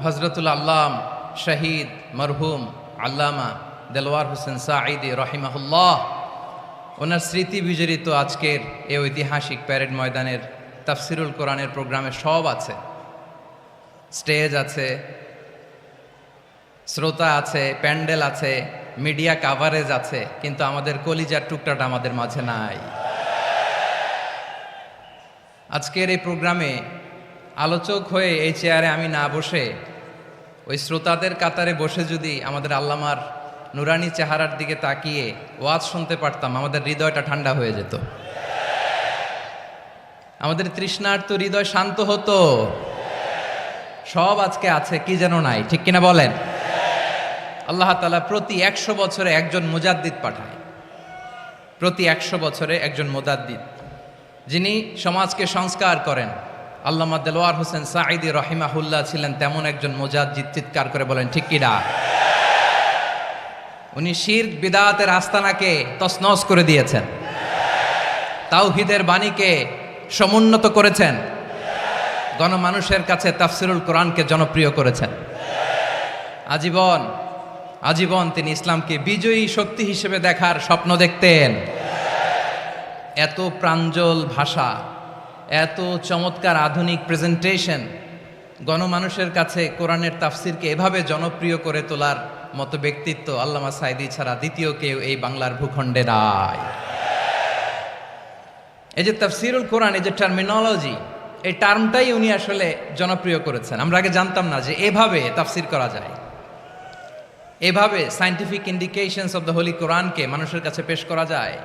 হযরতুল আল্লাম শহীদ মরহুম আল্লামা দেলওয়ার হোসেন সাঈদী রহিমাহুল্লাহ ওনার স্মৃতি বিজড়িত আজকের এই ঐতিহাসিক প্যারেড ময়দানের তাফসিরুল কোরআনের প্রোগ্রামে সব আছে। স্টেজ আছে, শ্রোতা আছে, প্যান্ডেল আছে, মিডিয়া কাভারেজ আছে, কিন্তু আমাদের কলিজার টুকটাটা আমাদের মাঝে নাই। আজকের এই প্রোগ্রামে আলোচক হয়ে এই চেয়ারে আমি না বসে ওই শ্রোতাদের কাতারে বসে যদি আমাদের আল্লামার নুরানি চেহারার দিকে তাকিয়ে ওয়াজ শুনতে পারতাম, আমাদের হৃদয়টা ঠান্ডা হয়ে যেত, আমাদের তৃষ্ণার্ত হৃদয় শান্ত হতো। সব আজকে আছে, কি যেন নাই, ঠিক কিনা বলেন? আল্লাহ তাআলা প্রতি 100 বছরে একজন মুজাদ্দিদ পাঠায়, প্রতি 100 বছরে একজন মুজাদ্দিদ, যিনি সমাজকে সংস্কার করেন। আল্লামা দেলওয়ার হোসেন সাঈদী রহিমাহুল্লাহ ছিলেন তেমন একজন মুজাদ্দিদ। চিৎকার করে বলেন ঠিক কিনা? উনি শিরক বিদআতের আস্তানাকে তছনছ করে দিয়েছেন, তাওহীদের বাণীকে সমুন্নত করেছেন, গণমানুষের কাছে তাফসিরুল কোরআনকে জনপ্রিয় করেছেন। আজীবন আজীবন তিনি ইসলামকে বিজয়ী শক্তি হিসেবে দেখার স্বপ্ন দেখতেন। এত প্রাঞ্জল ভাষা, এত চমৎকার আধুনিক প্রেজেন্টেশন, গণমানুষের কাছে কোরআনের তাফসিরকে এভাবে জনপ্রিয় করে তোলার মতো ব্যক্তিত্ব আল্লামা সাঈদী ছাড়া দ্বিতীয় কেউ এই বাংলার ভূখণ্ডে নাই। এই যে তাফসিরুল কোরআন, এই যে টার্মিনোলজি, এই টার্মটাই উনি আসলে জনপ্রিয় করেছেন। আমরা আগে জানতাম না যে এভাবে তাফসির করা যায়, এভাবে scientific indications of the Holi কোরআনকে মানুষের কাছে পেশ করা যায়,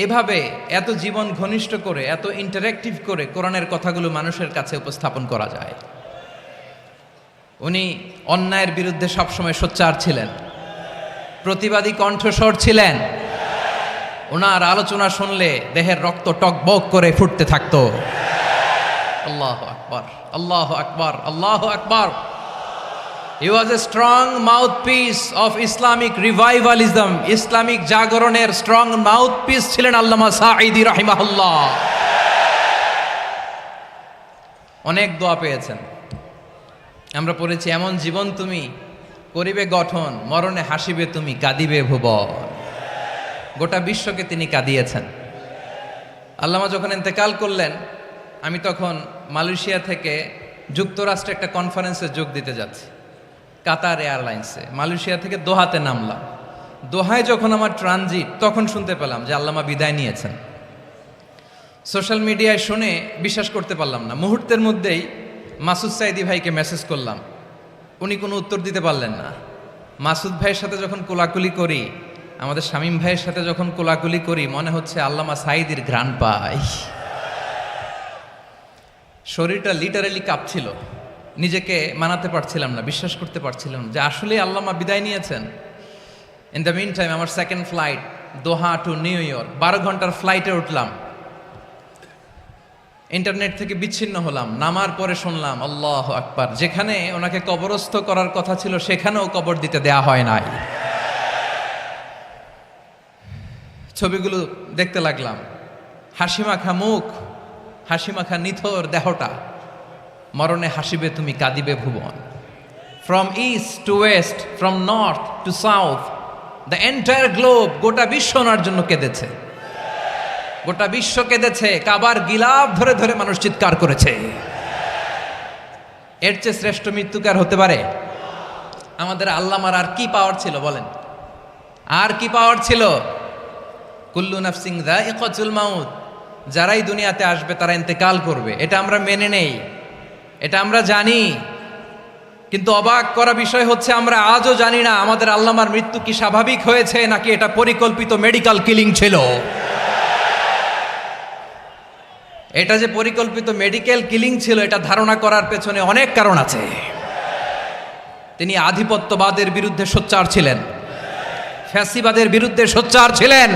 এভাবে এত জীবন ঘনিষ্ঠ করে, এত ইন্টারেক্টিভ করে কোরআনের কথাগুলো মানুষের কাছে উপস্থাপন করা যায়। উনি অন্যায়ের বিরুদ্ধে সবসময় সোচ্চার ছিলেন, প্রতিবাদী কণ্ঠস্বর ছিলেন। ওনার আলোচনা শুনলে দেহের রক্ত টকবক করে ফুটতে থাকতো। আল্লাহু আকবার, আল্লাহু আকবার, আল্লাহু আকবার। He was a strong mouthpiece of Islamic revivalism. Islamic জাগরণের স্ট্রং মাউথপিস ছিলেন আল্লামা সাঈদী রাহিমাহুল্লাহ। অনেক দোয়া পেয়েছেন, আমরা পড়েছি, এমন জীবন তুমি করিবে গঠন, মরণে হাসিবে তুমি, কাঁদিবে ভুবন। গোটা বিশ্বকে তিনি কাঁদিয়েছেন। আল্লামা যখন ইন্তেকাল করলেন, আমি তখন মালয়েশিয়া থেকে যুক্তরাষ্ট্রে একটা কনফারেন্সে যোগ দিতে যাচ্ছি, কাতার এয়ারলাইন্সে। মালয়েশিয়া থেকে দোহাতে নামলাম। দোহায় যখন আমার ট্রানজিট, তখন শুনতে পেলাম যে আল্লামা বিদায় নিয়েছেন। সোশ্যাল মিডিয়ায় শুনে বিশ্বাস করতে পারলাম না। মুহূর্তের মধ্যেই মাসুদ সাঈদী ভাইকে মেসেজ করলাম, উনি কোনো উত্তর দিতে পারলেন না। মাসুদ ভাইয়ের সাথে যখন কোলাকুলি করি, আমাদের শামীম ভাইয়ের সাথে যখন কোলাকুলি করি, মনে হচ্ছে আল্লামা সাঈদীর ঘ্রাণ পাই। শরীরটা লিটারালি কাঁপছিল, নিজেকে মানাতে পারছিলাম না, বিশ্বাস করতে পারছিলাম যে আসলে আল্লামা বিদায় নিয়েছেন। ইন দ্য মিন টাইম আমার সেকেন্ড ফ্লাইট, দোহা টু নিউ ইয়র্ক, 12 ঘন্টার ফ্লাইটে উঠলাম। ইন্টারনেট থেকে বিচ্ছিন্ন হলাম। নামার পরে শুনলাম আল্লাহু আকবার, যেখানে ওনাকে কবরস্থ করার কথা ছিল সেখানেও কবর দিতে দেয়া হয় নাই। ছবিগুলো দেখতে লাগলাম, হাসিমাখা মুখ, হাসিমাখা নিথর দেহটা, মরণে হাসিবে তুমি, কাঁদিবে ভুবন। From east to west, from north to south, the entire globe, গোটা বিশ্ব ওনার জন্য কেঁদেছে, গোটা বিশ্ব কেঁদেছে, কাবার গিলাফ ধরে ধরে মানুষ চিৎকার করেছে। এর চেয়ে শ্রেষ্ঠ মৃত্যুকার হতে পারে? আমাদের আল্লামার আর কি পাওয়ার ছিল বলেন, আর কি পাওয়ার ছিল? কুল্লু নাফসিন যায়িকাতুল মাউত, যারাই দুনিয়াতে আসবে তারা ইন্তেকাল করবে, এটা আমরা মেনে নেই, এটা আমরা জানি। কিন্তু অবাক করা বিষয় হচ্ছে আমরা আজও জানি না আমাদের আল্লামার মৃত্যু কি স্বাভাবিক হয়েছে নাকি এটা পরিকল্পিত মেডিকেল কিলিং ছিল। এটা যে পরিকল্পিত মেডিকেল কিলিং ছিল এটা ধারণা করার পেছনে অনেক কারণ আছে। তিনি আধিপত্যবাদের বিরুদ্ধে সোচ্চার ছিলেন, ফ্যাসিবাদের বিরুদ্ধে সোচ্চার ছিলেন,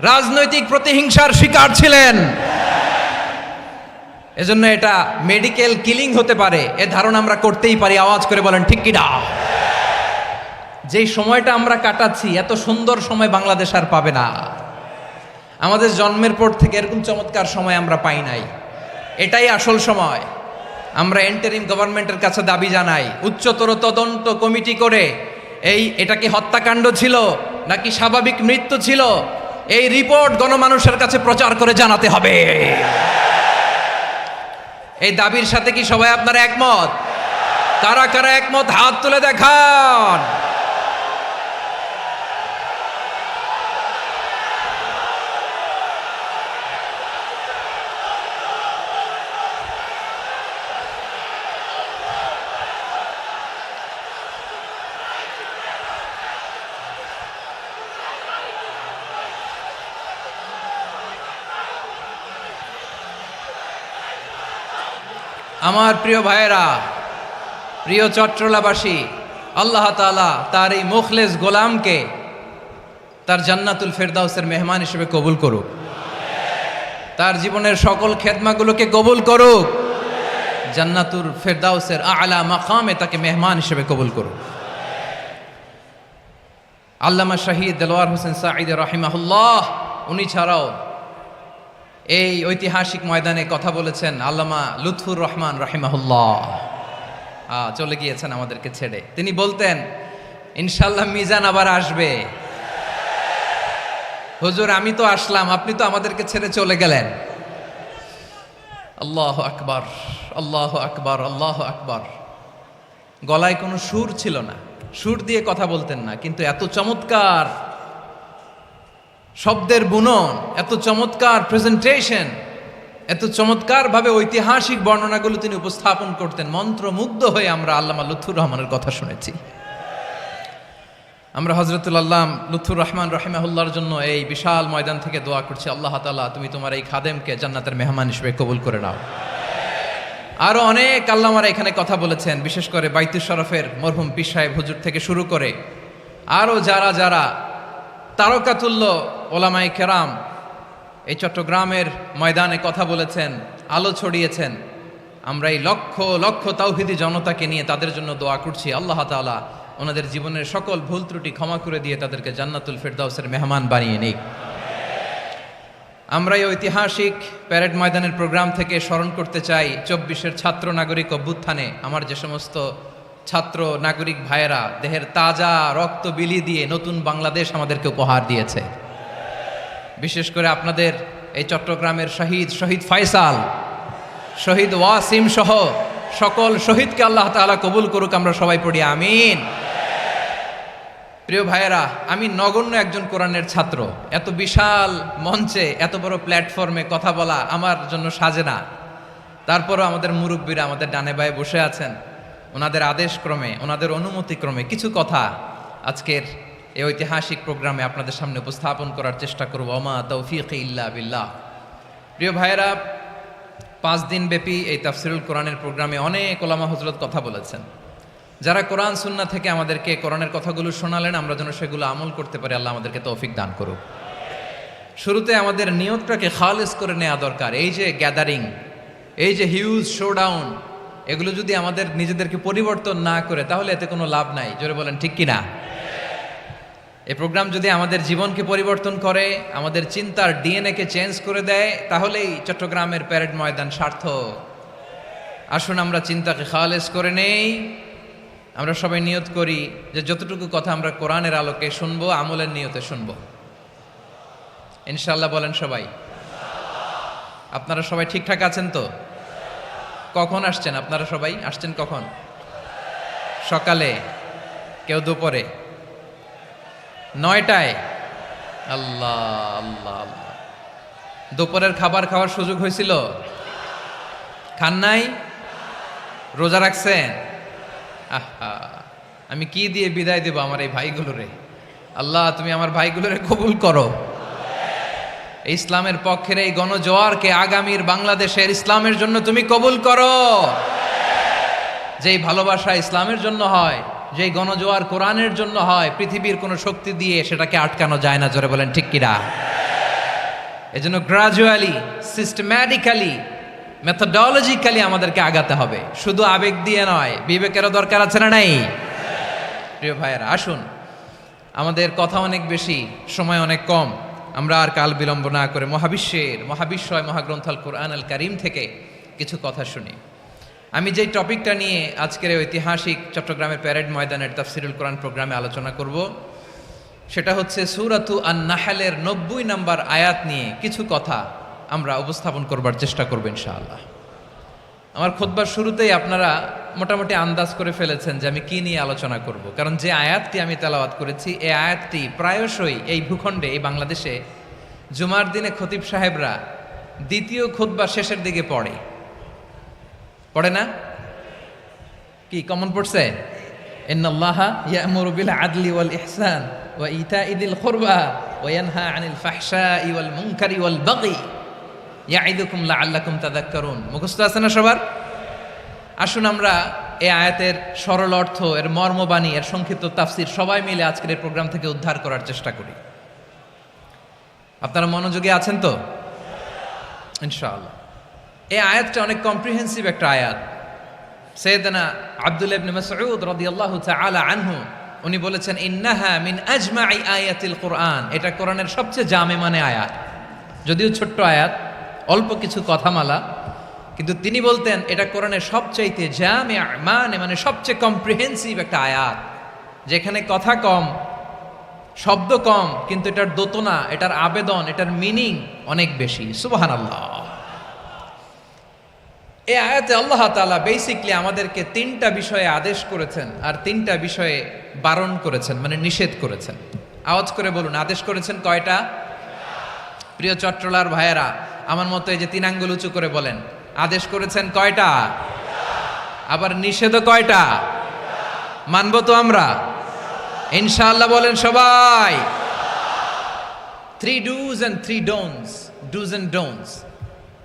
রাজনৈতিক প্রতিহিংসার শিকার ছিলেন। এজন্য এটা মেডিকেল কিলিং হতে পারে এ ধারণা আমরা করতেই পারি। আওয়াজ করে বলেন ঠিক কি না? যেই সময়টা আমরা কাটাচ্ছি এত সুন্দর সময় বাংলাদেশ আর পাবে না। আমাদের জন্মের পর থেকে এরকম চমৎকার সময় আমরা পাই নাই, এটাই আসল সময়। আমরা ইন্টারিম গভর্নমেন্টের কাছে দাবি জানাই উচ্চতর তদন্ত কমিটি করে এটা কি হত্যাকাণ্ড ছিল নাকি স্বাভাবিক মৃত্যু ছিল, এই রিপোর্ট গণমানুষের কাছে প্রচার করে জানাতে হবে। এই দাবির সাথে কি সবাই আপনারা একমত? কারা কারা একমত হাত তুলে দেখান। আমার প্রিয় ভাইয়েরা, প্রিয় চট্টলাবাসী, আল্লাহ তাআলা তার এই মুখলেস গোলামকে তার জান্নাতুল ফেরদাউসের মেহমান হিসেবে কবুল করুক, তার জীবনের সকল খেদমাগুলোকে কবুল করুক, জান্নাতুল ফেরদাউসের আলা মাকামে তাকে মেহমান হিসেবে কবুল করুক। আল্লামা শহীদ দেলোয়ার হোসেন সাঈদী রাহিমাহুল্লাহ, উনি ছাড়াও এই ঐতিহাসিক ময়দানে কথা বলেছেন আল্লামা লুৎফুর রহমান রাহিমাহুল্লাহ। চলে গিয়েছেন আমাদেরকে ছেড়ে। তিনি বলতেন ইনশাল্লাহ মিজান আবার আসবে। হুজুর আমি তো আসলাম, আপনি তো আমাদেরকে ছেড়ে চলে গেলেন। আল্লাহু আকবার, আল্লাহু আকবার, আল্লাহু আকবার। গলায় কোনো সুর ছিল না, সুর দিয়ে কথা বলতেন না, কিন্তু এত চমৎকার শব্দের বুনন, এত চমৎকার প্রেজেন্টেশন, এত চমৎকারভাবে ঐতিহাসিক বর্ণনাগুলো তিনি উপস্থাপন করতেন। মন্ত্রমুগ্ধ হয়ে আমরা আল্লামা লুৎফুর রহমানের কথা শুনেছি। আমরা হযরতুল আল্লাম লুৎফুর রহমান রাহিমাহুল্লাহর জন্য এই বিশাল ময়দান থেকে দোয়া করছি, আল্লাহ তাআলা তুমি তোমার এই খাদেমকে জান্নাতের মেহমান হিসেবে কবুল করে নাও। আরো অনেক আল্লামারা এখানে কথা বলেছেন, বিশেষ করে বাইতুল শরফের মরহুম পীর সাহেব হুজুর থেকে শুরু করে আরো যারা যারা তারকাতুল্য ওলামায়ে কেরাম এই চট্টগ্রামের ময়দানে কথা বলেছেন, আলো ছড়িয়েছেন। আমরা এই লক্ষ লক্ষ তাওহীদি জনতাকে নিয়ে তাদের জন্য দোয়া করছি, আল্লাহ তাআলা ওনাদের জীবনের সকল ভুল ত্রুটি ক্ষমা করে দিয়ে তাদেরকে জান্নাতুল ফেরদাউসের মেহমান বানিয়ে নিক। আমরা এই ঐতিহাসিক প্যারেড ময়দানের প্রোগ্রাম থেকে স্মরণ করতে চাই 24-এর ছাত্র নাগরিক অভ্যুত্থানে আমার যে সমস্ত ছাত্র নাগরিক ভাইয়েরা দেহের তাজা রক্ত বিলি দিয়ে নতুন বাংলাদেশ আমাদেরকে উপহার দিয়েছে। বিশেষ করে আপনাদের এই চট্টগ্রামের শহীদ ফয়সাল, শহীদ ওয়াসিম সহ সকল শহীদকে আল্লাহ তাআলা কবুল করুক। আমরা সবাই পড়ি আমিন। প্রিয় ভাইয়েরা, আমি নগণ্য একজন কোরআনের ছাত্র, এত বিশাল মঞ্চে এত বড় প্ল্যাটফর্মে কথা বলা আমার জন্য সাজে না। তারপরও আমাদের মুরব্বীরা আমাদের ডানে বায়ে বসে আছেন, ওনাদের আদেশক্রমে, ওনাদের অনুমতিক্রমে কিছু কথা আজকের এই ঐতিহাসিক প্রোগ্রামে আপনাদের সামনে উপস্থাপন করার চেষ্টা করব। ওমা তৌফিক ইল্লা বিল্লাহ। প্রিয় ভাইয়েরা, 5 দিন ব্যাপী এই তাফসিরুল কোরআনের প্রোগ্রামে অনেক ওলামা হযরত কথা বলেছেন। যারা কোরআন সুন্নাহ থেকে আমাদেরকে কোরআনের কথাগুলো শোনালেন, আমরা যেন সেগুলো আমল করতে পারি, আল্লাহ আমাদেরকে তৌফিক দান করুক। শুরুতে আমাদের নিয়তটাকে খালেস করে নেওয়া দরকার। এই যে গ্যাদারিং, এই যে হিউজ শোডাউন, এগুলো যদি আমাদের নিজেদেরকে পরিবর্তন না করে তাহলে এতে কোনো লাভ নাই। জোরে বলেন ঠিক কিনা? এই প্রোগ্রাম যদি আমাদের জীবনকে পরিবর্তন করে, আমাদের চিন্তার ডিএনএকে চেঞ্জ করে দেয়, তাহলেই চট্টগ্রামের প্যারেড ময়দান সার্থক। আসুন আমরা চিন্তাকে খালেস করে নেই, আমরা সবাই নিয়ত করি যে যতটুকু কথা আমরা কোরআনের আলোকে শুনবো আমলের নিয়তে শুনবো। ইনশাআল্লাহ বলেন সবাই। আপনারা সবাই ঠিকঠাক আছেন তো? কখন আসছেন আপনারা সবাই? আসছেন কখন? সকালে, কেউ দুপুরে, 9টায়? আল্লাহ আল্লাহ আল্লাহ। দুপুরের খাবার খাওয়ার সুযোগ হয়েছিল? খান নাই? রোজা রাখছেন? আহা, আমি কি দিয়ে বিদায় দেব আমার এই ভাইগুলোরে? আল্লাহ তুমি আমার ভাইগুলোরে কবুল করো। ইসলামের পক্ষের এই গণজোয়ারকে আগামীর বাংলাদেশের ইসলামের জন্য তুমি কবুল করো। যেই ভালোবাসা ইসলামের জন্য হয়, যেই গণজোয়ার কোরআনের জন্য হয়, পৃথিবীর কোনো শক্তি দিয়ে সেটাকে আটকানো যায় না। জোরে বলেন ঠিক কিনা? এজন্য গ্রাজুয়ালি, সিস্টেম্যাটিক্যালি, মেথোডোলজিক্যালি আমাদেরকে আগাতে হবে, শুধু আবেগ দিয়ে নয়। বিবেকেরও দরকার আছে না নাই? প্রিয় ভাইয়েরা, আসুন, আমাদের কথা অনেক বেশি, সময় অনেক কম। আমরা আর কাল বিলম্ব না করে মহাবিশ্বয় মহাগ্রন্থ আল কোরআন আল কারীম থেকে কিছু কথা শুনি। আমি যেই টপিকটা নিয়ে আজকের ঐতিহাসিক চট্টগ্রামের প্যারেড ময়দানের তাফসিরুল কোরআন প্রোগ্রামে আলোচনা করব, সেটা হচ্ছে সূরাতু আন-নাহলের 90 নম্বর আয়াত নিয়ে কিছু কথা আমরা উপস্থাপন করবার চেষ্টা করব ইনশাআল্লাহ। আমার খুতবার শুরুতেই আপনারা মোটামুটি আন্দাজ করে ফেলেছেন যে আমি কি নিয়ে আলোচনা করব, কারণ যে আয়াতটি আমি তেলাওয়াত করেছি এই আয়াতটি প্রায়শই এই ভূখণ্ডে, এই বাংলাদেশে জুমার দিনে খতিব সাহেবরা দ্বিতীয় খুতবা শেষের দিকে পড়ে না? কি কমন পড়ছে? ইন্নাল্লাহা ইয়া'মুরু বিল আদলি ওয়াল ইহসান ওয়া ইতাই যিল কুরবা ওয়া ইয়ানহা আনিল ফাহশাই ওয়াল মুনকারি ওয়াল বাগি ইয়াইদুকুম লাআল্লাকুম তাযাক্কারুন। মুখস্থ আছে না সবার? আসুন আমরা এই আয়াতের সরল অর্থ, এর মর্মবাণী, এর সংক্ষিপ্ত তাফসীর সবাই মিলে আজকের এই প্রোগ্রাম থেকে উদ্ধার করার চেষ্টা করি। আপনারা মনোযোগী আছেন তো? ইনশাআল্লাহ। এই আয়াতটা অনেক কম্প্রিহেন্সিভ একটা আয়াত। সাইয়েদনা আব্দুল্লাহ ইবনে মাসউদ রাদিয়াল্লাহু তাআলা আনহু উনি বলেছেন, ইন্নাহা মিন আজমাই আয়াতিল কুরআন। এটা কোরআনের সবচেয়ে জামে মানে আয়াত। যদিও ছোট্ট আয়াত, অল্প কিছু কথামালা, কিন্তু তিনি বলতেন এটা কোরআনের সবচাইতে জামে মানে সবচেয়ে কম্প্রিহেন্সিভ একটা আয়াত, যেখানে কথা কম, শব্দ কম, কিন্তু এটার দোতনা, এটার আবেদন, এটার মিনিং অনেক বেশি। সুবহানাল্লাহ। এই আয়াতে আল্লাহ তাআলা বেসিকলি আমাদেরকে 3টা বিষয়ে আদেশ করেছেন আর 3টা বিষয়ে বারণ করেছেন, মানে নিষেধ করেছেন। আওয়াজ করে বলুন, আদেশ করেছেন কয়টা? প্রিয় চট্টলার ভাইয়েরা, আমার মতো এই যে 3 আঙ্গুল উঁচু করে বলেন, আদেশ করেছেন কয়টা? আবার নিষেধও কয়টা? মানবো তো আমরা ইনশাআল্লাহ? বলেন সবাই। 3 do's and 3 don'ts, do's and don'ts।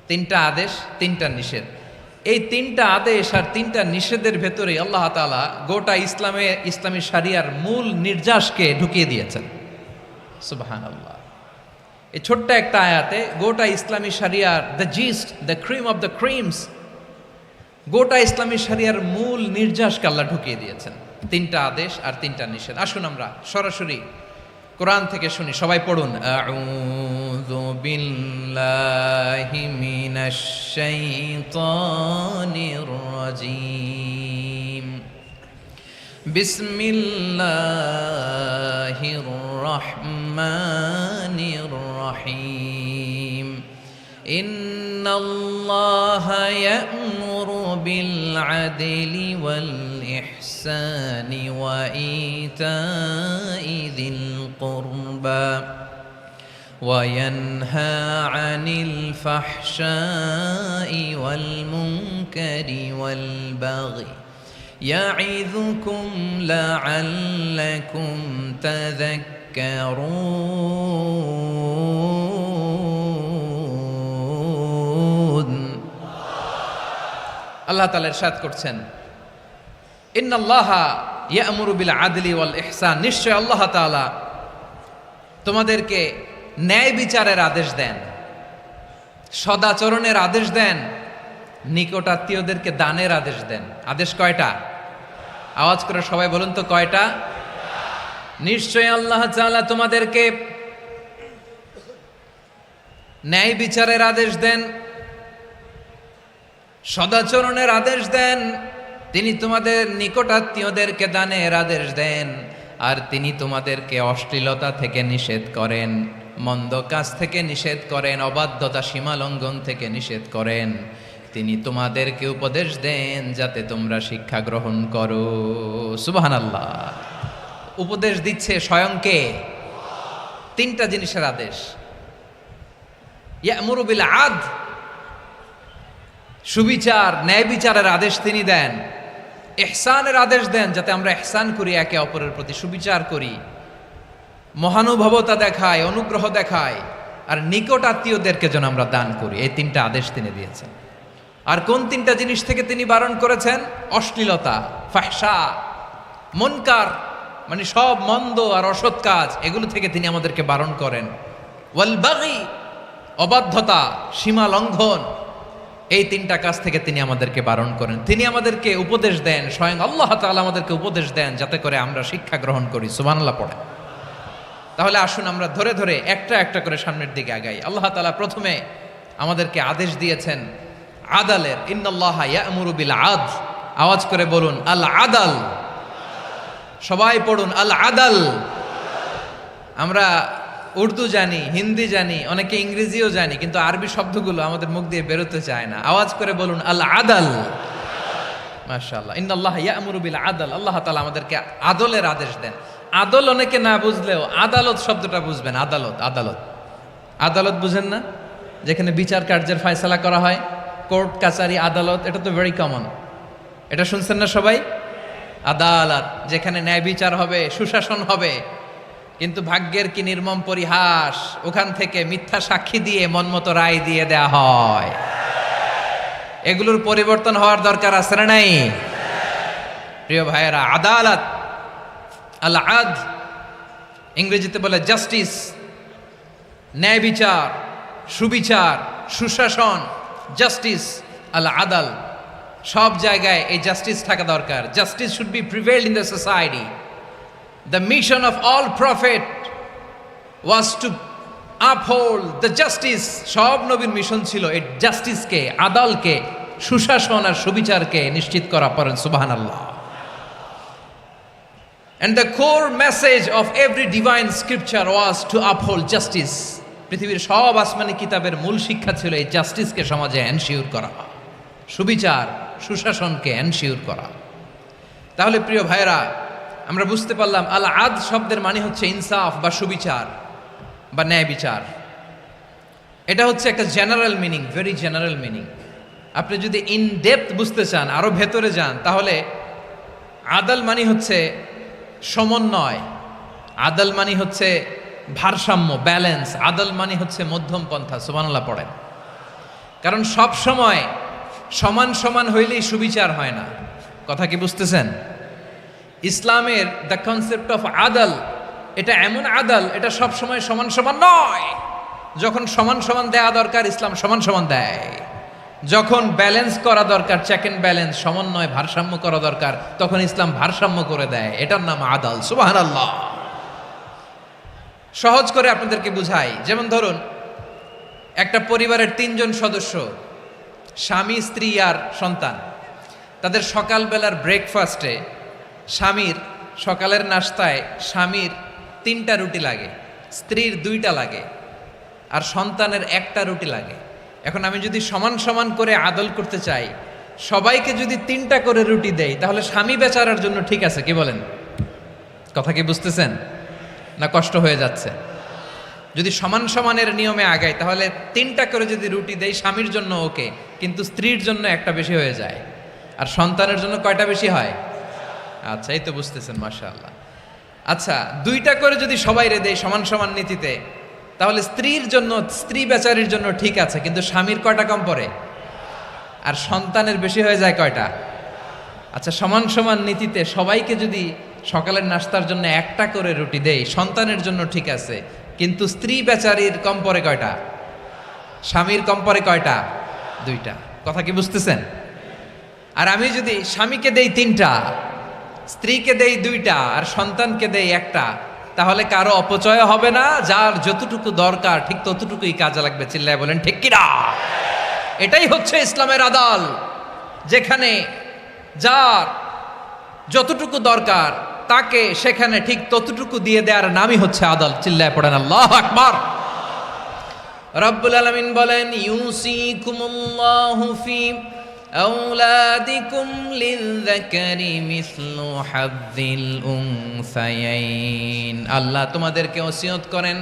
3টা আদেশ, 3টা নিষেধ। এই 3টা আদেশ আর 3টা নিষেধের ভেতরে আল্লাহ তাআলা গোটা ইসলামী শরিয়ার মূল নির্যাসকে ঢুকিয়ে দিয়েছেন। সুবহানাল্লাহ। এই ছোট্ট একটা আয়াতে গোটা ইসলামী শরিয়ার, the gist, the cream of the creams, গোটা ইসলামী শরিয়ার মূল নির্যাসকে আল্লাহ ঢুকিয়ে দিয়েছেন। 3টা আদেশ আর 3টা নিষেধ। আসুন আমরা সরাসরি কোরআন থেকে শুনি, সবাই পড়ুন। আউযু বিল্লাহি মিনাশ শাইতানির রাজীম। বিসমিল্লাহির রহমানির রহিম। ইন্নাল্লাহা ইয়া'মুরু বিল আদলি ওয়াল ইহসানি ওয়া ইতাই যিল কুরবা ওয়া ইয়ানহা আনিল ফাহশাই ওয়াল মুনকারি ওয়াল বাগি ইয়াইযুকুম লাআল্লাকুম তাযাক্কারুন। আল্লাহ তাআলা ইরশাদ করছেন, ইন্নাল্লাহা ইয়া'মুরু বিল আদলি ওয়াল ইহসান। নিশ্চয় আল্লাহ তাআলা তোমাদেরকে ন্যায় বিচারের আদেশ দেন, সদাচরণের আদেশ দেন, নিকটাত্মীয়দেরকে দানের আদেশ দেন। আদেশ কয়টা? আওয়াজ করে সবাই বলুন তো কয়টা? নিশ্চয় আল্লাহ তাআলা তোমাদেরকে ন্যায় বিচারের আদেশ দেন, সদাচরণের আদেশ দেন, তিনি তোমাদের নিকটাত্মীয়দেরকে দানের আদেশ দেন, আর তিনি তোমাদেরকে অশ্লীলতা থেকে নিষেধ করেন, মন্দ কাজ থেকে নিষেধ করেন, অবাধ্যতা সীমা লঙ্ঘন থেকে নিষেধ করেন। তিনি তোমাদেরকে উপদেশ দেন যাতে তোমরা শিক্ষা গ্রহণ করো। সুবহানাল্লাহ। উপদেশ দিচ্ছে স্বয়ংকে। তিনটা জিনিসের আদেশ। ইয়ামুরু বিল আদল, সুবিচার ন্যায় বিচারের আদেশ তিনি দেন। ইহসানের আদেশ দেন যাতে আমরা ইহসান করি, একে অপরের প্রতি সুবিচার করি, মহানুভবতা দেখায়, অনুগ্রহ দেখায়, আর নিকট আত্মীয়দেরকে যেন আমরা দান করি। এই তিনটা আদেশ তিনি দিয়েছেন। আর কোন তিনটা জিনিস থেকে তিনি বারণ করেছেন? অশ্লীলতা, ফাহশা, মুনকার, মানে সব মন্দ আর অসৎ কাজ, এগুলো থেকে তিনি আমাদেরকে বারণ করেন। ওয়াল বাগি, অবাধ্যতা, সীমা লঙ্ঘন, এই তিনটা কাজ থেকে তিনি আমাদেরকে বারণ করেন। তিনি আমাদেরকে উপদেশ দেন, স্বয়ং আল্লাহ তাআলা আমাদেরকে উপদেশ দেন যাতে করে আমরা শিক্ষা গ্রহণ করি। সুবহানাল্লাহ পড়ে। তাহলে আসুন আমরা ধরে ধরে একটা একটা করে সামনের দিকে আগাই। আল্লাহ তাআলা প্রথমে আমাদেরকে আদেশ দিয়েছেন আদালের। ইন্নাল্লাহা ইয়া'মুরু বিল আদল। আওয়াজ করে বলুন আল আদাল। সবাই পড়ুন আল আদাল। আমরা উর্দু জানি, হিন্দি জানি, অনেকে ইংরেজিও জানি, কিন্তু আরবি শব্দগুলো আমাদের মুখ দিয়ে বেরোতে চায় না। আওয়াজ করে বলুন আল আদাল। মাশাআল্লাহ। ইন্নাল্লাহা ইয়া'মুরু বিল আদল। আল্লাহ তাআলা আমাদেরকে আদলের আদেশ দেন। আদল অনেকে না বুঝলেও আদালত শব্দটা বুঝবেন। আদালত, আদালত, আদালত বুঝেন না? যেখানে বিচার কার্যের ফয়সালা করা হয়, কোর্ট কাচারি আদালত, এটা তো ভেরি কমন। এটা শুনছেন না সবাই? আদালত, যেখানে ন্যায় বিচার হবে, সুশাসন হবে। কিন্তু ভাগ্যের কি নির্মম পরিহাস, ওখান থেকে মিথ্যা সাক্ষী দিয়ে মনমতো রায় দিয়ে দেয়া হয়। এগুলোর পরিবর্তন হওয়ার দরকার আছে না নাই? প্রিয় ভাইয়েরা, আদালত, আল আদল, ইংরেজিতে বলে জাস্টিস, ন্যায় বিচার, সুবিচার, সুশাসন, জাস্টিস, আল আদাল, সব জায়গায় এই জাস্টিস থাকা দরকার। Justice should be prevailed in the society. The mission of all prophet was to uphold the justice. সব নবীর মিশন ছিল এই জাস্টিসকে, আদালকে, সুশাসন আর সুবিচারকে নিশ্চিত করা। পড়েন সুবহানাল্লাহ। And the core message of every divine scripture was to uphold justice. পৃথিবীর সব আসমানি কিতাবের মূল শিক্ষা ছিল এই জাস্টিসকে সমাজে এনশিওর করা, সুবিচার, সুশাসনকে এনশিওর করা। তাহলে প্রিয় ভাইরা, আমরা বুঝতে পারলাম আল আদ শব্দের মানে হচ্ছে ইনসাফ বা সুবিচার বা ন্যায় বিচার। এটা হচ্ছে একটা general meaning, very general meaning. আপনি যদি ইন ডেপথ বুঝতে চান, আরো ভেতরে যান, তাহলে আদাল মানে হচ্ছে সমন্বয়, আদাল মানে হচ্ছে ভারসাম্য, ব্যালেন্স। আদাল মানে হচ্ছে মধ্যম পন্থা। সুবহানাল্লাহ পড়েন। কারণ সব সময় সমান সমান হইলেই সুবিচার হয় না। কথা কি বুঝতেছেন? ইসলামের দ্য কনসেপ্ট অফ আদাল, এটা এমন আদাল, এটা সব সময় সমান সমান নয়। যখন সমান সমান দেয়া দরকার, ইসলাম সমান সমান দেয়। যখন ব্যালেন্স করা দরকার, চেক এন্ড ব্যালেন্স, সমন্বয়, ভারসাম্য করা দরকার, তখন ইসলাম ভারসাম্য করে দেয়। এটার নাম আদাল। সুবহানাল্লাহ। সহজ করে আপনাদেরকে বুঝাই। যেমন ধরুন, একটা পরিবারের 3 জন সদস্য, স্বামী, স্ত্রী আর সন্তান। তাদের সকালবেলার ব্রেকফাস্টে, স্বামীর সকালের নাস্তায় স্বামীর 3টা রুটি লাগে, স্ত্রীর 2টা লাগে, আর সন্তানের 1টা রুটি লাগে। এখন আমি যদি সমান সমান করে আদল করতে চাই, সবাইকে যদি 3টা করে রুটি দেই, তাহলে স্বামী বেচারার জন্য ঠিক আছে? কি বলেন? কথা কি বুঝতেছেন না কষ্ট হয়ে যাচ্ছে? যদি সমান সমানের নিয়মে আগাই, তাহলে 3টা করে যদি রুটি দেই, স্বামীর জন্য ওকে, কিন্তু স্ত্রীর জন্য 1টা বেশি হয়ে যায়। আর সন্তানের জন্য কয়টা বেশি হয়? আচ্ছা, এই তো বুঝতেছেন, মাশাআল্লাহ। আচ্ছা, 2টা করে যদি সবাই দেয় সমান সমান নীতিতে, তাহলে স্ত্রীর জন্য, স্ত্রী বেচারির জন্য ঠিক আছে, কিন্তু স্বামীর কয়টা কম পড়ে? আর সন্তানের বেশি হয়ে যায় কয়টা? আচ্ছা, সমান সমান নীতিতে সবাইকে যদি সকালের নাস্তার জন্য 1টা করে রুটি দেই, সন্তানের জন্য ঠিক আছে, কিন্তু স্ত্রী বেচারির কম পড়ে কয়টা? স্বামীর কম পড়ে কয়টা? 2টা। কথা কি বুঝতেছেন? আর আমি যদি স্বামীকে দেই 3টা, স্ত্রীকে দেই 2টা, আর সন্তানকে দেই 1টা, তাহলে কারো অপচয় হবে না। যার যতটুকু দরকার ঠিক ততটুকুই কাজে লাগবে। চিল্লায় বলেন ঠিক কিনা? এটাই হচ্ছে ইসলামের আদাল, যেখানে যার যতটুকু দরকার তাকে সেখানে ঠিক ততটুকু দিয়ে দেওয়ার নামই হচ্ছে আদল। চিল্লায় পড়েন আল্লাহু আকবার। রব্বুল আলামিন বলেন, ইউসিকুমুল্লাহু ফি আওলাদিকুম লিযযাকারি মিসলু হাযযিল উনসায়াইন। আল্লাহ তোমাদেরকে ওসিয়ত করেন,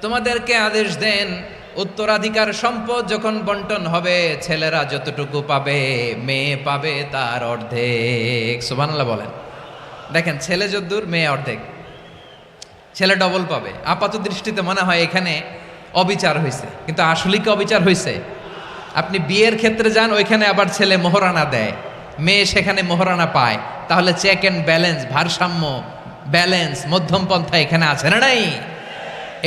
তোমাদেরকে আদেশ দেন, উত্তরাধিকার সম্পদ যখন বন্টন হবে ছেলেরা যতটুকু পাবে মেয়ে পাবে তার অর্ধেক। সুবহানাল্লাহ বলেন। দেখেন, ছেলে যদ্দূর মেয়ে অর্ধেক, ছেলে ডবল পাবে। আপাত দৃষ্টিতে মনে হয় এখানে অবিচার হয়েছে, কিন্তু আসলে কি অবিচার হয়েছে? আপনি বিয়ের ক্ষেত্রে যান, ওইখানে আবার ছেলে মোহরানা দেয়, মেয়ে সেখানে মোহরানা পায়। তাহলে চেক অ্যান্ড ব্যালেন্স, ভারসাম্য, ব্যালেন্স, মধ্যম পন্থা এখানে আছে না নাই?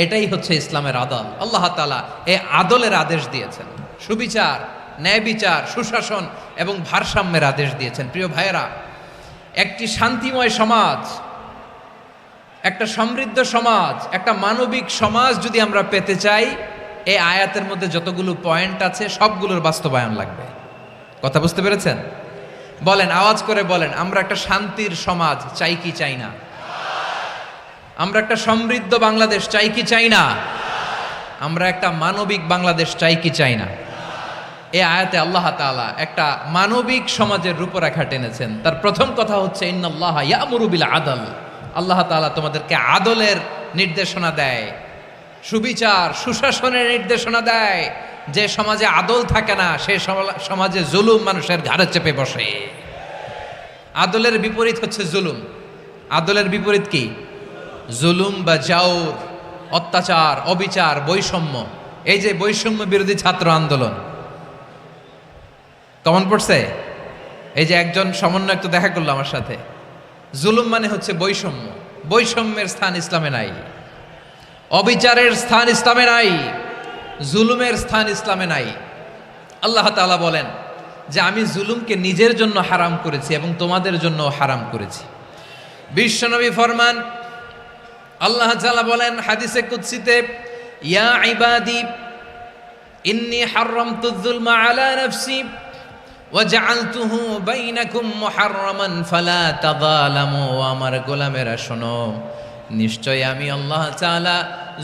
এটাই হচ্ছে ইসলামের আদল। আল্লাহ তাআলা এই আদলের আদেশ দিয়েছেন, সুবিচার, ন্যায় বিচার, সুশাসন এবং ভারসাম্যের আদেশ দিয়েছেন। প্রিয় ভাইয়েরা, একটি শান্তিময় সমাজ, একটা সমৃদ্ধ সমাজ, একটা মানবিক সমাজ যদি আমরা পেতে চাই, এই আয়াতের মধ্যে যতগুলো পয়েন্ট আছে সবগুলোর বাস্তবায়ন লাগবে। কথা বুঝতে পেরেছেন? বলেন, আওয়াজ করে বলেন, আমরা একটা শান্তির সমাজ চাই কি চাই না? আমরা একটা সমৃদ্ধ বাংলাদেশ চাই কি চাই না? আমরা একটা মানবিক বাংলাদেশ চাই কি চাই না? এই আয়াতে আল্লাহ তাআলা একটা মানবিক সমাজের রূপরেখা টেনেছেন। তার প্রথম কথা হচ্ছে, ইন্নাল্লাহা ইয়ামুরু বিল আদল। আল্লাহ তাআলা তোমাদেরকে আদলের নির্দেশনা দেয়, সুবিচার, সুশাসনের নির্দেশনা দেয়। যে সমাজে আদল থাকে না সে সমাজে জুলুম মানুষের ঘাড়ে চেপে বসে। আদলের বিপরীত হচ্ছে জুলুম। আদলের বিপরীত কি? জুলুম বা জাওর, অত্যাচার, অবিচার, বৈষম্য। এই যে বৈষম্য বিরোধী ছাত্র আন্দোলন কমন পড়ছে? এই যে একজন সমন্বয়ক তো দেখা করলো আমার সাথে। জুলুম মানে হচ্ছে বৈষম্য। বৈষম্যের স্থান ইসলামে নাই, অবিচারের স্থান ইসলামে নাই, জুলুমের স্থান ইসলামে নাই। আল্লাহ তাআলা বলেন যে আমি জুলুমকে নিজের জন্য হারাম করেছি এবং তোমাদের জন্য হারাম করেছি। বিশ্বনবী ফরমান, আল্লাহ তাআলা বলেন হাদিসে কুদসিতে, ইয়া ইবাদি ইন্নী হারামতুয যুলমা আলা নাফসি ওয়া জাআলতুহু বাইনাকুম মুহাররামান ফালা তাযালামু। আমার গোলামেরা শোনো, নিশ্চয় আমি আল্লাহ তাআলা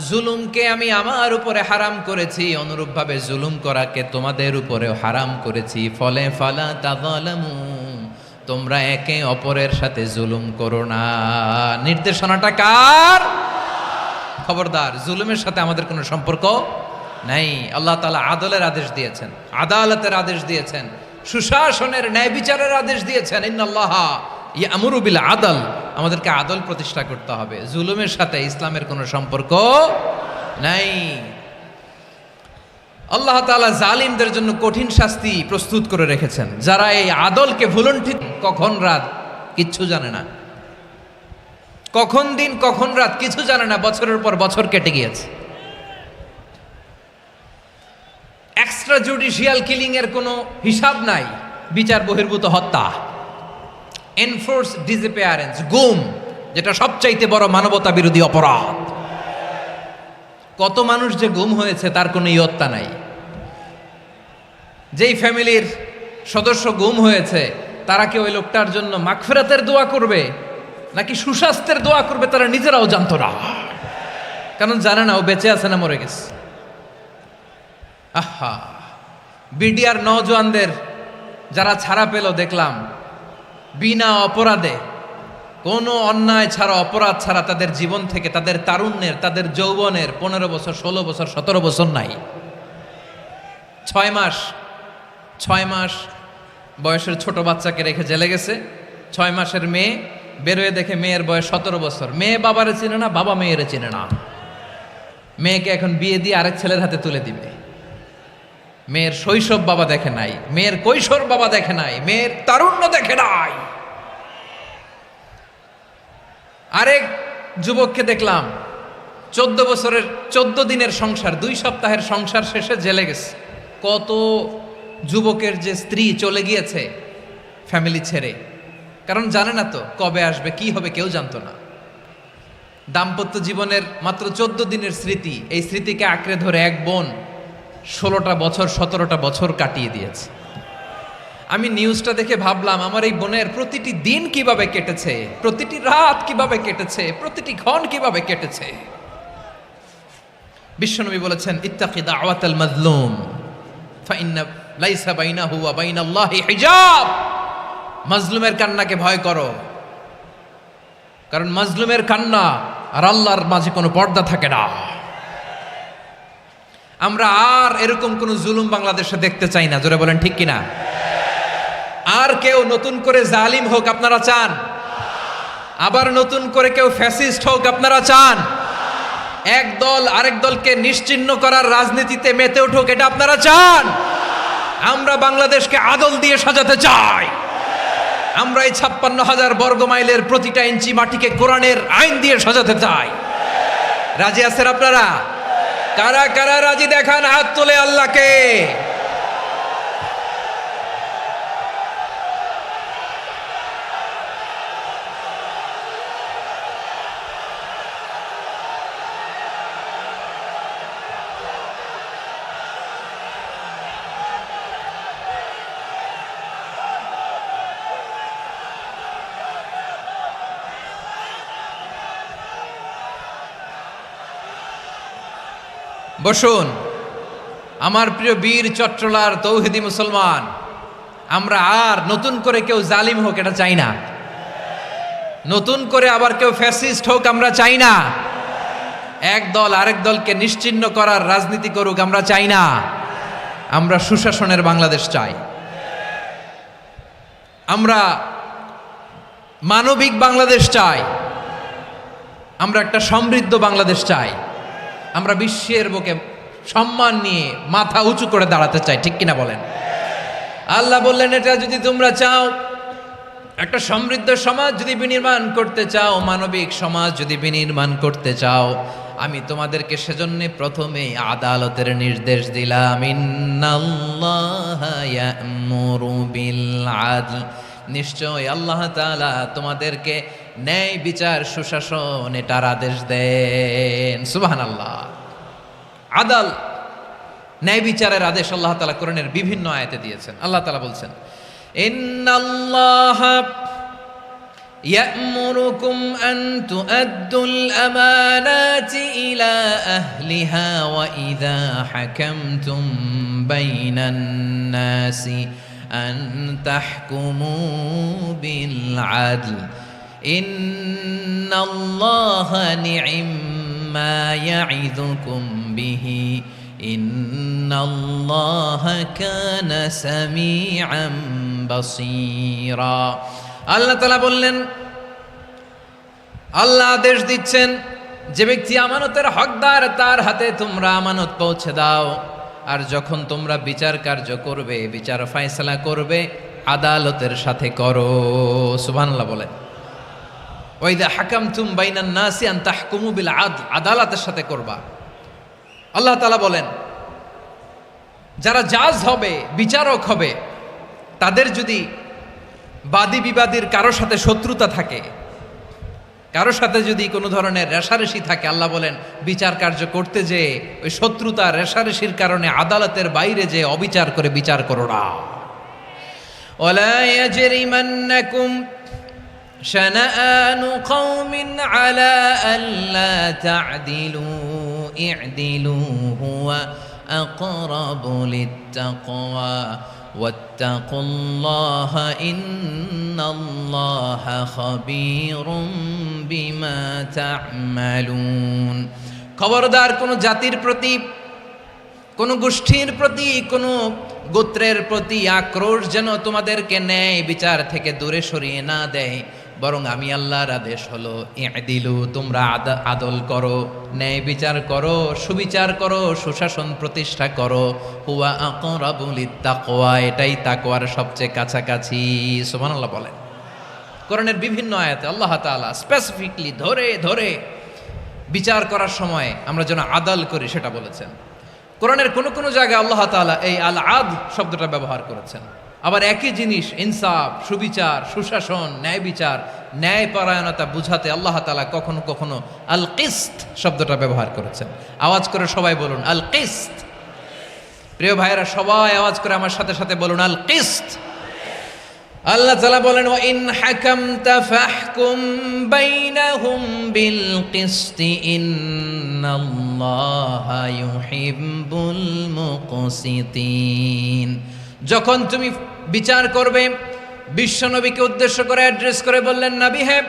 জুলুমকে আমি আমার উপরে হারাম করেছি, অনুরূপভাবে জুলুম করাকে তোমাদের উপরেও হারাম করেছি। ফলে ফালা তাযালামু, তোমরা একে অপরের সাথে জুলুম করো না। নির্দেশনাটা কার? খবরদার, জুলুমের সাথে আমাদের কোনো সম্পর্ক নাই। আল্লাহ তাআলা আদলের আদেশ দিয়েছেন, আদালতের আদেশ দিয়েছেন, সুশাসনের, ন্যায় বিচারের আদেশ দিয়েছেন। ইন্নাল্লাহা ইয়ামুরু বিল আদল। আমাদেরকে আদল প্রতিষ্ঠা করতে হবে। জুলুমের সাথে ইসলামের কোনো সম্পর্ক নাই। আল্লাহ তাআলা জালিমদের জন্য কঠিন শাস্তি প্রস্তুত করে রেখেছেন। যারা এই আদলকে ভুলুণ্ঠিত, কখন রাত কিচ্ছু জানে না, কখন দিন কখন রাত কিছু জানে না, বছরের পর বছর কেটে গিয়েছে। এক্সট্রা জুডিশিয়াল কিলিং এর কোনো হিসাব নাই, বিচার বহির্ভূত হত্যা, এনফোর্স ডিসঅ্যাপিয়ারেন্স, গুম, যেটা সবচাইতে বড় মানবতা বিরোধী অপরাধ। কত মানুষ যে গুম হয়েছে তার কোনো ইয়ত্তা নাই। যেই ফ্যামিলির সদস্য গুম হয়েছে তারা কি ওই লোকটার জন্য মাগফিরাতের দোয়া করবে নাকি সুস্বাস্থ্যের দোয়া করবে তারা নিজেরাও জানতো না, কারণ জানে না ও বেঁচে আছে না মরে গেছে। আহা, বিডিআর নওজোয়ানদের যারা ছাড়া পেল দেখলাম, বিনা অপরাধে, কোনো অন্যায় ছাড়া, অপরাধ ছাড়া তাদের জীবন থেকে, তাদের তারুণ্যের, তাদের যৌবনের 15 বছর, 16 বছর, 17 বছর নাই, 6 মাস বয়সের ছোট বাচ্চাকে রেখে জেলে গেছে। 6 মাসের মেয়ে বেরোয় দেখে মেয়ের বয়স 17 বছর। মেয়ে বাবারে চিনে না, বাবা মেয়েরে চিনে না। মেয়েকে এখন বিয়ে দিয়ে আরেক ছেলের হাতে তুলে দিবে। মেয়ের শৈশব বাবা দেখে নাই, মেয়ের কৈশোর বাবা দেখে নাই, মেয়ের তারুণ্য দেখে নাই। আরেক যুবককে দেখলাম 14 বছরের 14 দিনের সংসার, 2 সপ্তাহের সংসার শেষে জেলে গেছে। কত যুবকের যে স্ত্রী চলে গিয়েছে ফ্যামিলি ছেড়ে, কারণ জানে না তো কবে আসবে, কি হবে, কেউ জানতো না। দাম্পত্য জীবনের মাত্র 14 দিনের স্মৃতি, এই স্মৃতিকে আঁকড়ে ধরে এক বোন 16টা বছর 17টা বছর কাটিয়ে দিয়েছে। আমি নিউজটা দেখে ভাবলাম আমার এই বোনের প্রতিটি দিন কিভাবে কেটেছে, প্রতিটি রাত কিভাবে কেটেছে, প্রতিটি ক্ষণ কিভাবে কেটেছে। বিশ্বনবী বলেছেন, ইত্তাকি দাওয়াতাল মাজলুম ফাইন্না লাইসা বাইনাহু ওয়া বাইনাল্লাহি হিজাব। মাজলুমের কান্নাকে ভয় করো, কারণ মাজলুমের কান্না আর আল্লাহর মাঝে কোনো পর্দা থাকে না। আমরা আর এরকম কোন জুলুম বাংলাদেশে দেখতে চাই না, জোরে বলেন ঠিক কিনা? আর কেউ নতুন করে জালিম হোক আপনারা চান? আবার নতুন করে কেউ ফ্যাসিস্ট হোক আপনারা চান? এক দল আরেক দলকে নিশ্চিহ্ন করার রাজনীতিতে মেতে উঠুক, এটা আপনারা চান? আমরা বাংলাদেশকে আদল দিয়ে সাজাতে চাই। আমরা এই 56,000 বর্গ মাইলের প্রতিটা ইঞ্চি মাটিকে কোরআনের আইন দিয়ে সাজাতে চাই। রাজি আছেন আপনারা? কারা কারা রাজি দেখান হাত তুলে আল্লাহকে। বসুন আমার প্রিয় বীর চট্টলার তৌহিদি মুসলমান, আমরা আর নতুন করে কেউ জালিম হোক এটা চাই না, নতুন করে আবার কেউ ফ্যাসিস্ট হোক আমরা চাই না, এক দল আরেক দলকে নিশ্চিহ্ন করার রাজনীতি করুক আমরা চাই না। আমরা সুশাসনের বাংলাদেশ চাই, আমরা মানবিক বাংলাদেশ চাই, আমরা একটা সমৃদ্ধ বাংলাদেশ চাই, আমরা বিশ্বের বুকে সম্মান নিয়ে মাথা উঁচু করে দাঁড়াতে চাই, ঠিক কিনা বলেন? আল্লাহ বললেন, এটা যদি তোমরা চাও, একটা সমৃদ্ধ সমাজ যদি বিনির্মাণ করতে চাও, মানবিক সমাজ যদি বিনির্মাণ করতে চাও, আমি তোমাদেরকে সেজন্য প্রথমে আদালতের নির্দেশ দিলাম। ইন্নাল্লাহা ইয়া'মুরু বিল আদল, নিশ্চয় আল্লাহ তাআলা তোমাদেরকে ন্যায় বিচার সুশাসন এটার আদেশ দেন। সুবহানাল্লাহ। আদাল, ন্যায় বিচারের আদেশ আল্লাহ তাআলা কোরআনের বিভিন্ন আয়াতে দিয়েছেন। আল্লাহ তাআলা বলছেন, ইন্নাল্লাহা ইয়া'মুরুকুম আন তুআদ্দুল আমানাতি ইলা আহলিহা ওয়া ইযা হাকামতুম বাইনান নাসি আন তাহকুমু বিল আদল ইন্নাল্লাহা নি'ম্মা ইয়া'iযুকুম বিহি ইন্নাল্লাহা কানা সামিআন বাসীরা। আল্লাহ তাআলা বললেন, আল্লাহ আদেশ দিচ্ছেন, যে ব্যক্তি আমানতের হকদার তার হাতে তোমরা আমানত পৌঁছে দাও, আর যখন তোমরা বিচার কার্য করবে, বিচার ফয়সালা করবে, আদালতের সাথে করো। সুবহানাল্লাহ বলেন। ওয়া ইযা হাকামতুম বাইনান নাসি আন তাহকুমু বিল আদল, আদালতের সাথে করবা। আল্লাহ তাআলা বলেন, যারা জাজ হবে, বিচারক হবে, তাদের যদি বাদী বিবাদীর কারো সাথে শত্রুতা থাকে, কারো সাথে যদি কোনো ধরনের রেষারেষি থাকে, আল্লাহ বলেন বিচার কার্য করতে যে ওই শত্রুতা রেষারেষির কারণে আদালতের বাইরে যে অবিচার করে বিচার করো না। ওয়ালা ইয়াজরিমান্নাকুম শানাআনু কওমিন আলা আল্লা তা'দিলু ই'দিলু হুয়া আকরাবু লিত্তাকওয়া ওয়াত্তাকুল্লাহা ইন্নাল্লাহা খাবীরুম বিমা তা'মালুন। খবরদার কোন জাতির প্রতি, কোন গোষ্ঠীর প্রতি, কোন গোত্রের প্রতি আক্রোশ যেন তোমাদেরকে ন্যায় বিচার থেকে দূরে সরিয়ে না দেয়, বরং আমি আল্লাহর আদেশ হলো ই'দিলু, তোমরা আদল করো, ন্যায় বিচার করো, সুবিচার করো, সুশাসন প্রতিষ্ঠা করো। হুয়া আকরাবু লিত্তাকওয়া, এটাই তাকওয়ার সবচেয়ে কাছাকাছি। সুবহানাল্লাহ বলেন। কোরআনের বিভিন্ন আয়াতে আল্লাহ তাআলা স্পেসিফিকলি ধরে ধরে বিচার করার সময় আমরা যেন আদল করি সেটা বলেছেন। কোরআনের কোন কোন জায়গায় আল্লাহ তাআলা এই আল আদল শব্দটা ব্যবহার করেছেন। আবার একই জিনিস ইনসাফ, সুবিচার, সুশাসন, ন্যায় বিচার, ন্যায় পরায়ণতা বুঝাতে আল্লাহ তাআলা কখনো কখনো আল কিসত শব্দটা ব্যবহার করেছেন। আওয়াজ করে সবাই বলুন আল কিসত। প্রিয় ভাইয়েরা, সবাই আওয়াজ করে আমার সাথে সাথে বলুন আল কিসত। আল্লাহ তাআলা বলেন, ওয়া ইন হাকামতা ফাহকুম বাইনাহুম বিল কিসতি ইন্নাল্লাহা ইউহিব্বুল মুকসিতিন। যখন তুমি বিচার করবে, বিশ্বনবীকে উদ্দেশ্য করে অ্যাড্রেস করে বললেন, নবী হে,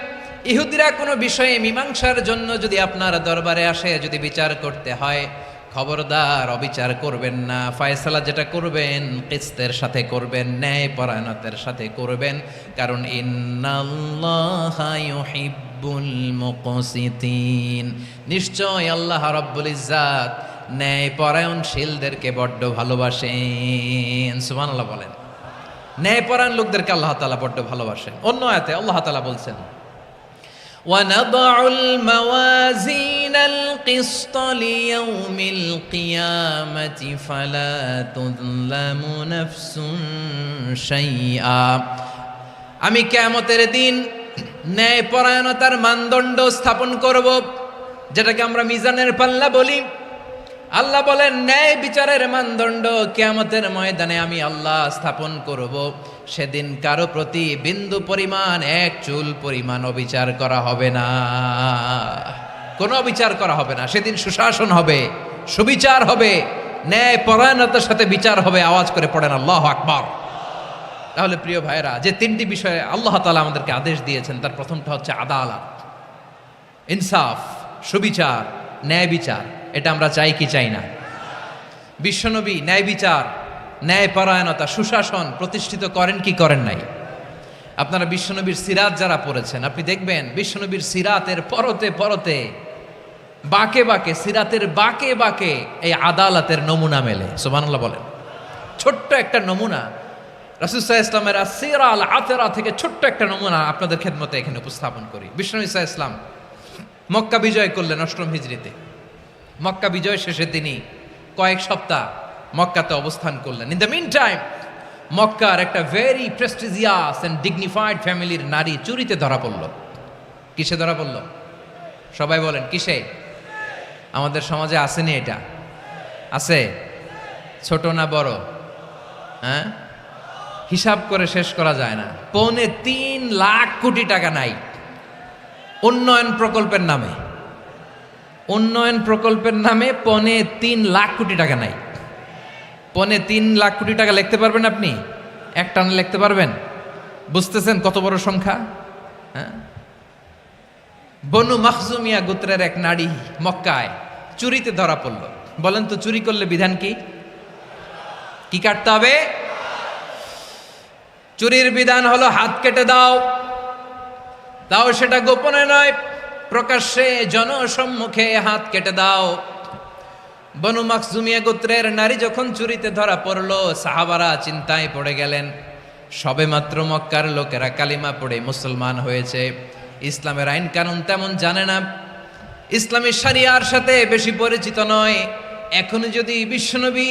ইহুদিরা কোনো বিষয়ে মীমাংসার জন্য যদি আপনার দরবারে আসে, যদি বিচার করতে হয়, খবরদার অবিচার করবেন না। ফয়সালা যেটা করবেন কিসতের সাথে করবেন, ন্যায় পরায়ণতার সাথে করবেন, কারণ ইন্নাল্লাহা ইউহিব্বুল মুকসিতিন, নিশ্চয় আল্লাহ রাব্বুল ইজ্জাত ন্যায় পরায়ণশীলদেরকে বড্ড ভালোবাসেন। সুবহানাল্লাহ বলেন। ন্যায় পরায়ণ লোকদেরকে আল্লাহ তাআলা বড্ড ভালোবাসেন। অন্য আয়াতে আল্লাহ তাআলা বলছেন, وَنَضَعُ الْمَوَازِينَ الْقِسْطَ لِيَوْمِ الْقِيَامَةِ فَلَا تُظْلَمُ نَفْسٌ شَيْئًا। আমি কিয়ামতের দিন ন্যায়পরায়ণতার মানদণ্ড স্থাপন করব, যেটাকে আমরা মিজানের পাল্লা বলি। আল্লাহ বলেন, ন্যায় বিচারের মানদণ্ড কিয়ামতের ময়দানে আমি আল্লাহ স্থাপন করব। সেদিন কারো প্রতি বিন্দু পরিমাণ, এক চুল পরিমাণ অবিচার করা হবে না, কোনো অবিচার করা হবে না। সেদিন সুশাসন হবে, সুবিচার হবে, ন্যায় পরায়ণতার সাথে বিচার হবে। আওয়াজ করে পড়েন আল্লাহু আকবার। তাহলে প্রিয় ভাইরা, যে তিনটি বিষয়ে আল্লাহ তাআলা আমাদেরকে আদেশ দিয়েছেন, তার প্রথমটা হচ্ছে আদালত, ইনসাফ, সুবিচার, ন্যায় বিচার। এটা আমরা চাই কি চাই না? বিশ্বনবী ন্যায় বিচার, ন্যায় পরায়ণতা, সুশাসন প্রতিষ্ঠিত করেন কি করেন নাই? আপনারা বিশ্বনবীর সিরাত যারা পড়েছেন, আপনি দেখবেন বিশ্বনবীর সিরাতের পরতে পরতে, বাঁকে বাঁকে, সিরাতের বাঁকে বাঁকে এই আদালতের নমুনা মেলে। সুবহানাল্লাহ বলেন। ছোট্ট একটা নমুনা রাসূল সাল্লাল্লাহু আলাইহি ওয়াসাল্লামের আসসিরা আল আতরা থেকে ছোট্ট একটা নমুনা আপনাদের খেদমতে এখানে উপস্থাপন করি। বিশ্বনবী সাল্লাল্লাহু আলাইহি ওয়াসাল্লাম মক্কা বিজয় করলেন ৮ম হিজরিতে। মক্কা বিজয় শেষে তিনি কয়েক সপ্তাহ মক্কাতে অবস্থান করলেন। ইন দ্য মিন টাইম মক্কার একটা ভেরি প্রেস্টিজিয়াস অ্যান্ড ডিগনিফাইড ফ্যামিলির নারী চুরিতে ধরা পড়ল। কিসে ধরা পড়ল? সবাই বলেন কিসে? আমাদের সমাজে আসেনি এটা? আছে? ছোট না বড়? হ্যাঁ, হিসাব করে শেষ করা যায় না। ৩.৫ লাখ কোটি টাকা নাই উন্নয়ন প্রকল্পের নামে। উন্নয়ন প্রকল্পের নামে ৩.৫ লাখ কোটি টাকা নাই। ৩.৫ লাখ কোটি টাকা লিখতে পারবেন আপনি? এক টানে লিখতে পারবেন? বুঝতেছেন কত বড় সংখ্যা? হ্যাঁ, বনু মাখজুমিয়া গোত্রের এক নারী মক্কায় চুরিতে ধরা পড়ল। বলেন তো, চুরি করলে বিধান কি? কি কাটতে হবে? চুরির বিধান হলো হাত কেটে দাও। তাও সেটা গোপনে নয়, প্রকাশ্যে জনসম্মুখে হাত কেটে দাও। বনু মাখজুমিয়া গোত্রের নারী যখন চুরিতে ধরা পড়লো, সাহাবারা চিন্তায় পড়ে গেলেন। সবেমাত্র মক্কার লোকেরা কালিমা পড়ে মুসলমান হয়েছে, ইসলামের আইন কানুন তেমন জানে না, ইসলামী শরিয়ার সাথে বেশি পরিচিত নয়। এখন যদি বিশ্বনবী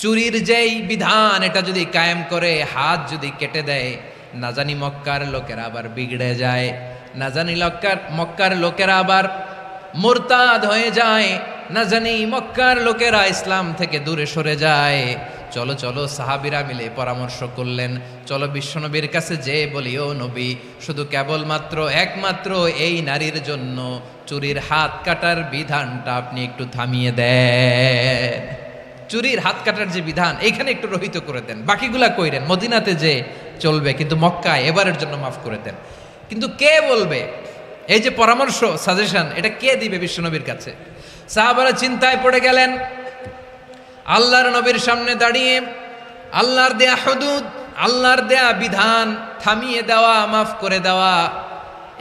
চুরির যেই বিধান এটা যদি কায়েম করে হাত যদি কেটে দেয়, না জানি মক্কার লোকেরা আবার বিগড়ে যায়, না জানি মক্কার লোকেরা আবার মুরতাদ হয়ে যায়, না জানি মক্কার লোকেরা ইসলাম থেকে দূরে সরে যায়। চলো চলো, সাহাবীরা মিলে পরামর্শ করলেন, চলো বিশ্বনবীর কাছে যে বলি, ও নবী, শুধু কেবলমাত্র একমাত্র এই নারীর জন্য চুরির হাত কাটার বিধানটা আপনি একটু থামিয়ে দেন। চুরির হাত কাটার যে বিধান এখানে একটু রহিত করে দেন, বাকিগুলা কইরেন মদিনাতে যে চলবে, কিন্তু মক্কায় এবারের জন্য মাফ করে দেন। কিন্তু কে বলবে? এই যে পরামর্শ, সাজেশন, এটা কে দিবে বিশ্বনবীর কাছে? সাহাবারা চিন্তায় পড়ে গেলেন। আল্লাহর নবীর সামনে দাঁড়িয়ে আল্লাহর দেয়া হুদুদ, আল্লাহর দেয়া বিধান থামিয়ে দেওয়া, মাফ করে দেওয়া,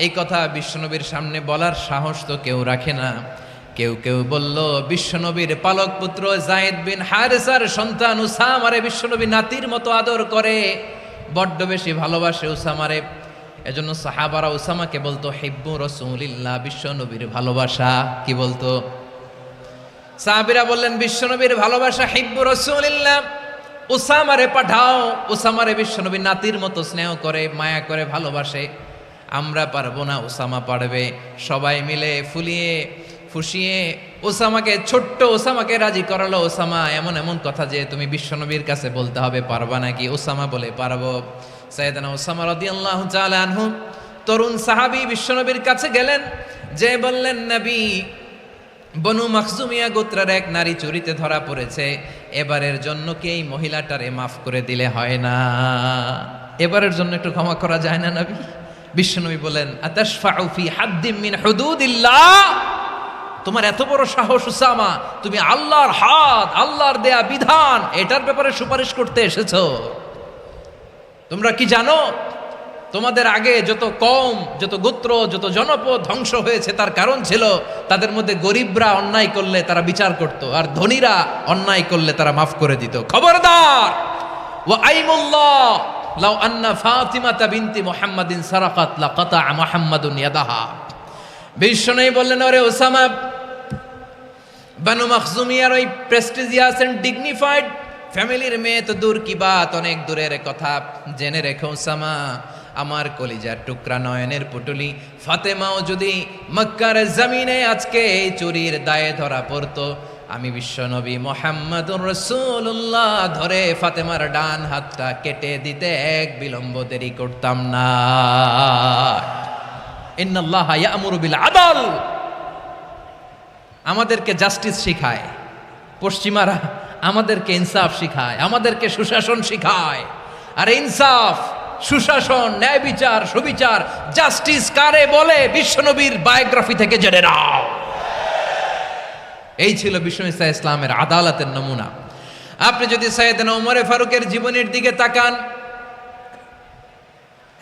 এই কথা বিশ্বনবীর সামনে বলার সাহস তো কেউ রাখে না। কেউ কেউ বলল, বিশ্বনবীর পালক পুত্র যায়েদ বিন হারেসার সন্তান উসামারে বিশ্বনবী নাতির মতো আদর করে, বড্ড বেশি ভালোবাসে উসামারে। এজন্য সাহাবারা উসামাকে বলতো হিব্বু রাসূলিল্লাহ, বিশ্বনবীর ভালোবাসা। কি বলতো? সাহাবীরা বললেন, বিশ্বনবীর ভালোবাসা হিব্বু রাসূলিল্লাহ, উসামারে পাঠাও। উসামারে বিশ্বনবী নাতির মতো স্নেহ করে, মায়া করে, ভালোবাসে। আমরা পারবো না, উসামা পারবে। সবাই মিলে ফুলিয়ে ফুসিয়ে ওসামাকে, ছোট্ট ওসামাকে রাজি করালো। ওসামা, এমন এমন কথা যে তুমি বিশ্বনবীর কাছে বলতে হবে, পারবা নাকি? ওসামা বলে, পারবো। সাইয়েদনা উসামা রাদিয়াল্লাহু তাআলা আনহু তরুণ সাহাবী বিশ্বনবীর কাছে গেলেন, যে বললেন, নবী, বনু মাখজুমিয়া গোত্রের এক নারী চুরিতে ধরা পড়েছে, এবারের জন্য কি এই মহিলাটারে মাফ করে দিলে হয় না? এবারের জন্য একটু ক্ষমা করা যায় না নবী? বিশ্বনবী বলেন, আতাশফাউ ফি হাদ্দিম মিন হুদুদিল্লাহ, তোমার এত বড় সাহস উসামা, তুমি আল্লাহর হাদ, আল্লাহর দেয়া বিধান, এটার ব্যাপারে সুপারিশ করতে এসেছো? তোমরা কি জানো তোমাদের আগে যত কওম, যত গোত্র, যত জনপদ ধ্বংস হয়েছে তার কারণ ছিল তাদের মধ্যে গরিবরা অন্যায় করলে তারা বিচার করত, আর ধনীরা অন্যায় করলে তারা মাফ করে দিত। খবরদার! ওয়া আইমুল্লাহ লাউ আন্না ফাতিমাতা বিনতি মুহাম্মাদিন সারাকাত লাকাতা মুহাম্মাদুন ইয়াদাহা। বিশ্বনবী বললেন, ওরে ওসামা, বানু মাখজুমিয়ার ওই প্রেস্টিজিয়াস এন্ড ডিগনিফাইড ফ্যামিলির মেয়ে তো দূর কি বাত, অনেক দূরের কথা। জেনে রেখো ওসামা, আমার কলিজার টুকরা নয়নের পুটুলি ফাতেমাও যদি মক্কার জমিনে আজকে এই চুরির দায়ে ধরা পড়তো, আমি বিশ্বনবী মুহাম্মাদুর রাসূলুল্লাহ ধরে ফাতেমার ডান হাতটা কেটে দিতে এক বিলম্ব দেরি করতাম না। ইন্নাল্লাহা ইয়া'মুরু বিল আদল, আমাদেরকে জাস্টিস শিখায় পশ্চিমারা, আমাদেরকে ইনসাফ শিখায়, আমাদেরকে সুশাসন শিখায়। আর ইনসাফ, সুশাসন, ন্যায় বিচার, সুবিচার, জাস্টিস কারে বলে বিশ্বনবীর বায়োগ্রাফি থেকে জেনে নাও। এই ছিল বিশ্বনবী ইসলামের আদালতের নমুনা। আপনি যদি সাইয়েদনা ওমর ফারুকের জীবনের দিকে তাকান,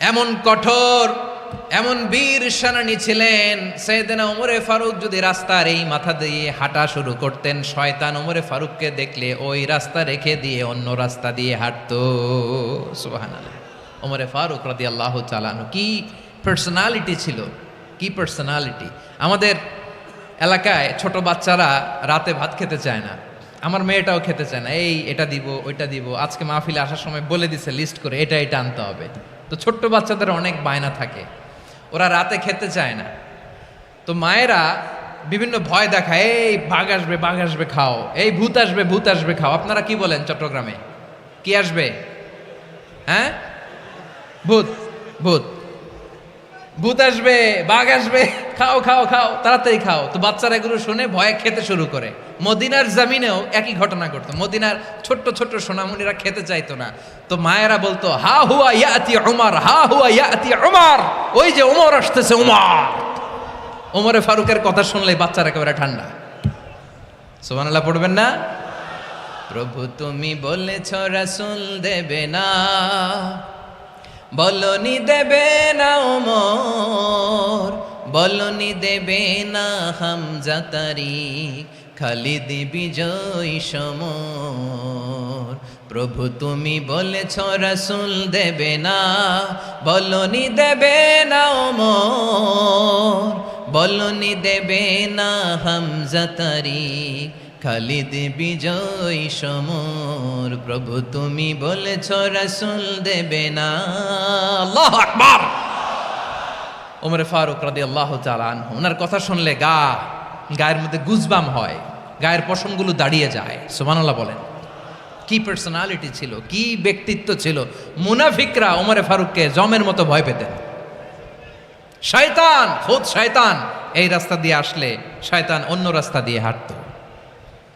এমন কঠোর, এমন বীর সেনানী ছিলেন। সাইয়েদনা ওমর ফারুক যদি রাস্তার এই মাথা দিয়ে হাঁটা শুরু করতেন, শয়তান ওমর ফারুককে দেখলে ওই রাস্তা রেখে দিয়ে অন্য রাস্তা দিয়ে হাঁটতো। সুবহানাল্লাহ। ওমর ফারুক রাদিয়াল্লাহু তাআলা আনহু কি পার্সোনালিটি ছিল, কি পার্সোনালিটি! আমাদের এলাকায় ছোট বাচ্চারা রাতে ভাত খেতে চায় না, আমার মেয়েটাও খেতে চায় না। এই এটা দিব, ওইটা দিব, আজকে মাহফিলে আসার সময় বলে দিছে লিস্ট করে এটা এটা আনতে হবে। তো ছোট্ট বাচ্চাদের অনেক বায়না থাকে, ওরা রাতে খেতে চায় না। তো মায়েরা বিভিন্ন ভয় দেখায়, এই বাঘ আসবে, বাঘ আসবে খাও, এই ভূত আসবে, ভূত আসবে খাও। আপনারা কি বলেন চট্টগ্রামে? কি আসবে? হ্যাঁ, ভূত, ভূত, ভূত আসবে, বাঘ আসবে, খাও খাও খাও, তাড়াতাড়ি খাও। তো বাচ্চারা এগুলো শুনে ভয়ে খেতে শুরু করে। মদিনার জমিনেও একই ঘটনা ঘটতো। মদিনার ছোট্ট ছোট্ট সোনামণিরা খেতে চাইতো না, তো মায়েরা বলতো, হা হুয়া ইয়াতি উমর, হা হুয়া ইয়াতি উমর, ওই যে ওমর আসতেছে, ওমর। ওমরে ফারুকের কথা শুনলে বাচ্চারা একেবারে ঠান্ডা। সুবহানাল্লাহ পড়বেন না? প্রভু তুমি বলেছ রাসূল দেবে না, বলনি দেবে না ওমর, বলনি দেবে না হামজা তারিক, খালিদ বিজয় সমর। প্রভু তুমি বলেছ রাসূল দেবে না, বলনি দেবে না ওমর, বলনি দেবে না হামজা তারিক, খালিদ বিজয় সমর। প্রভু তুমি বলেছ রাসূল দেবে না। আল্লাহু আকবার। ওমর ফারুক রাদিয়াল্লাহু তাআলা আনহু, ওনার কথা শুনলে গায়ের মধ্যে গুজবাম হয়, গায়ের পশমগুলো দাঁড়িয়ে যায়। সুবহানাল্লাহ বলেন। কি পার্সোনালিটি ছিল, কি ব্যক্তিত্ব ছিল! মুনাফিকরা ওমর ফারুককে জমের মতো ভয় পেতেন। শয়তান, খুদ শয়তান এই রাস্তা দিয়ে আসলে শয়তান অন্য রাস্তা দিয়ে হাঁটতো।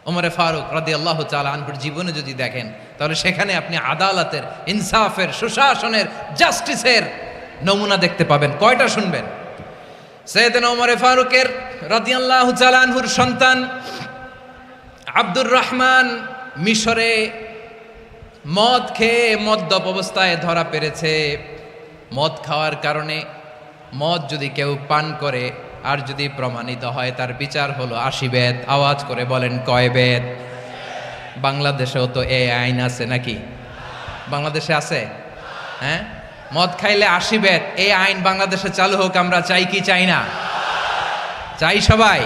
ওমর ফারুক রাদিয়াল্লাহু তাআলা আনহুর জীবনে যদি দেখেন, তাহলে সেখানে আপনি আদালতের, ইনসাফের, সুশাসনের, জাস্টিসের নমুনা দেখতে পাবেন। কয়টা শুনবেন? সাইয়েদনা ওমর ফারুকের রাদিয়াল্লাহু তাআলা আনহুর সন্তান আব্দুর রহমান মিশরে মদ খেয়ে মদ্যপ অবস্থায় ধরা পড়েছে। মদ খাওয়ার কারণে, মদ যদি কেউ পান করে আর যদি প্রমাণিত হয়, তার বিচার হলো 80 বেত। আওয়াজ করে বলেন, কয় বেত? বাংলাদেশেও তো এই আইন আছে নাকি? বাংলাদেশে আছে? হ্যাঁ, মদ খাইলে 80 বেত, এই আইন বাংলাদেশে চালু হোক। আমরা চাই কি চাই না? চাই সবাই।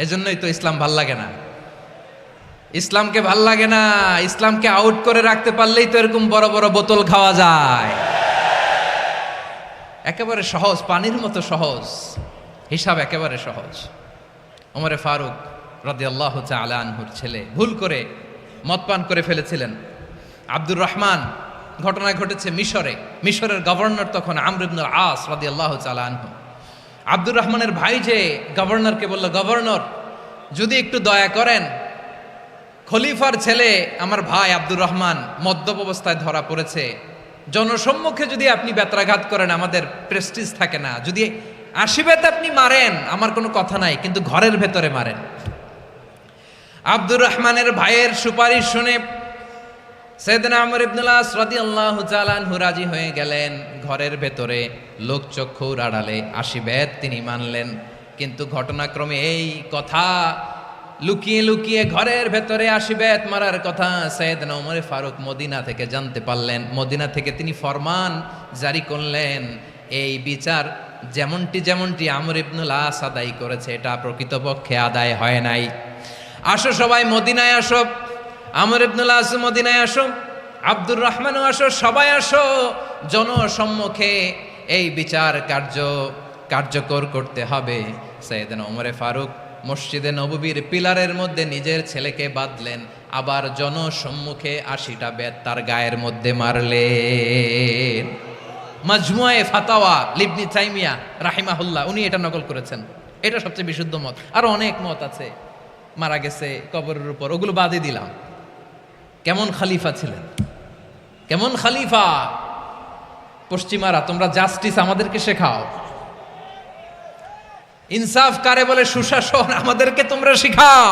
এজন্যই তো ইসলাম ভাল লাগে না। ইসলামকে ভাল লাগে না। ইসলামকে আউট করে রাখতে পারলেই তো এরকম বড় বড় বোতল খাওয়া যায়। একেবারে সহজ, পানির মতো সহজ, হিসাব একেবারে সহজ। ওমর ফারুক রাদিয়াল্লাহু তাআলা আনহুর ছেলে ভুল করে মদ পান করে ফেলেছিলেন। আব্দুর রহমান ঘটনা ঘটেছে মিশরে। মিশরের গভর্নর তখন আমর ইবনুল আস রাদিয়াল্লাহু তাআলা আনহু। আব্দুর রহমানের ভাই যে গভর্নরকে বলল, গভর্নর যদি একটু দয়া করেন, খলিফার ছেলে আমার ভাই আব্দুর রহমান মদ্যপ অবস্থায় ধরা পড়েছে, জনসম্মুখে যদি আপনি বেত্রাঘাত করেন আমাদের প্রেস্টিজ থাকে না, যদি আশীর্বাদ আপনি মারেন আমার কোনো কথা নাই, কিন্তু ঘরের ভেতরে মারেন। আব্দুর রহমানের ভাইয়ের সুপারিশ শুনে সাইয়েদনা আমর ইবনুল আস রাদিয়াল্লাহু তাআলা আনহু রাজি হয়ে গেলেন। ঘরের ভেতরে লোকচক্ষুর আড়ালে আশীর্বাদ তিনি মানলেন। কিন্তু ঘটনাক্রমে এই কথা লুকিয়ে লুকিয়ে ঘরের ভেতরে আশীর্বাদ মারার কথা সাইয়েদনা ওমর ফারুক মদিনা থেকে জানতে পারলেন। মদিনা থেকে তিনি ফরমান জারি করলেন, এই বিচার যেমনটি আমর ইবনুল আস আদায় করেছে এটা প্রকৃতপক্ষে আদায় হয় নাই। আসো সবাই মদিনায় আসো, আমর ইবনুল আস মদিনায় আসো, আব্দুর রহমানও আসো, সবাই আসো, জনসম্মুখে এই বিচার কার্যকর করতে হবে। সাইয়েদনা ওমর ফারুক মসজিদে নববীর পিলারের মধ্যে নিজের ছেলেকে বাঁধলেন, আবার জনসম্মুখে ৮০টা বেত তার গায়ের মধ্যে মারলেন। মাজমুয়ে ফাতাওয়া লিবনি তাইমিয়া রাহিমাহুল্লাহ উনি এটা নকল করেছেন। এটা সবচেয়ে বিশুদ্ধ মত। আরো অনেক মত আছে, মারা গেছে কবরের উপর, ওগুলো বাদই দিলাম। কেমন খলিফা ছিলেন, কেমন খলিফা! পশ্চিমারা তোমরা জাস্টিস আমাদেরকে শেখাও, ইনসাফ কারে বলে সুশাসন আমাদেরকে তোমরা শিখাও।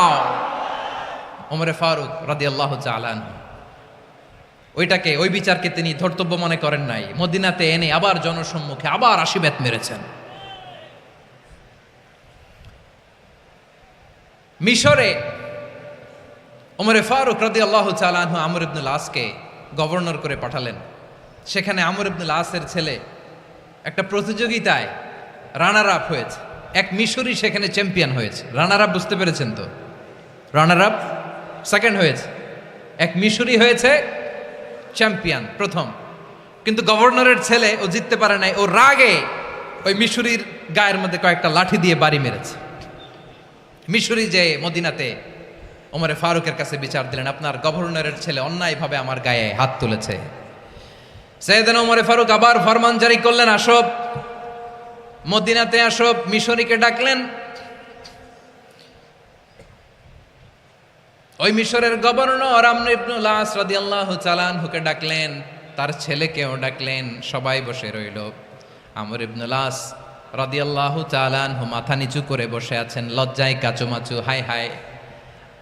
ওমর ফারুক রাদিয়াল্লাহু তাআলা আনহু ওই বিচারকে তিনি ধর্তব্য মনে করেন নাই। মদিনাতে এনে আবার জনসম্মুখে আবার ৮০ বেত মেরেছেন। মিশরে ওমর ফারুক রাদিয়াল্লাহু তাআলা আনহু আমর ইবনুল আসকে গভর্নর করে পাঠালেন। সেখানে আমর ইবনুল আসের ছেলে একটা প্রতিযোগিতায় রানার আপ হয়েছে। এক মিশরি সেখানে চ্যাম্পিয়ন হয়েছে। রানার আপ বুঝতে পেরেছেন তো? রানার আপ সেকেন্ড হয়েছে, এক মিশরি হয়েছে চ্যাম্পিয়ন প্রথম। কিন্তু গভর্নরের ছেলে ও জিততে পারে নাই। ও রাগে ওই মিশরির গায়ের মধ্যে কয়েকটা লাঠি দিয়ে বাড়ি মেরেছে। মিশরি যে মদিনাতে ওমর ফারুকের কাছে বিচার দিলেন, আপনার গভর্নরের ছেলে অন্যায়ভাবে আমার গায়ে হাত তুলেছে। সাইয়েদনা ওমর ফারুক আবার ফরমান জারি করলেন, আসো মদিনাতে আসো। মিশরীকে ডাকলেন। ওই মিশরের গভর্নর আমর ইবনুল আস রাদিয়াল্লাহু তাআলা আনহুকে ডাকলেন, তার ছেলেকেও ডাকলেন। সবাই বসে রইল। আমর ইবনুল আস রাদিয়াল্লাহু তাআলা আনহু মাথা নিচু করে বসে আছেন, লজ্জায় কাচুমাচু। হায় হায়,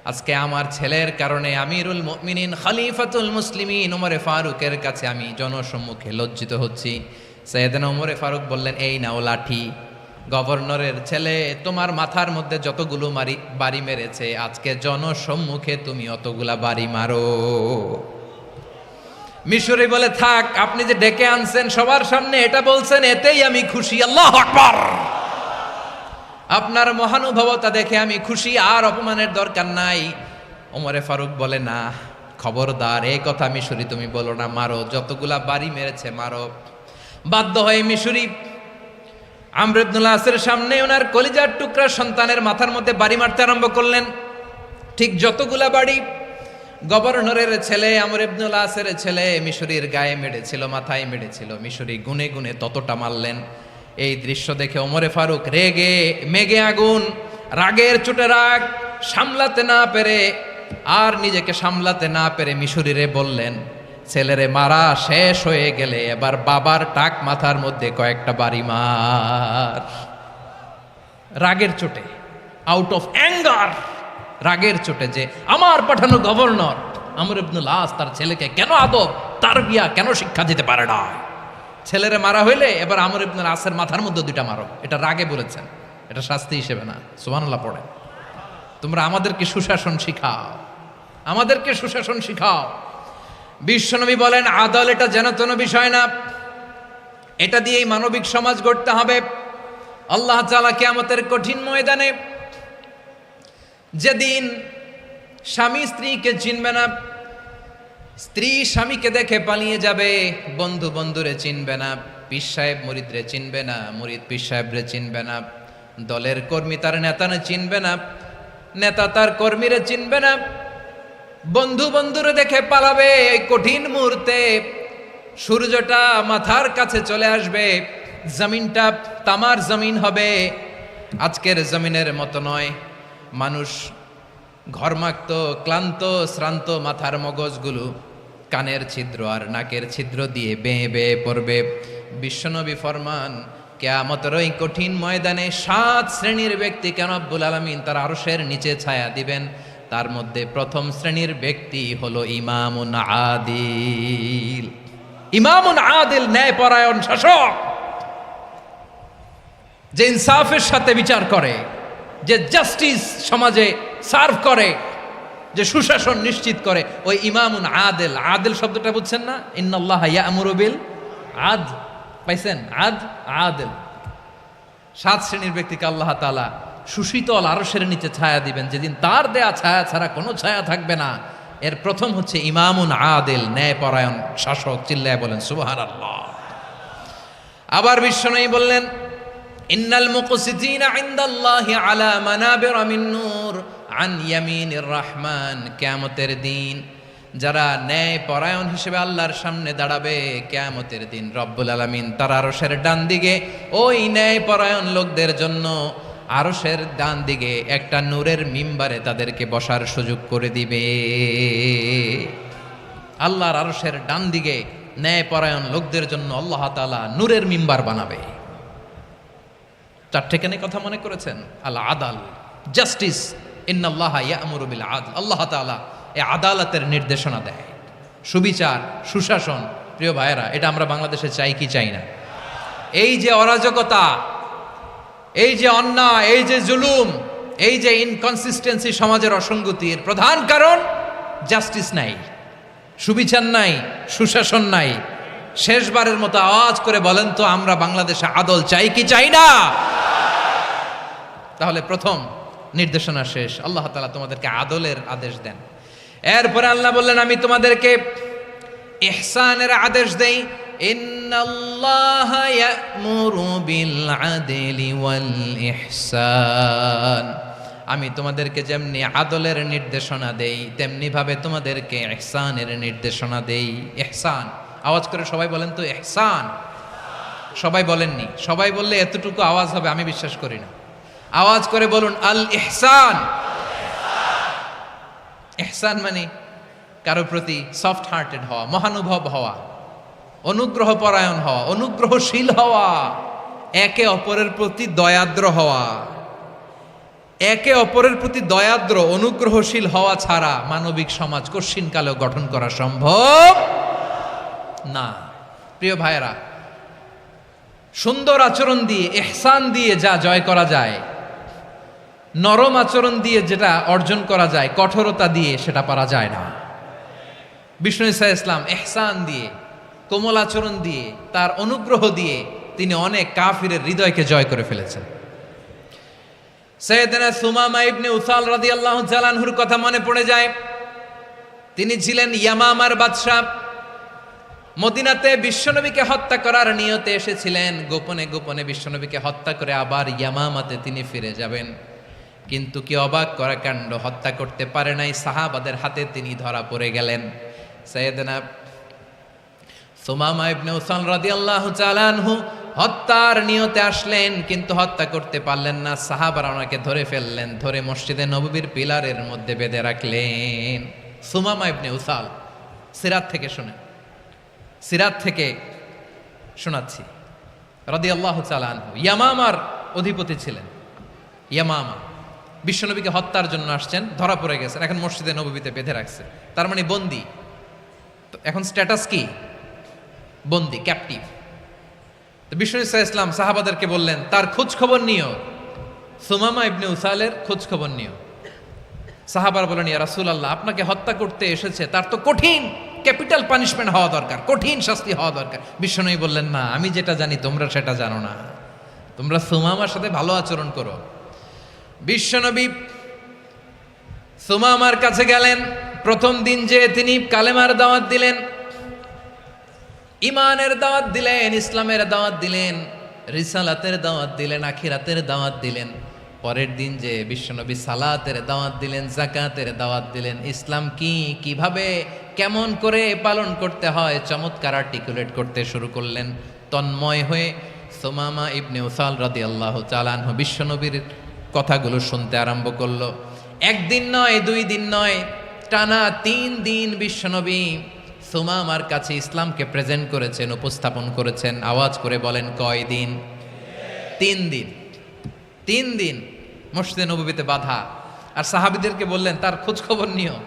আজকে আমার ছেলের কারণে আমিরুল মুমিনিন খলিফাতুল মুসলিমিন ওমর ফারুকের কাছে আমি জনসম্মুখে লজ্জিত হচ্ছি। সাইয়েদনা ওমর ফারুক বললেন, এই নাও লাঠি, গভর্নরের ছেলে তোমার মাথার মধ্যে যতগুলো বাড়ি মেরেছে আজকে জনসম্মুখে তুমি অতগুলা বাড়ি মারো। মিশরি বলে, থাক, আপনি যে ডেকে আনছেন সবার সামনে এটা বলছেন, এতেই আমি খুশি। আল্লাহু আকবার! আপনার মহানুভবতা দেখে আমি খুশি, আর অপমানের দরকার নাই। ওমর ফারুক বলে, না, খবরদার, এই কথা মিশরি তুমি বলো না, মারো, যতগুলা বাড়ি মেরেছে মারো। বাধ্য হয়ে মিশরি আমর ইবনুল আসের সামনে ওনার কলিজার টুকরা সন্তানের মাথার মধ্যে বাড়ি মারতে আরম্ভ করলেন। ঠিক যতগুলা বাড়ি গভর্নরের ছেলে আমর ইবনুল আসের ছেলে মিশরির গায়ে মেরেছিল, মাথায় মেরেছিল, মিশরি গুনে গুনে ততটা মারলেন। এই দৃশ্য দেখে ওমর ফারুক রেগে মেগে আগুন, রাগের চোটে রাগ সামলাতে না পেরে আর নিজেকে সামলাতে না পেরে মিশরিরে বললেন, ছেলেরে মারা শেষ হয়ে গেলে এবার বাবার টাক মাথার মধ্যে কয়েকটা বাড়ি মার। রাগের চোটে, আউট অফ অ্যাঙ্গার, রাগের চোটে, যে আমার পাঠানো গভর্নর আমর ইবনুল আস তার ছেলেকে কেন আদব তারবিয়া কেন শিক্ষা দিতে পারে না। ছেলেরে মারা হইলে এবার আমর ইবনুল আসের মাথার মধ্যে দুইটা মারো। এটা রাগে বলেছেন, এটা শাস্তি হিসেবে না। সুবহানাল্লাহ পড়ে। তোমরা আমাদেরকে সুশাসন শিখাও, আমাদেরকে সুশাসন শিখাও। বিশ্বনবী বলেন, আদল এটা যেন তেন বিষয় না, এটা দিয়েই মানবিক সমাজ গড়তে হবে। আল্লাহ তাআলা কিয়ামতের কঠিন ময়দানে যেদিন স্বামী স্ত্রীকে চিনবে না, স্ত্রী স্বামীকে দেখে পালিয়ে যাবে, বন্ধু বন্ধুরে চিনবে না, পীর সাহেব মুরিদরে চিনবে না, মুরিদ পীর সাহেবরে চিনবে না, দলের কর্মী তার নেতারে চিনবে না, নেতা তার কর্মীরে চিনবে না, বন্ধু বন্ধুরে দেখে পালাবে। এই কঠিন মুহূর্তে সূর্যটা মাথার কাছে চলে আসবে, জমিনটা তামার জমিন হবে। আজকের জমিনের মতো নয়, মানুষ ঘর্মাক্ত, ক্লান্ত, শ্রান্ত মাথার মগজগুলো কানের ছিদ্র আর নাকের ছিদ্র দিয়ে বেয়ে বেয়ে পড়বে। বিশ্বনবী ফরমান, কিয়ামতের ওই কঠিন ময়দানে 7 শ্রেণীর ব্যক্তিকে রব্বুল আলামিন তার আরশের নিচে ছায়া দিবেন। তার মধ্যে প্রথম শ্রেণীর ব্যক্তি হলো ইমামুন আদিল। ইমামুন আদিল, ন্যায়পরায়ণ শাসক, যে ইনসাফের সাথে বিচার করে, যে জাস্টিস সমাজে সার্ভ করে, যে সুশাসন নিশ্চিত করে, ওই ইমামুন আদিল। আদিল শব্দটা বুঝছেন না? ইন্নাল্লাহ ইয়া'মুরু বিল আদল, পাইছেন? আদিল। 7 শ্রেণীর ব্যক্তিকে আল্লাহ তাআলা সুশীতল আরশের নিচে ছায়া দিবেন, যেদিন তার দেয়া ছায়া ছাড়া কোনো ছায়া থাকবে না। এর প্রথম হচ্ছে ইমামুন আদিল, ন্যায়পরায়ণ শাসক। চিল্লায় বলেন সুবহানাল্লাহ। আবার বিশ্বনবী বললেন, ইন্নাল মুকসিতিনা ইনদাল্লাহি আলা মানাবিরা মিন নূর আন ইয়ামিনির রহমান। কিয়ামতের দিন যারা ন্যায়পরায়ণ হিসেবে আল্লাহর সামনে দাঁড়াবে, কিয়ামতের দিন রব্বুল আলামিন তার আরশের ডান দিকে ওই ন্যায়পরায়ণ লোকদের জন্য আরশের ডান দিকে একটা নূরের মিম্বারে তাদেরকে বসার সুযোগ করে দিবে। আল্লাহর আরশের ডান দিকে ন্যায়পরায়ণ লোকদের জন্য আল্লাহ তাআলা নূরের মিম্বার বানাবে। 4টেখানে কথা মনে করেছেন? আল আদাল, জাস্টিস। ইন্নাল্লাহা ইয়া'মুরু বিল আদল। আল্লাহ তাআলা এই আদালতের নির্দেশনা দেয়, সুবিচার, সুশাসন। প্রিয় ভাইয়েরা, এটা আমরা বাংলাদেশে চাই কি চাই না? এই যে অরাজকতা, এই যে অন্যায়, এই যে জুলুম, এই যে ইনকনসিস্টেন্সি সমাজের অসঙ্গতির প্রধান কারণ জাস্টিস নাই, সুবিচার নাই, সুশাসন নাই। শেষবারের মতো আওয়াজ করে বলেন তো, আমরা বাংলাদেশে আদল চাই কি চাই না? তাহলে প্রথম নির্দেশনা শেষ। আল্লাহ তাআলা তোমাদেরকে আদলের আদেশ দেন। এরপরে আল্লাহ বললেন, আমি তোমাদেরকে ইহসানের আদেশ দেই। ইন্নাল্লাহা ইয়া'মুরু বিল আদলি ওয়াল ইহসান। আমি তোমাদেরকে যেমনি আদলের নির্দেশনা দেই, তেমনি ভাবে তোমাদেরকে ইহসানের নির্দেশনা দেই। ইহসান, আওয়াজ করে সবাই বলেন তো ইহসান। সবাই বলেননি, সবাই বললে এতটুকু আওয়াজ হবে আমি বিশ্বাস করি না। আওয়াজ করে বলুন আল ইহসান। ইহসান মানে কারো প্রতি সফট হার্টেড হওয়া, মহানুভব হওয়া, অনুগ্রহ পরায়ণ হওয়া, অনুগ্রহশীল হওয়া, একে অপরের প্রতি দয়াদ্র হওয়া। একে অপরের প্রতি দয়াদ্র, অনুগ্রহশীল হওয়া ছাড়া মানবিক সমাজ কশিনকালেও গঠন করা সম্ভব না। প্রিয় ভাইয়েরা, সুন্দর আচরণ দিয়ে, ইহসান দিয়ে যা জয় করা যায়, নরম আচরণ দিয়ে যেটা অর্জন করা যায়, কঠোরতা দিয়ে সেটা পারা যায় না। বিষ্ণু ঈসা ইসলাম ইহসান দিয়ে, কোমল আচরণ দিয়ে, তার অনুগ্রহ দিয়ে তিনি অনেক কাফিরের হৃদয়কে জয় করে ফেলেছেন। সাইয়েদনা সুমামা ইবনে উসাল রাদিয়াল্লাহু তাআলা আনহুর কথা মনে পড়ে যায়। তিনি ছিলেন ইয়ামামার বাদশা। মদিনাতে বিশ্বনবীকে হত্যা করার নিয়তে এসেছিলেন। গোপনে গোপনে বিশ্বনবীকে হত্যা করে আবার ইয়ামামাতে তিনি ফিরে যাবেন। কিন্তু কি অবাক করা কাণ্ড, হত্যা করতে পারে নাই, সাহাবাদের হাতে তিনি ধরা পড়ে গেলেন। সাইয়েদনা সুমামা ইবনে উসাল রাদিয়াল্লাহু তাআলা আনহু হত্যার নিয়তে আসলেন, কিন্তু হত্যা করতে পারলেন না। সাহাবারা ওনাকে ধরে ফেললেন, ধরে মসজিদে নববীর পিলারের মধ্যে বেঁধে রাখলেন। সুমামা ইবনে উসাল, সিরাত থেকে শুনেন, সিরাত থেকে শোনাচ্ছি। রাদিয়াল্লাহু তাআলা আনহু ইয়ামামার অধিপতি ছিলেন। ইয়ামামা বিশ্বনবীকে হত্যার জন্য আসছেন, ধরা পড়ে গেছেন, এখন মসজিদে নববীতে বেঁধে রাখছে, তার মানে বন্দী। তো এখন স্ট্যাটাস কি? বন্দী, ক্যাপটিভ। তো বিষ্ণু ঈসা ইসলাম সাহাবাদেরকে বললেন, তার খোঁজ খবর নিও, সুমামা ইবনে উসালের খোঁজ খবর নিও। সাহাবার বলেন, ইয়া রাসূলুল্লাহ, আপনাকে হত্যা করতে এসেছে, তার তো কঠিন ক্যাপিটাল পানিশমেন্ট হওয়া দরকার, কঠিন শাস্তি হওয়া দরকার। বিশ্বনবী বললেন, না, আমি যেটা জানি তোমরা সেটা জানো না, তোমরা সুমামার সাথে ভালো আচরণ করো। বিশ্বনবী সুমামার কাছে গেলেন। প্রথম দিন যে তিনি কালেমার দাওয়াত দিলেন, ইমানের দাওয়াত দিলেন, ইসলামের দাওয়াত দিলেন, রিসালাতের দাওয়াত দিলেন, আখিরাতের দাওয়াত দিলেন। পরের দিন যে বিশ্বনবী সালাতের দাওয়াত দিলেন, যাকাতের দাওয়াত দিলেন, ইসলাম কি, কিভাবে, কেমন করে পালন করতে হয় চমৎকার আর্টিকুলেট করতে শুরু করলেন। তন্ময় হয়ে সুমামা ইবনে উসাল রাদিয়াল্লাহু তাআলা আনহু বিশ্বনবীর কথাগুলো শুনতে আরম্ভ করলো। একদিন নয়, 2 দিন নয়, টানা 3 দিন বিশ্বনবী সুমামার কাছে ইসলামকে প্রেজেন্ট করেছেন, উপস্থাপন করেছেন। আওয়াজ করে বলেন, কয় দিন? 3 দিন। 3 দিন মসজিদে নববীতে বাধা। আর সাহাবীদেরকে বললেন, তার খোঁজ খবর নিও,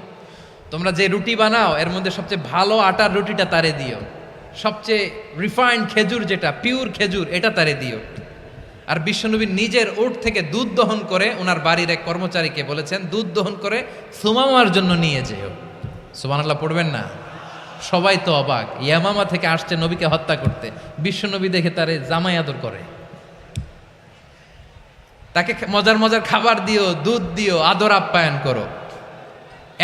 তোমরা যে রুটি বানাও এর মধ্যে সবচেয়ে ভালো আটার রুটিটা তারে দিও, সবচেয়ে রিফাইন্ড খেজুর, যেটা পিওর খেজুর, এটা তারে দিও। আর বিশ্বনবী নিজের উট থেকে দুধ দহন করে ওনার বাড়ির এক কর্মচারীকে বলেছেন, দুধ দহন করে সুমামার জন্য নিয়ে যেও। সুবহানাল্লাহ পড়বেন না? সবাই তো অবাক, ইয়ামামা থেকে আসছে নবীকে হত্যা করতে, বিশ্বনবী দেখে তারে জামাই আদর করে, তাকে মজার মজার খাবার দিও, দুধ দিও, আদর আপ্যায়ন করো।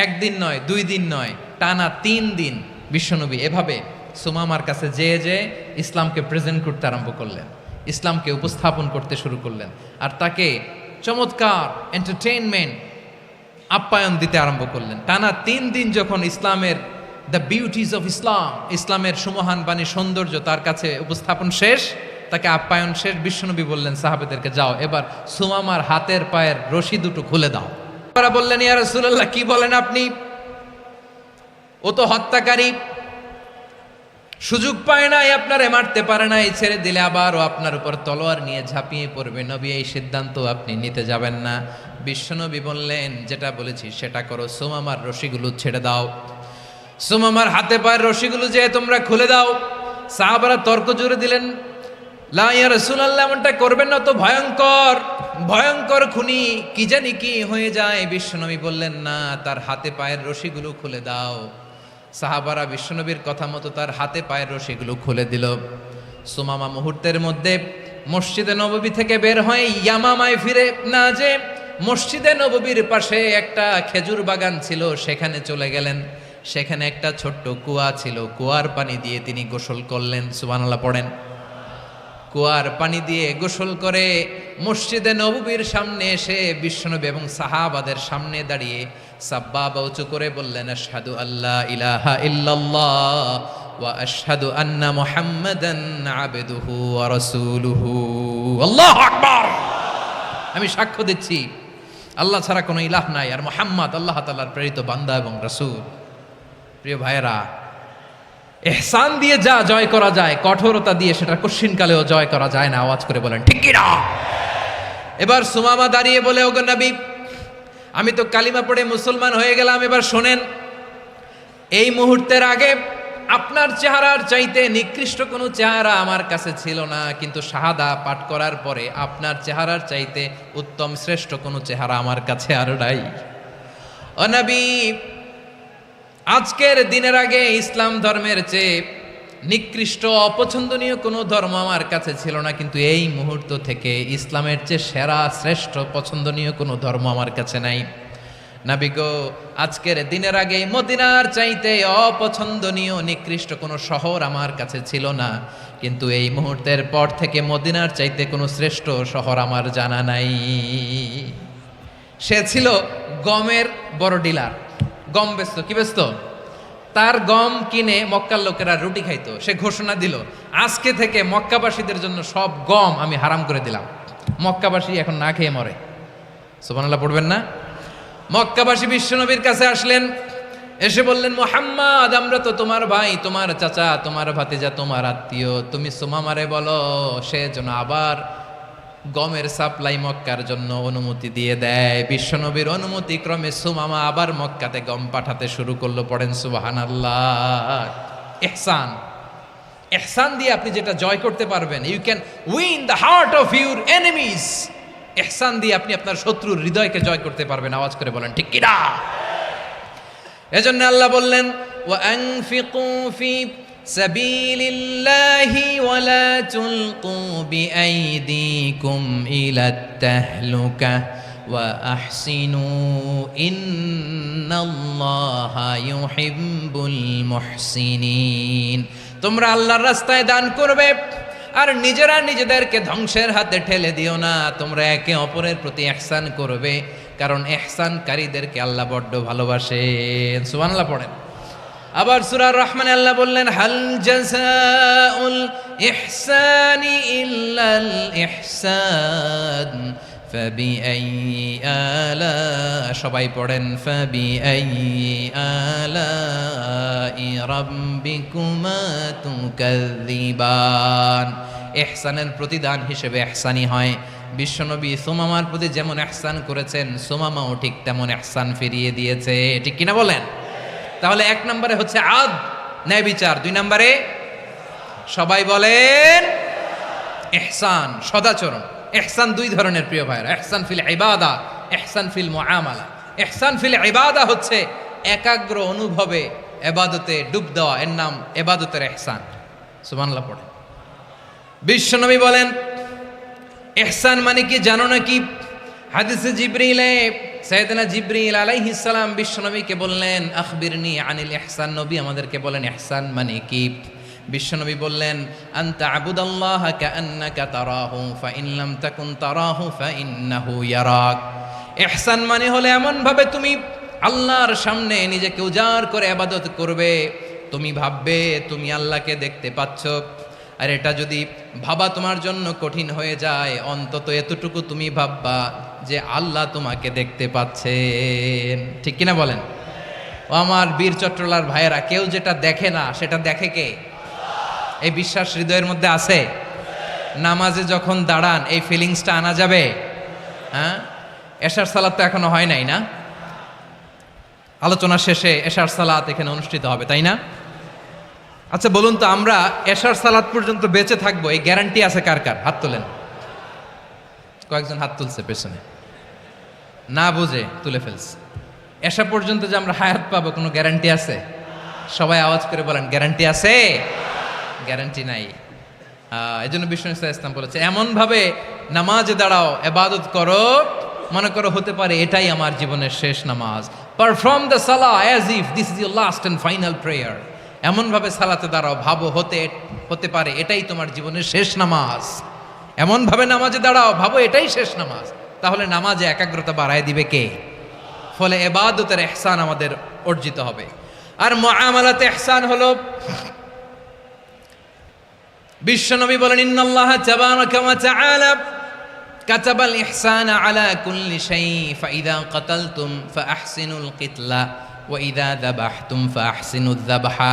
1 দিন নয়, 2 দিন নয়, টানা 3 দিন বিশ্বনবী এভাবে সুমামার কাছে যেয়ে ইসলামকে প্রেজেন্ট করতে আরম্ভ করলেন, ইসলামকে উপস্থাপন করতে শুরু করলেন। আর তাকে চমৎকার এন্টারটেইনমেন্ট, আপ্যায়ন দিতে আরম্ভ করলেন। টানা 3 দিন যখন ইসলামের দ্য বিউটিজ অফ ইসলাম, ইসলামের সুমহান বাণী, সৌন্দর্য তার কাছে উপস্থাপন শেষ, তাকে আপ্যায়ন শেষ, বিশ্বনবী বললেন সাহাবেদেরকে, যাও এবার সুমামার হাতের পায়ের রশি দুটো খুলে দাও। তারা বললেন, ইয়া রাসূলুল্লাহ, কি বলেন আপনি? ও তো হত্যাকারী, সুযোগ পায় নাই, আপনারে মারতে পারে নাই, ছেড়ে দিলে আবার ও আপনার উপর তলোয়ার নিয়ে ঝাঁপিয়ে পড়বে। নবী, এই সিদ্ধান্ত আপনি নিতে যাবেন না। বিশ্বনবী বললেন, যেটা বলেছি সেটা করো, সুমামার রশিগুলো ছেড়ে দাও, সুমামার হাতে পায়ের রশিগুলো যে তোমরা খুলে দাও। সাহাবারা তর্ক জুড়ে দিলেন, লা ইয়া রাসূলুল্লাহ, এমনটা করবেন না, তো ভয়ঙ্কর ভয়ঙ্কর খুনি, কি জানি কি হয়ে যায়। বিশ্বনবী বললেন, না, তার হাতে পায়ের রশিগুলো খুলে দাও। সাহাবারা বিশ্বনবীর কথা মতো তার হাতে পায়ের রশিগুলো খুলে দিল। সুমামা মুহূর্তের মধ্যে মসজিদে নববী থেকে বের হয়ে ইয়ামামায় ফিরে না যে মসজিদে নববীর পাশে একটা খেজুর বাগান ছিল, সেখানে চলে গেলেন। সেখানে একটা ছোট্ট কুয়া ছিল, কুয়ার পানি দিয়ে তিনি গোসল করলেন। সুবহানাল্লাহ পড়েন। কুয়ার পানি দিয়ে গোসল করে মসজিদে নববীর সামনে এসে বিশ্বনবী এবং সাহাবাদের সামনে দাঁড়িয়ে সাব্বাবা উঁচু করে বললেন, আশহাদু আল্লা ইলাহা ইল্লাল্লাহ ওয়া আশহাদু আন্না মুহাম্মাদান আবদুহু ওয়া রাসূলুহু। আল্লাহু আকবার। আমি সাক্ষ্য দিচ্ছি আল্লাহ ছাড়া কোনো ইলাহ নাই, আর মুহাম্মদ আল্লাহ তাআলার প্রেরিত বান্দা এবং রাসূল। প্রিয় ভাইয়েরা, ইহসান দিয়ে যা জয় করা যায়, কঠোরতা দিয়ে সেটা কঠিনকালেও জয় করা যায় না। আওয়াজ করে বলেন, ঠিক কি না? এবার সুমামা দাঁড়িয়ে বলে, ওগো নবী, আমি তো কালিমা পড়ে মুসলমান হয়ে গেলাম, এবার শোনেন, এই মুহূর্তের আগে আপনার চেহারার চাইতে নিকৃষ্ট কোনো চেহারা আমার কাছে ছিল না, কিন্তু শাহাদা পাঠ করার পরে আপনার চেহারার চাইতে উত্তম শ্রেষ্ঠ কোনো চেহারা আমার কাছে আর নাই। ও নবী, আজকের দিনের আগে ইসলাম ধর্মের চেয়ে নিকৃষ্ট অপছন্দনীয় কোনো ধর্ম আমার কাছে ছিল না, কিন্তু এই মুহূর্ত থেকে ইসলামের চেয়ে সেরা শ্রেষ্ঠ পছন্দনীয় কোনো ধর্ম আমার কাছে নাই। নবী গো, আজকের দিনের আগে মদিনার চাইতে অপছন্দনীয় নিকৃষ্ট কোনো শহর আমার কাছে ছিল না, কিন্তু এই মুহূর্তের পর থেকে মদিনার চাইতে কোনো শ্রেষ্ঠ শহর আমার জানা নাই। সে ছিল গমের বড় ডিলার, গম বেচতো। কি বেচতো? তার গম কিনে মক্কার লোকেরা রুটি খাইতো। সে ঘোষণা দিল, আজকে থেকে মক্কাবাসীদের জন্য সব গম আমি হারাম করে দিলাম, মক্কাবাসী এখন না খেয়ে মরে। সুবহানাল্লাহ পড়বেন না? মক্কাবাসী বিশ্বনবীর কাছে আসলেন, এসে বললেন, মুহাম্মদ, আমরা তো তোমার ভাই, তোমার চাচা, তোমার ভাতিজা, তোমার আত্মীয়, তুমি সুমামারে বলো সে যেন আবার গমের সাপ্লাই মক্কার জন্য অনুমতি দিয়ে দেয়। বিশ্বনবীর অনুমতি ক্রমে সুমামা আবার মক্কাতে গম পাঠাতে শুরু করলো। পড়েন সুবহানাল্লাহ। ইহসান, ইহসান দিয়ে আপনি যেটা জয় করতে পারবেন, you can win the heart of your enemies. ইহসান দিয়ে আপনি আপনার শত্রুর হৃদয়কে জয় করতে পারবেন। আওয়াজ করে বলেন, ঠিক কি না? এজন্য আল্লাহ বললেন, ওয়া আনফিকু ফি সাবিলিল্লাহি ওয়া লা তুলকু বিআইদিকুম ইলাত তাহলুকা ওয়া আহসিনু ইন্নাল্লাহা ইউহিব্বুল মুহসিনিন। তোমরা আল্লাহর রাস্তায় দান করবে, আর নিজেরা নিজেদেরকে ধ্বংসের হাতে ঠেলে দিও না, তোমরা একে অপরের প্রতি ইহসান করবে, কারণ ইহসানকারীদেরকে আল্লাহ বড্ড ভালোবাসেন। সুবহানাল্লাহ পড়েন। আবার সূরা রহমানে আল্লাহ বললেন, হাল জাযাউল ইহসানি ইল্লাল ইহসান ফাবিআইয়ি আলা, সবাই পড়েন, ফাবিআইয়ি আলাই রাব্বিকুমা তুকাযযিবান। ইহসানের প্রতিদান হিসেবে ইহসানি হয়। বিশ্বনবী সুমামার প্রতি যেমন ইহসান করেছেন, সুমামাও ঠিক তেমন ইহসান ফিরিয়ে দিয়েছে। ঠিক কিনা বলেন? তাহলে এক নম্বরে হচ্ছে আদ, ন্যায় বিচার। দুই নম্বরে সবাই বলেন ইহসান, সদাচরণ। ইহসান দুই ধরনের প্রিয় ভাইরা, ইহসান ফিল ইবাদা, ইহসান ফিল মুআমালা। ইহসান ফিল ইবাদা হচ্ছে একাগ্র অনুভবে ইবাদতে ডুব দেওয়া, এর নাম ইবাদতের ইহসান। সুবহানাল্লাহ পড়ে। বিশ্বনবী বলেন ইহসান মানে কি জানো নাকি? হাদিসে জিবরিলে সাইয়েদনা জিবরিল আলাইহিস সালাম বিশ্বনবীকে বললেন, আখবিরনি আনিল ইহসান। নবী আমাদেরকে বলেন ইহসান মানে কি? বিশ্বনবী বললেন, আনতা আবুদাল্লাহা কাআন্নাকা তারাহু ফাইন লাম তাকুন তারাহু ফাইন্নাহু ইয়ারাক। ইহসান মানে হলো এমন ভাবে তুমি আল্লাহর সামনে নিজেকে উজাড় করে ইবাদত করবে, তুমি ভাববে তুমি আল্লাহকে দেখতে পাচ্ছ। আর এটা যদি ভাবা তোমার জন্য কঠিন হয়ে যায়, অন্তত এতটুকু তুমি ভাববা যে আল্লাহ তোমাকে দেখতে পাচ্ছেন। ঠিক কিনা বলেন? ও আমার বীর চট্টলার ভাইয়েরা, কেউ যেটা দেখে না সেটা দেখে কে? এই বিশ্বাস হৃদয়ের মধ্যে আছে? নামাজে যখন দাঁড়ান এই ফিলিংসটা আনা যাবে? হ্যাঁ, এশার সালাত তো এখনো হয় নাই না? আলোচনা শেষে এশার সালাত এখানে অনুষ্ঠিত হবে, তাই না? আচ্ছা বলুন তো, আমরা এশার সালাত পর্যন্ত বেঁচে থাকবো এই গ্যারান্টি আছে কার কার? হাত তোলেন। কয়েকজন হাত তুলছে পেছনে, না বুঝে তুলে ফেলছে। এশা পর্যন্ত যে আমরা হায়াত পাবো কোনো গ্যারান্টি আছে? সবাই আওয়াজ করে বলেন, গ্যারান্টি আছে? গ্যারান্টি নাই। এই জন্য বিষ্ণু ইসলাম বলেছে, এমন ভাবে নামাজে দাঁড়াও, ইবাদত করো, মনে করো হতে পারে এটাই আমার জীবনের শেষ নামাজ। পারফর্ম দ্য সালাহ as if this is your last and final prayer. এমন ভাবে সালাতে দাঁড়াও, ভাবো হতে পারে এটাই তোমার জীবনের শেষ নামাজ। এমন ভাবে নামাজে দাঁড়াও, ভাবো এটাই শেষ নামাজ। তাহলে নামাজে একাগ্রতা বাড়ায় দিবে কে? ফলে ইবাদতের ইহসান আমাদের অর্জিত হবে। আর মুআমালাতে ইহসান হলো, বিশ্বনবী বলেন, ইন্নাল্লাহা তাবারাকা ওয়া তাআলা কাতাবাল ইহসানা আলা কুল্লি শাই ফাইদা কাতালতুম ফাআহসিনুল কিতলা ওয়া ইযা যাবাহতুম ফাআহসিনুয যাবহা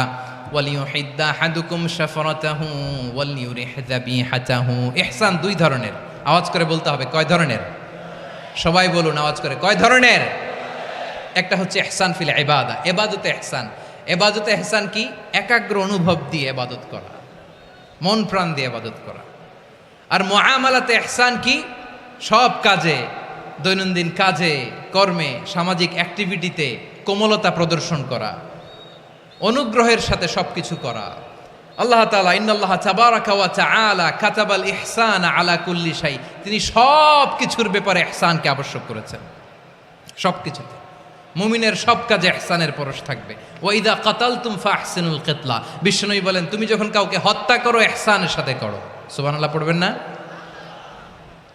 ওয়ালিয়ুহিদ্দা আহাদুকুম শাফরাতাহু ওয়ালিয়ুরিহ যাবিহাতাহু। ইহসান দুই ধরনের। আওয়াজ করে বলতে হবে, কয় ধরনের? সবাই বলুন আওয়াজ করে, কয় ধরনের? একটা হচ্ছে ইহসান ফিল ইবাদা, ইবাদতে ইহসান। ইবাদতে ইহসান কি? একাগ্র অনুভব দিয়ে ইবাদত করা, মন প্রাণ দিয়ে ইবাদত করা। আর মুআমালাতে ইহসান কি? সব কাজে, দৈনন্দিন কাজে, কর্মে, সামাজিক অ্যাক্টিভিটিতে কোমলতা প্রদর্শন করা, অনুগ্রহের সাথে সবকিছু করা। আল্লাহ তাআলা ইন্নাল্লাহা তাবারাকা ওয়া তাআলা কাতাবাল ইহসানা আলা কুল্লি শাই, তিনি সব কিছুর ব্যাপারে ইহসানকে আবশ্যক করেছেন। সব কিছুতে মুমিনের সব কাজে ইহসানের পরশ থাকবে। ওয়া ইযা কাতালতুম ফাহসিনুল কিতলা, বিশ্বনবী বলেন তুমি যখন কাউকে হত্যা করো ইহসানের সাথে করো। সুবহানাল্লাহ পড়বেন না?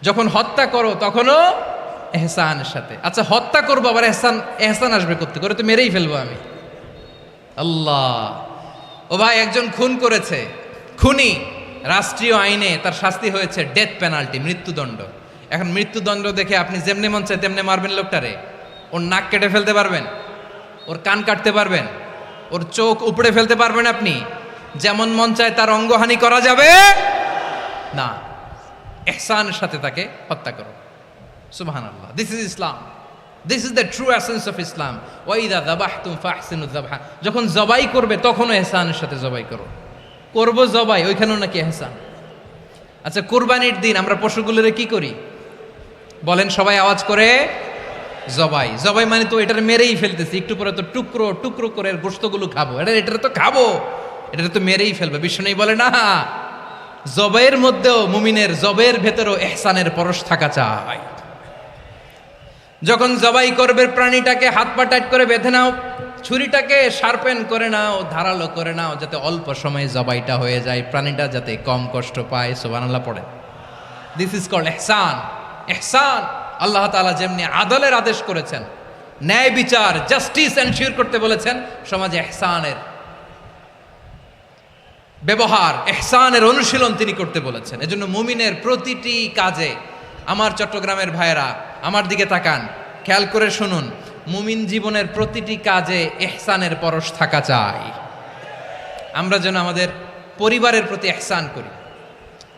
যখন হত্যা করো তখনও ইহসানের সাথে। আচ্ছা হত্যা করবো আবার ইহসান আসবে করতে করে, তো মেরেই ফেলবো আমি। আল্লাহ, ও ভাই একজন খুন করেছে, খুনি, রাষ্ট্রীয় আইনে তার শাস্তি হয়েছে ডেথ পেনাল্টি, মৃত্যুদণ্ড। এখন মৃত্যুদণ্ড দেখে আপনি যেমনি মন চায় তেমনি মারবেন লোকটারে? ওর নাক কেটে ফেলতে পারবেন? ওর কান কাটতে পারবেন? ওর চোখ উপড়ে ফেলতে পারবেন আপনি? যেমন মন চায় তার অঙ্গহানি করা যাবে না। ইহসানের সাথে তাকে হত্যা করো। সুবহানাল্লাহ, this is Islam, this is the true essence of Islam. ওয়া ইযা যাবাহতুম ফাহসিনুয যাবহা, যখন জবাই করবে তখনও ইহসানের সাথে জবাই করো। করব জবাই, ওইখানেও নাকি ইহসান। আচ্ছা কুরবানির দিন আমরা পশুগুলোরে কি করি বলেন সবাই আওয়াজ করে? জবাই। জবাই মানে তো এটার মেরেই ফেলতেছি, একটু পরে তো টুকরো টুকরো করে গোশতগুলো খাবো, এটা তো খাবো, এটা তো মেরেই ফেলবে। বিষ্ণু বলে না, জবাইয়ের মধ্যেও মুমিনের জবাইয়ের ভেতরেও ইহসানের পরশ থাকা চাই। যখন জবাই করবে প্রাণীটাকে হাত পা টাইট করে বেঁধে নাও, ছুরিটাকে শার্পেন করে নাও, ধারালো করে নাও, যাতে অল্প সময়ে জবাইটা হয়ে যায়, প্রাণীটা যাতে কম কষ্ট পায়। সুবহানাল্লাহ পড়ে। দিস ইজ কল্ড ইহসান। ইহসান, আল্লাহ তাআলা যেমনি আদলের আদেশ করেছেন, ন্যায় বিচার, জাস্টিস এনশিওর করতে বলেছেন, সমাজে ইহসানের ব্যবহার, ইহসানের অনুশীলন তিনি করতে বলেছেন। এজন্য মুমিনের প্রতিটি কাজে, আমার চট্টগ্রামের ভাইয়েরা আমার দিকে তাকান, খেয়াল করে শুনুন, মুমিন জীবনের প্রতিটি কাজে ইহসানের পরশ থাকা চাই। আমরা যেন আমাদের পরিবারের প্রতি ইহসান করি,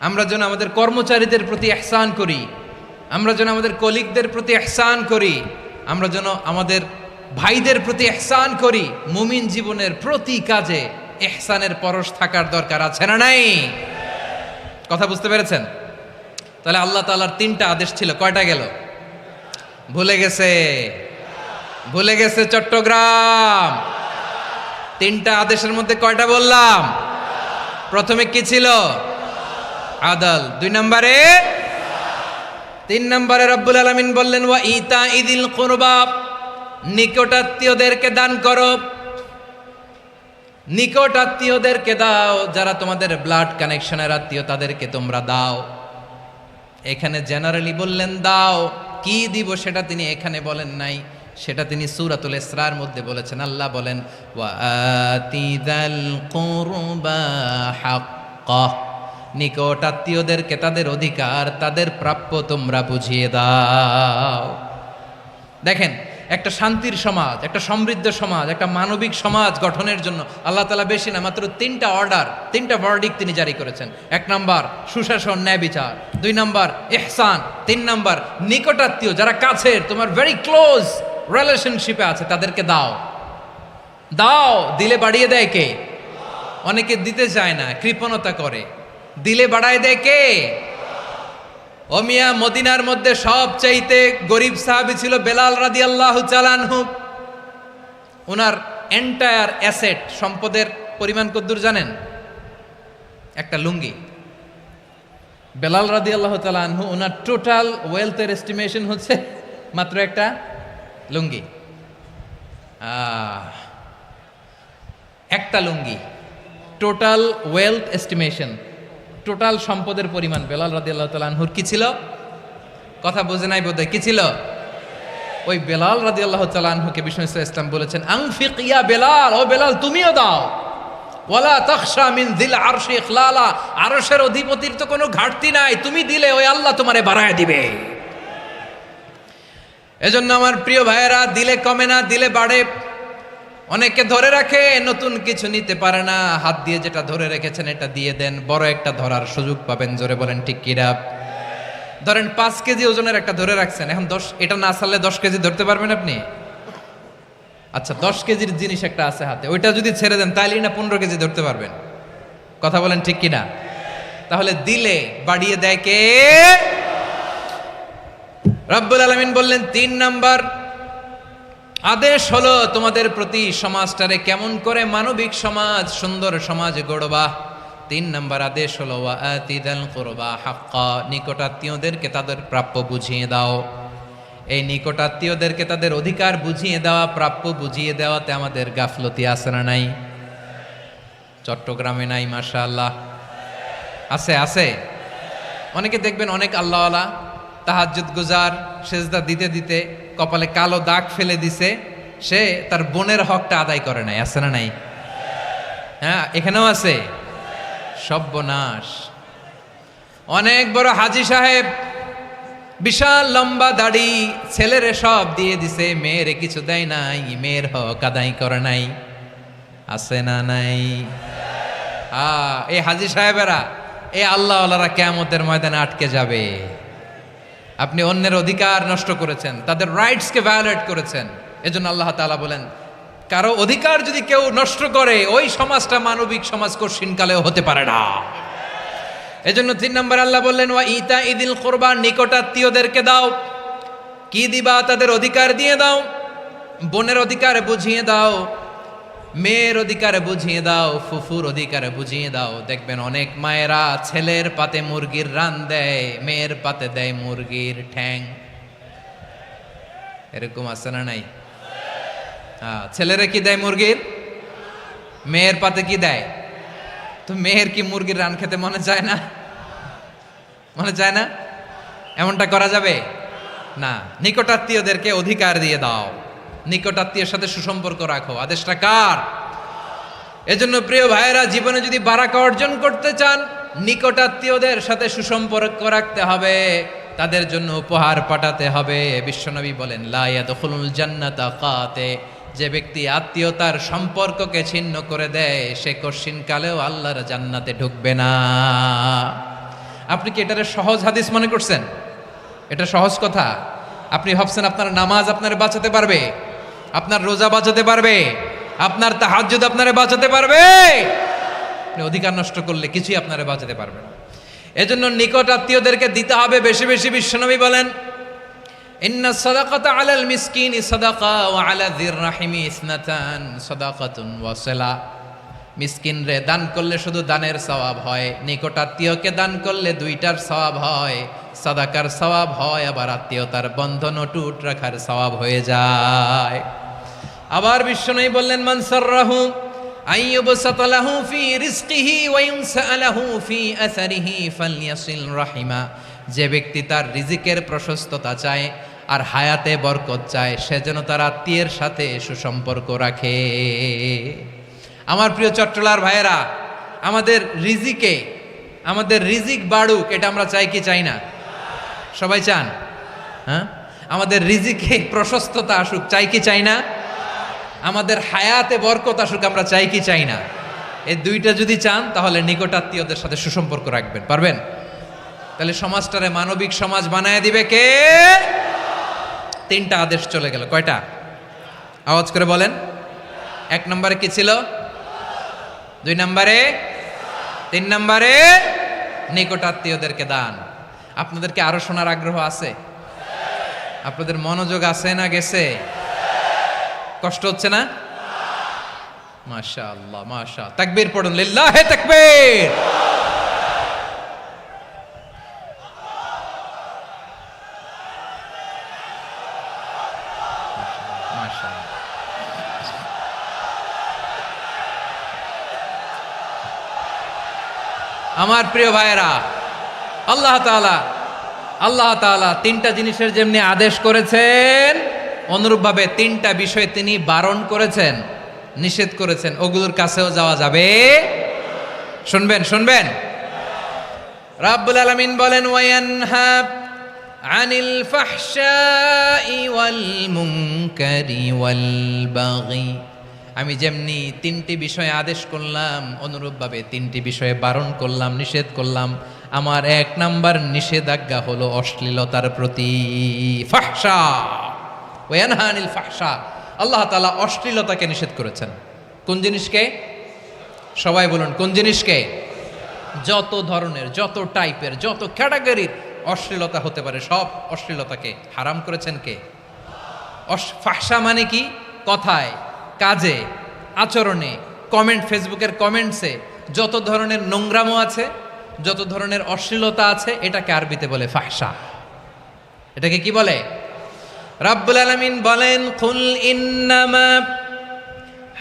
আমরা যেন আমাদের কর্মচারীদের প্রতি ইহসান করি, আমরা যেন আমাদের কলিগদের প্রতি ইহসান করি, আমরা যেন আমাদের ভাইদের প্রতি ইহসান করি। মুমিন জীবনের প্রতি কাজে ইহসানের পরশ থাকার দরকার আছে না নাই? কথা বুঝতে পেরেছেন? তাহলে আল্লাহ তাআলার 3টা আদেশ ছিল, কয়টা গেল? ভুলে গেছে, ভুলে গেছে চট্টগ্রাম। 3টা আদেশের মধ্যে কয়টা বললাম? প্রথমে কি ছিল? আদল। 2 নম্বরে, 3 নম্বরে রব্বুল আলামিন বললেন ওয়া ইতা ইদিল কুরবা, নিকটাত্মীয়দেরকে দান করো। নিকট আত্মীয়দেরকে দাও, যারা তোমাদের ব্লাড কানেকশনের আত্মীয় তাদেরকে তোমরা দাও। এখানে জেনারেলি বললেন দাও, কি দিব সেটা তিনি এখানে বলেন নাই, সেটা তিনি সূরাতুল ইসরার মধ্যে বলেছেন। আল্লাহ বলেন ওয়া আতিদাল কুরবা হাক্কাহ, নিকট আত্মীয়দেরকে তাদের অধিকার, তাদের প্রাপ্য তোমরা বুঝিয়ে দাও। দেখেন, একটা শান্তির সমাজ, একটা সমৃদ্ধ সমাজ, একটা মানবিক সমাজ গঠনের জন্য আল্লাহ তাআলা বেশি না, মাত্র 3টা অর্ডার, 3টা ভার্ডিক্ট তিনি জারি করেছেন। 1 নাম্বার সুশাসন, ন্যায় বিচার। 2 নাম্বার ইহসান। 3 নাম্বার নিকটাত্মীয়, যারা কাছের, তোমার ভেরি ক্লোজ রিলেশনশিপে আছে, তাদেরকে দাও। দাও, দিলে বাড়িয়ে দেয় কে? অনেকে দিতে চায় না, কৃপণতা করে। দিলে বাড়ায় দেয় কে? ও মিয়া, মদিনার মধ্যে সবচাইতে গরিব সাহাবী ছিল বেলাল রাদিয়াল্লাহু তাআলা আনহু। ওনার এন্টায়ার অ্যাসেট, সম্পদের পরিমাণ কতদূর জানেন? একটা লুঙ্গি। বেলাল রাদিয়াল্লাহু তাআলা আনহু, ওনার টোটাল ওয়েলথের এস্টিমেশন হচ্ছে মাত্র একটা লুঙ্গি। একটা লুঙ্গি, টোটাল ওয়েলথ এস্টিমেশন, টোটাল সম্পদের পরিমাণ বেলাল রাদিয়াল্লাহু তাআলা আনহুর কি ছিল? কথা বোঝে নাই বোধহয়, কি ছিল? ওই বেলাল রাদিয়াল্লাহু তাআলা আনহুকে বিষ্ণু ইসলাম বলেছেন আনফিক ইয়া বেলাল, ও বেলাল তুমিও দাও। ওয়ালা তাখশা মিন যিল আরশি ইখলালা, আরশের অধিপতির তো কোনো ঘাটতি নাই, তুমি দিলে ওই আল্লাহ তোমারে বাড়ায় দিবে। এজন্য আমার প্রিয় ভাইয়েরা, দিলে কমে না, দিলে বাড়ে। অনেকে ধরে রাখে, নতুন কিছু নিতে পারে না, হাত দিয়ে যেটা ধরে রেখেছেন এটা দিয়ে দেন, বড় একটা ধরার সুযোগ পাবেন। জোরে বলেন ঠিক কিনা? ধরেন 5 কেজি ওজনের একটা ধরে রাখছেন, এখন 10, এটা না ছাড়লে 10 কেজি ধরতে পারবেন আপনি? আচ্ছা, 10 কেজির জিনিস একটা আছে হাতে, ওইটা যদি ছেড়ে দেন তাইলেই না 15 কেজি ধরতে পারবেন। কথা বলেন ঠিক কিনা? তাহলে দিলে বাড়িয়ে দেয় কে? রব্বুল আলামিন বললেন 3 নাম্বার আদেশ হলো তোমাদের প্রতি সমাজটারে কেমন করে মানবিক সমাজ, সুন্দর সমাজ গড়বা। 3 নাম্বার আদেশ হলো ওয়া আতিদাল কুরবা হাক্কা, নিকটাত্মীয়দেরকে তাদের প্রাপ্য বুঝিয়ে দাও। এই নিকটাত্মীয়দেরকে তাদের অধিকার বুঝিয়ে দেওয়া, প্রাপ্য বুঝিয়ে দেওয়াতে আমাদের গাফলতি আছে না নাই? চট্টগ্রামে নাই? মাশাআল্লাহ আছে, আছে। অনেকে দেখবেন অনেক আল্লাহওয়ালা, তাহাজ্জুদ গুজার, সেজদা দিতে দিতে কপালে কালো দাগ ফেলে দিছে, সে তার বোনের হকটা আদায় করে নাই। আছে না নাই? হ্যাঁ, এখানেও আছে। সর্বনাশ। অনেক বড় হাজী সাহেব, বিশাল লম্বা দাড়ি, ছেলেরে সব দিয়ে দিছে, মেয়েরে কিছু দেয় নাই, মেয়ের হক আদায় করে নাই। আছে না নাই? এই হাজী সাহেবেরা, এই আল্লাহওয়ালারা কিয়ামতের ময়দানে আটকে যাবে। আপনি অন্যের অধিকার নষ্ট করেছেন, তাদের রাইটসকে ভায়োলেট করেছেন। এজন্য আল্লাহ তাআলা বলেন, কারো অধিকার যদি কেউ নষ্ট করে, ওই সমাজটা মানবিক সমাজ কঠিনকালেও হতে পারে না। এজন্য 3 নম্বর আল্লাহ বললেন ওয়া ইতা ইদিল কুরবা, নিকটাত্মীয়দেরকে দাও। কি দিবা? তাদের অধিকার দিয়ে দাও। বোনের অধিকার বুঝিয়ে দাও, মেয়ের অধিকার বুঝিয়ে দাও, ফুফুর অধিকার বুঝিয়ে দাও। দেখবেন অনেক মায়েরা ছেলের পাতে মুরগির রান দেয়, মেয়ের পাতে দেয় মুরগির ঠ্যাং। এরকম আছে না নাই? ছেলেরা কি দেয় মুরগির? মেয়ের পাতে কি দেয়? তো মেয়ের কি মুরগির রান খেতে মনে চায় না? মনে চায় না? এমনটা করা যাবে না। নিকটাত্মীয়দেরকে অধিকার দিয়ে দাও, নিকটাত্মীয়ের সাথে সুসম্পর্ক রাখো। আদেশটা কার? এজন্য প্রিয় ভাইয়েরা, জীবনে যদি বারাকা অর্জন করতে চান, নিকটাত্মীয়দের সাথে সুসম্পর্ক রাখতে হবে, তাদের জন্য উপহার পাঠাতে হবে। বিশ্বনবী বলেন, লা ইয়াদখুলুল জান্নাতা কাতে, যে ব্যক্তি আত্মীয়তার সম্পর্ককে ছিন্ন করে দেয়, সে কশিন কালেও আল্লাহর জান্নাতে ঢুকবে না। আপনি কি এটারে সহজ হাদিস মনে করছেন? এটা সহজ কথা? আপনি ভাবছেন আপনার নামাজ আপনারে বাঁচাতে পারবে, আপনার রোজা বাঁচাতে পারবে, আপনার তাহাজ্জুদ আপনারে বাঁচাতে পারবে? আপনি অধিকার নষ্ট করলে কিছুই আপনারে বাঁচাতে পারবে না। এজন্য নিকট আত্মীয়দেরকে দিতে হবে বেশি বেশি। বিশ্বনবী বলেন, ইন্না সাদাকাতা আলাল মিসকিনি সাদাকা ওয়া আলা যির রাহিমি ইসনাতান সাদাকাতুন ওয়া সিলা। মিসকিন রে দান করলে শুধু দানের সওয়াব হয়, নিকট আত্মীয়কে দান করলে দুইটার সওয়াব হয়, সাদাকার সওয়াব হয়, আবার আত্মীয়তার বন্ধন অটুট রাখার সওয়াব হয়ে যায়। আবার বিশ্বনবী বললেন, মান সাররাহু আইয়ুবসাতা লাহু ফি রিজকিহি ওয়া ইউনসা লাহু ফি আসারিহি ফালইয়াসিল রাহিমা। যে ব্যক্তি তার রিজিকের প্রশস্ততা চায় আর হায়াতে বরকত চায়, সে যেন তার আত্মীয়ের সাথে সুসম্পর্ক রাখে। আমার প্রিয় চট্টলার ভাইয়েরা, আমাদের রিজিক বাড়ুক, এটা আমরা চাই কি চাই না? সবাই চান? হ্যাঁ, আমাদের রিজিকে প্রশস্ততা আসুক, চাই কি চাই না? আমাদের হায়াতে বরকত আসুক, আমরা চাই কি চাই না? এই দুইটা যদি চান, তাহলে নিকটাত্মীয়দের সাথে সুসম্পর্ক রাখবেন, পারবেন? তাহলে সমাজটারে মানবিক সমাজ বানায় দিবে কে? তিনটা আদেশ চলে গেল। কয়টা? আওয়াজ করে বলেন। 1 নম্বরে কি ছিল? 2 নম্বরে, 3 নম্বরে নিকটাত্মীয়দেরকে দান। আপনাদেরকে আরো শোনার আগ্রহ আছে? আপনাদের মনোযোগ আছে না গেছে? কষ্ট হচ্ছে না? মাশাআল্লাহ, মাশাআল্লাহ। তাকবীর পড়ুন, লিল্লাহে তাকবীর। আমার প্রিয় ভাইয়েরা, আল্লাহ তাআলা 3টা জিনিসের যেমনি আদেশ করেছেন, অনুরূপভাবে 3টা বিষয় তিনি বারণ করেছেন, নিষেধ করেছেন। ওগুলোর কাছেও যাওয়া যাবে। শুনবেন। রাব্বুল আলামিন বলেন, ওয়ায়ানহা আনিল ফাহশাই ওয়াল মুনকারি ওয়াল বাগি। আমি যেমনি 3টি বিষয়ে আদেশ করলাম, অনুরূপভাবে 3টি বিষয়ে বারণ করলাম, নিষেধ করলাম। আমার 1 নাম্বার নিষেধাজ্ঞা হলো অশ্লীলতার প্রতি। ফাহশা, ওয়ায়ানহা আনিল ফাহশা। আল্লাহ তাআলা অশ্লীলতাকে নিষেধ করেছেন। কোন জিনিসকে? সবাই বলুন, কোন জিনিসকে? যত ধরনের, যত টাইপের, যত ক্যাটাগরির অশ্লীলতা হতে পারে, সব অশ্লীলতাকে হারাম করেছেন কে? ফাহশা মানে কি? কথায়, কাজে, আচরণে, কমেন্ট, ফেসবুকের কমেন্টসে যত ধরনের নোংরামো আছে, যত ধরনের অশ্লীলতা আছে, এটাকে আরবিতে বলে ফাহশা। এটাকে কি বলে? রাব্বুল আলামিন বলেন, কুল ইন্নামা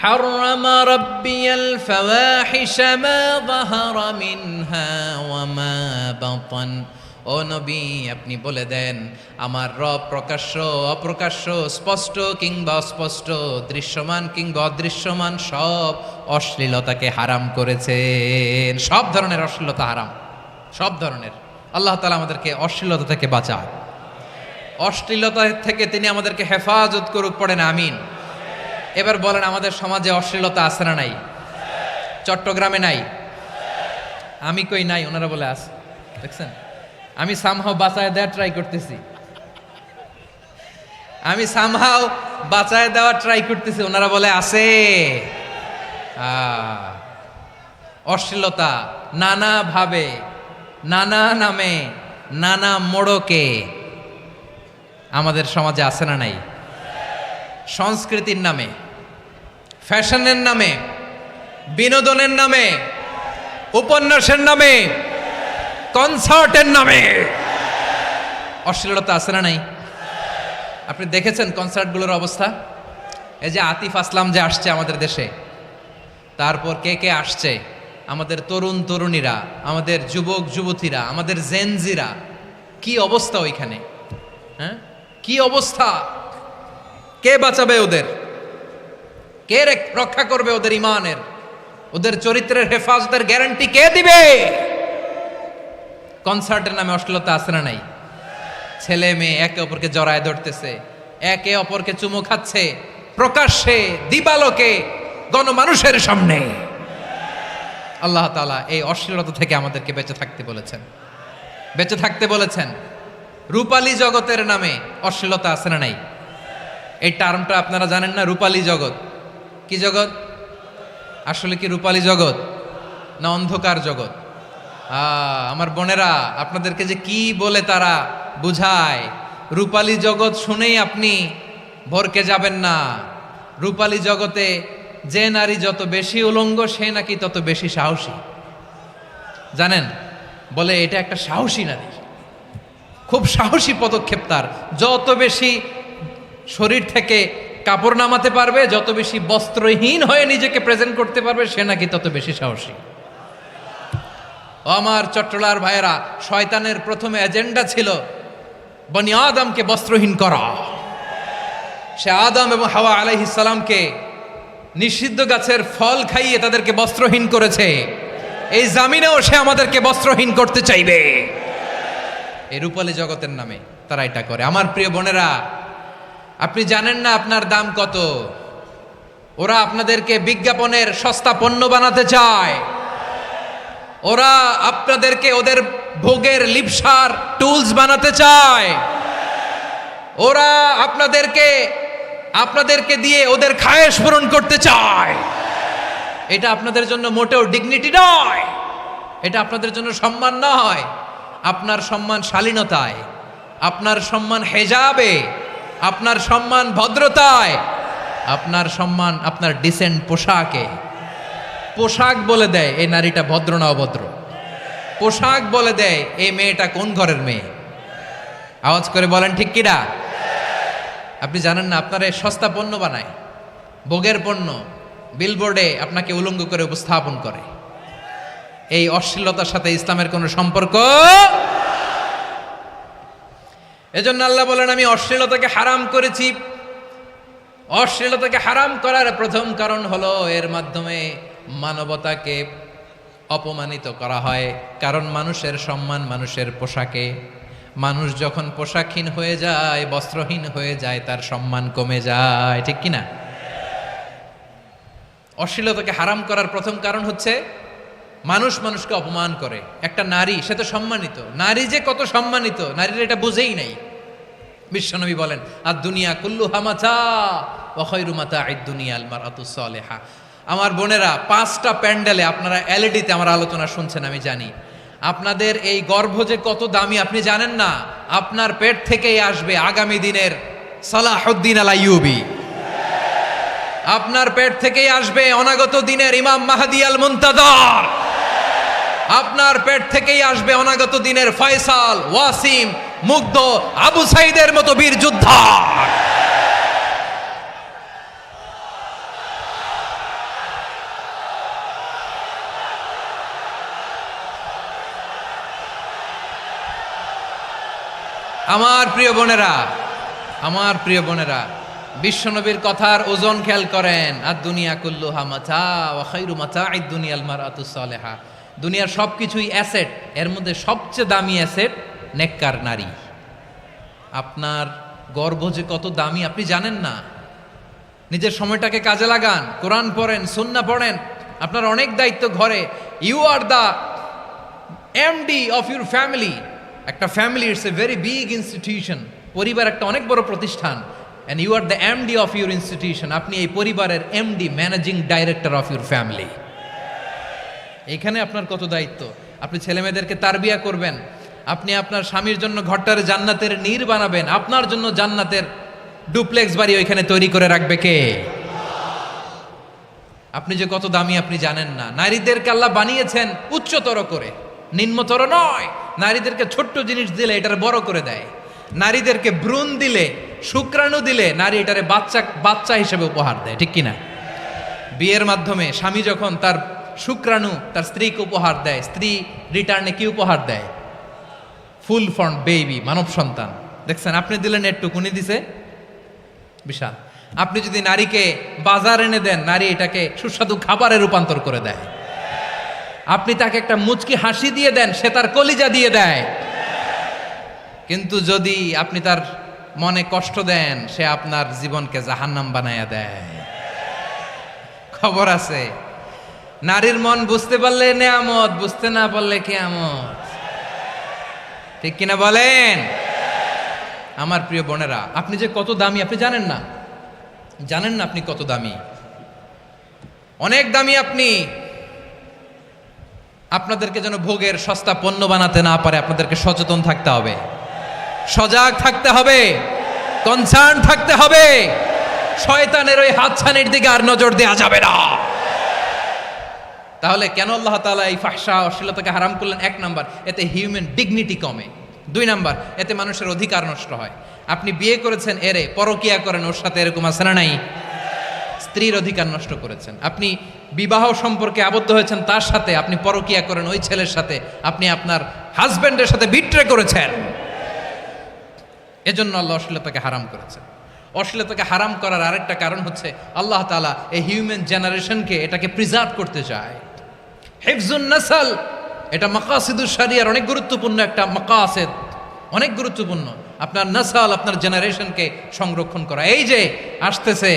হাররামা রাব্বিয়াল ফাওয়াহিশা মা যাহারা মিনহা ওয়া মা বাতান। ও নবী, আপনি বলে দেন, আমার রব প্রকাশ্য, অপ্রকাশ্য, স্পষ্ট কিংবা অস্পষ্ট, দৃশ্যমান কিংবা অদৃশ্যমান সব অশ্লীলতাকে হারাম করেছেন। সব ধরনের অশ্লীলতা হারাম, সব ধরনের। আল্লাহ তাআলা আমাদেরকে অশ্লীলতা থেকে বাঁচান, অশ্লীলতা থেকে তিনি আমাদেরকে হেফাজত করুক। পড়েন আমিন। এবার বলেন, আমাদের সমাজে অশ্লীলতা আছে না নাই? চট্টগ্রামে নাই? আমি কই নাই, ওনারা বলে আছে। দেখছেন, আমি সামহাও বাঁচায় দেওয়ার ট্রাই করতেছি, ওনারা বলে আছে। অশ্লীলতা নানা ভাবে, নানা নামে, নানা মোড়কে আমাদের সমাজে আছে না নাই? সংস্কৃতির নামে, ফ্যাশনের নামে, বিনোদনের নামে, উপন্যাসের নামে, কনসার্টের নামে অশ্লীলতা আছে না নাই? আপনি দেখেছেন কনসার্টগুলোর অবস্থা? এই যে আতিফ আসলাম যে আসছে আমাদের দেশে, তারপর কে কে আসছে, আমাদের তরুণ তরুণীরা, আমাদের যুবক যুবতীরা, আমাদের জেনজিরা, কি অবস্থা ওইখানে? হ্যাঁ, কি অবস্থা? কে বাঁচাবে ওদের? কে রক্ষা করবে ওদের ইমানের, ওদের চরিত্রের হেফাজতের গ্যারান্টি কে দিবে? কনসার্টের নামে অশ্লীলতা আছে না নাই? ছেলে মেয়ে একে অপরকে জড়ায় ধরতেছে, একে অপরকে চুমু খাচ্ছে প্রকাশ্যে, দিবালোকে, গণমানুষের সামনে। আল্লাহ তাআলা এই অশ্লীলতা থেকে আমাদেরকে বেঁচে থাকতে বলেছেন, বেঁচে থাকতে বলেছেন। রূপালী জগতের নামে অশ্লীলতা আছে না নাই? এই টার্মটা আপনারা জানেন না? রূপালী জগৎ কি জগৎ? আসলে কি রূপালী জগৎ না অন্ধকার জগৎ? আমার বোনেরা, আপনাদেরকে যে কি বলে তারা বুঝায়, রূপালী জগৎ শুনেই আপনি ভরকে যাবেন না। রূপালী জগতে যে নারী যত বেশি উলঙ্গ, সে নাকি তত বেশি সাহসী। জানেন, বলে এটা একটা সাহসী নারী, খুব সাহসী পদক্ষেপ তার। যত বেশি শরীর থেকে কাপড় নামাতে পারবে, যত বেশি বস্ত্রহীন হয়ে নিজেকে প্রেজেন্ট করতে পারবে, সে নাকি তত বেশি সাহসী। আমার চট্টলার ভাইয়েরা, শয়তানের প্রথমে এজেন্ডা ছিল বনি আদমকে বস্ত্রহীন করা। সে আদম এবং হাওয়া আলাইহিস সালামকে নিষিদ্ধ গাছের ফল খাইয়ে তাদেরকে বস্ত্রহীন করেছে। এই জামিনেও সে আমাদেরকে বস্ত্রহীন করতে চাইবে। এই রূপালী জগতের নামে তারা এটা করে। আমার প্রিয় বোনেরা, আপনি জানেন না আপনার দাম কত। ওরা আপনাদেরকে বিজ্ঞাপনের সস্তা পণ্য বানাতে চায়। ওরা আপনাদেরকে ওদের ভোগের লিপসার টুলস বানাতে চায়। ওরা আপনাদেরকে দিয়ে ওদের খায়েশ পূরণ করতে চায়। এটা আপনাদের জন্য মোটেও ডিগনিটি নয়, এটা আপনাদের জন্য সম্মান নয়। আপনার সম্মান শালীনতায়, আপনার সম্মান হেজাবে, আপনার সম্মান ভদ্রতায়, আপনার সম্মান আপনার ডিসেন্ট পোশাকে। পোশাক বলে দেয় এই নারীটা ভদ্র না অভদ্র। পোশাক বলে দেয় এই মেয়েটা কোন ঘরের মেয়ে। আওয়াজ করে বলেন ঠিক কিনা? আপনি জানেন না, আপনার এই সস্তা পণ্য বানায়, ভোগের পণ্য, বিলবোর্ডে আপনাকে উলঙ্গ করে উপস্থাপন করে। এই অশ্লীলতার সাথে ইসলামের কোনো সম্পর্ক। এজন্য আল্লাহ বলেন, আমি অশ্লীলতাকে হারাম করেছি। অশ্লীলতাকে হারাম করার প্রথম কারণ হলো এর মাধ্যমে মানবতাকে অপমানিত করা হয়। কারণ মানুষের সম্মান মানুষের পোশাকে। মানুষ যখন পোশাকহীন হয়ে যায়, বস্ত্রহীন হয়ে যায়, তার সম্মান কমে যায়। ঠিক কিনা? অশ্লীলতাকে হারাম করার প্রথম কারণ হচ্ছে মানুষ মানুষকে অপমান করে। একটা নারী, সে তো সম্মানিত। নারী যে কত সম্মানিত, নারীরা এটা বুঝেই নাই। বিশ্বনবী বলেন, আর দুনিয়া কুল্লুহা মাতা ওয়া খায়রু মাতা'আদ দুনিয়া আল মারআতুস সালিহা। আমার বোনেরা, 5টা প্যান্ডেলে আপনারা এলইডিতে আমার আলোচনা শুনছেন, আমি জানি। আপনাদের এই গর্ভ যে কত দামি আপনি জানেন না। আপনার পেট থেকেই আসবে আগামী দিনের সালাহুদ্দিন আল আইয়ুবী। আপনার পেট থেকেই আসবে অনাগত দিনের ইমাম মাহদী আল মুনতাজার। আপনার পেট থেকেই আসবে অনাগত দিনের ফয়সাল, ওয়াসিম, মুগ্ধ, আবু সাইদের মতো বীর যোদ্ধা। আমার প্রিয় বোনেরা, আমার প্রিয় বোনেরা, বিশ্বনবীর কথার ওজন খেয়াল করেন। আর দুনিয়া কুল্লুহা মাতা ওয়া খায়রু মাতা'আদ দুনিয়া আল মারআতুস সালিহা। দুনিয়ার সবকিছুই অ্যাসেট, এর মধ্যে সবচেয়ে দামি অ্যাসেট নেককার নারী। আপনার গর্ভ যে কত দামি আপনি জানেন না। নিজের সময়টাকে কাজে লাগান, কোরআন পড়েন, সুন্নাহ পড়েন। আপনার অনেক দায়িত্ব ঘরে। You are the MD of your family. একটা family it's a very big institution. পরিবার একটা অনেক বড় প্রতিষ্ঠান। And you are the MD of your institution. আপনি এই পরিবারের MD, managing director of your family. এখানে আপনার কত দায়িত্ব। আপনি ছেলেমেয়েদেরকে তারবিয়া করবেন। আপনি আপনার স্বামীর জন্য ঘরটারে জান্নাতের নীর বানাবেন। আপনার জন্য জান্নাতের ডুপ্লেক্স বাড়ি ওইখানে তৈরি করে রাখবে কে? আপনি যে কত দামি আপনি জানেন না। নারীদেরকে আল্লাহ বানিয়েছেন উচ্চতর করে, নিম্নতর নয়। নারীদেরকে ছোট্ট জিনিস দিলে এটার বড় করে দেয়। নারীদেরকে ভ্রূণ দিলে, শুক্রাণু দিলে নারী এটারে বাচ্চা হিসেবে উপহার দেয়, ঠিক কিনা? বিয়ের মাধ্যমে স্বামী যখন তার শুক্রাণু তার স্ত্রীকে উপহার দেয়, স্ত্রী রিটার্নে কি উপহার দেয়? ফুল ফর্ম বেবি, মানব সন্তান। দেখছেন, আপনি দিলেন একটুক, উনি দিছে বিশাল। আপনি যদি নারীকে বাজার এনে দেন, নারী এটাকে সুস্বাদু খাবারে রূপান্তর করে দেয়। আপনি তাকে একটা মুচকি হাসি দিয়ে দেন, সে তার কলিজা দিয়ে দেয়। কিন্তু যদি আপনি তার মনে কষ্ট দেন, সে আপনার জীবনকে জাহান্নাম বানায়া দেয়। খবর আছে, নারীর মন বুঝতে পারলে নেয়ামত, বুঝতে না পারলে কিয়ামত, ঠিক কিনা বলেন? আমার প্রিয় বোনেরা, আপনি যে কত দামি আপনি জানেন না, জানেন না আপনি কত দামি, অনেক দামি আপনি। আপনাদেরকে যেন ভোগের সস্তা পণ্য বানাতে না পারে, আপনাদেরকে সচেতন থাকতে হবে, সজাগ থাকতে হবে, কনসার্ন থাকতে হবে। শয়তানের ওই হাতছানির দিকে আর নজর দেওয়া যাবে না। তাহলে কেন আল্লাহ তাআলা এই ফাহশা অশ্লীলতাকে হারাম করলেন? 1 নাম্বার, এতে হিউম্যান ডিগনিটি কমে। 2 নাম্বার, এতে মানুষের অধিকার নষ্ট হয়। আপনি বিয়ে করেছেন এরে, পরকিয়া করেন ওর সাথে, এরকম আছে না নাই? স্ত্রীর অধিকার নষ্ট করেছেন। আপনি বিবাহ সম্পর্কে আবদ্ধ হয়েছেন তার সাথে, আপনি পরকিয়া করেন ওই ছেলের সাথে, আপনি আপনার হাজবেন্ডের সাথে বিট্রে করেছেন। এজন্য আল্লাহ অশ্লীলতাকে হারাম করেছেন। অশ্লীলতাকে হারাম করার আরেকটা কারণ হচ্ছে আল্লাহ তাআলা এই হিউম্যান জেনারেশনকে এটাকে প্রিজার্ভ করতে চায়। হিফজুন নাসল, এটা মাকাসিদুশ শরিয়ার অনেক গুরুত্বপূর্ণ একটা মাকাসিদ, অনেক গুরুত্বপূর্ণ। আপনার নাসল, আপনার জেনারেশনকে সংরক্ষণ করা। এই যে আসতেছে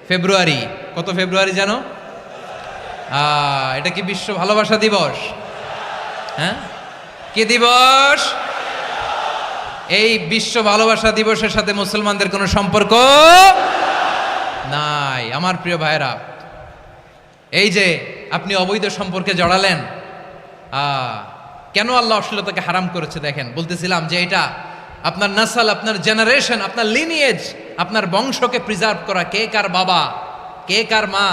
ফেব্রুয়ারি, কত ফেব্রুয়ারি জানো? এটা কি বিশ্ব ভালোবাসা দিবস? হ্যাঁ, কি দিবস? এই বিশ্ব ভালোবাসা দিবসের সাথে মুসলমানদের কোনো সম্পর্ক নাই। আমার প্রিয় ভাইরা, এই যে আপনি অবৈধ সম্পর্কে জড়ালেন, কেন আল্লাহ অশ্লীলতাকে হারাম করেছে দেখেন। বলতেছিলাম যে এটা আপনার নাসল, আপনার জেনারেশন, আপনার লিনিয়েজ, আপনার বংশকে প্রিজার্ভ করা। কে কার বাবা, কে কার মা,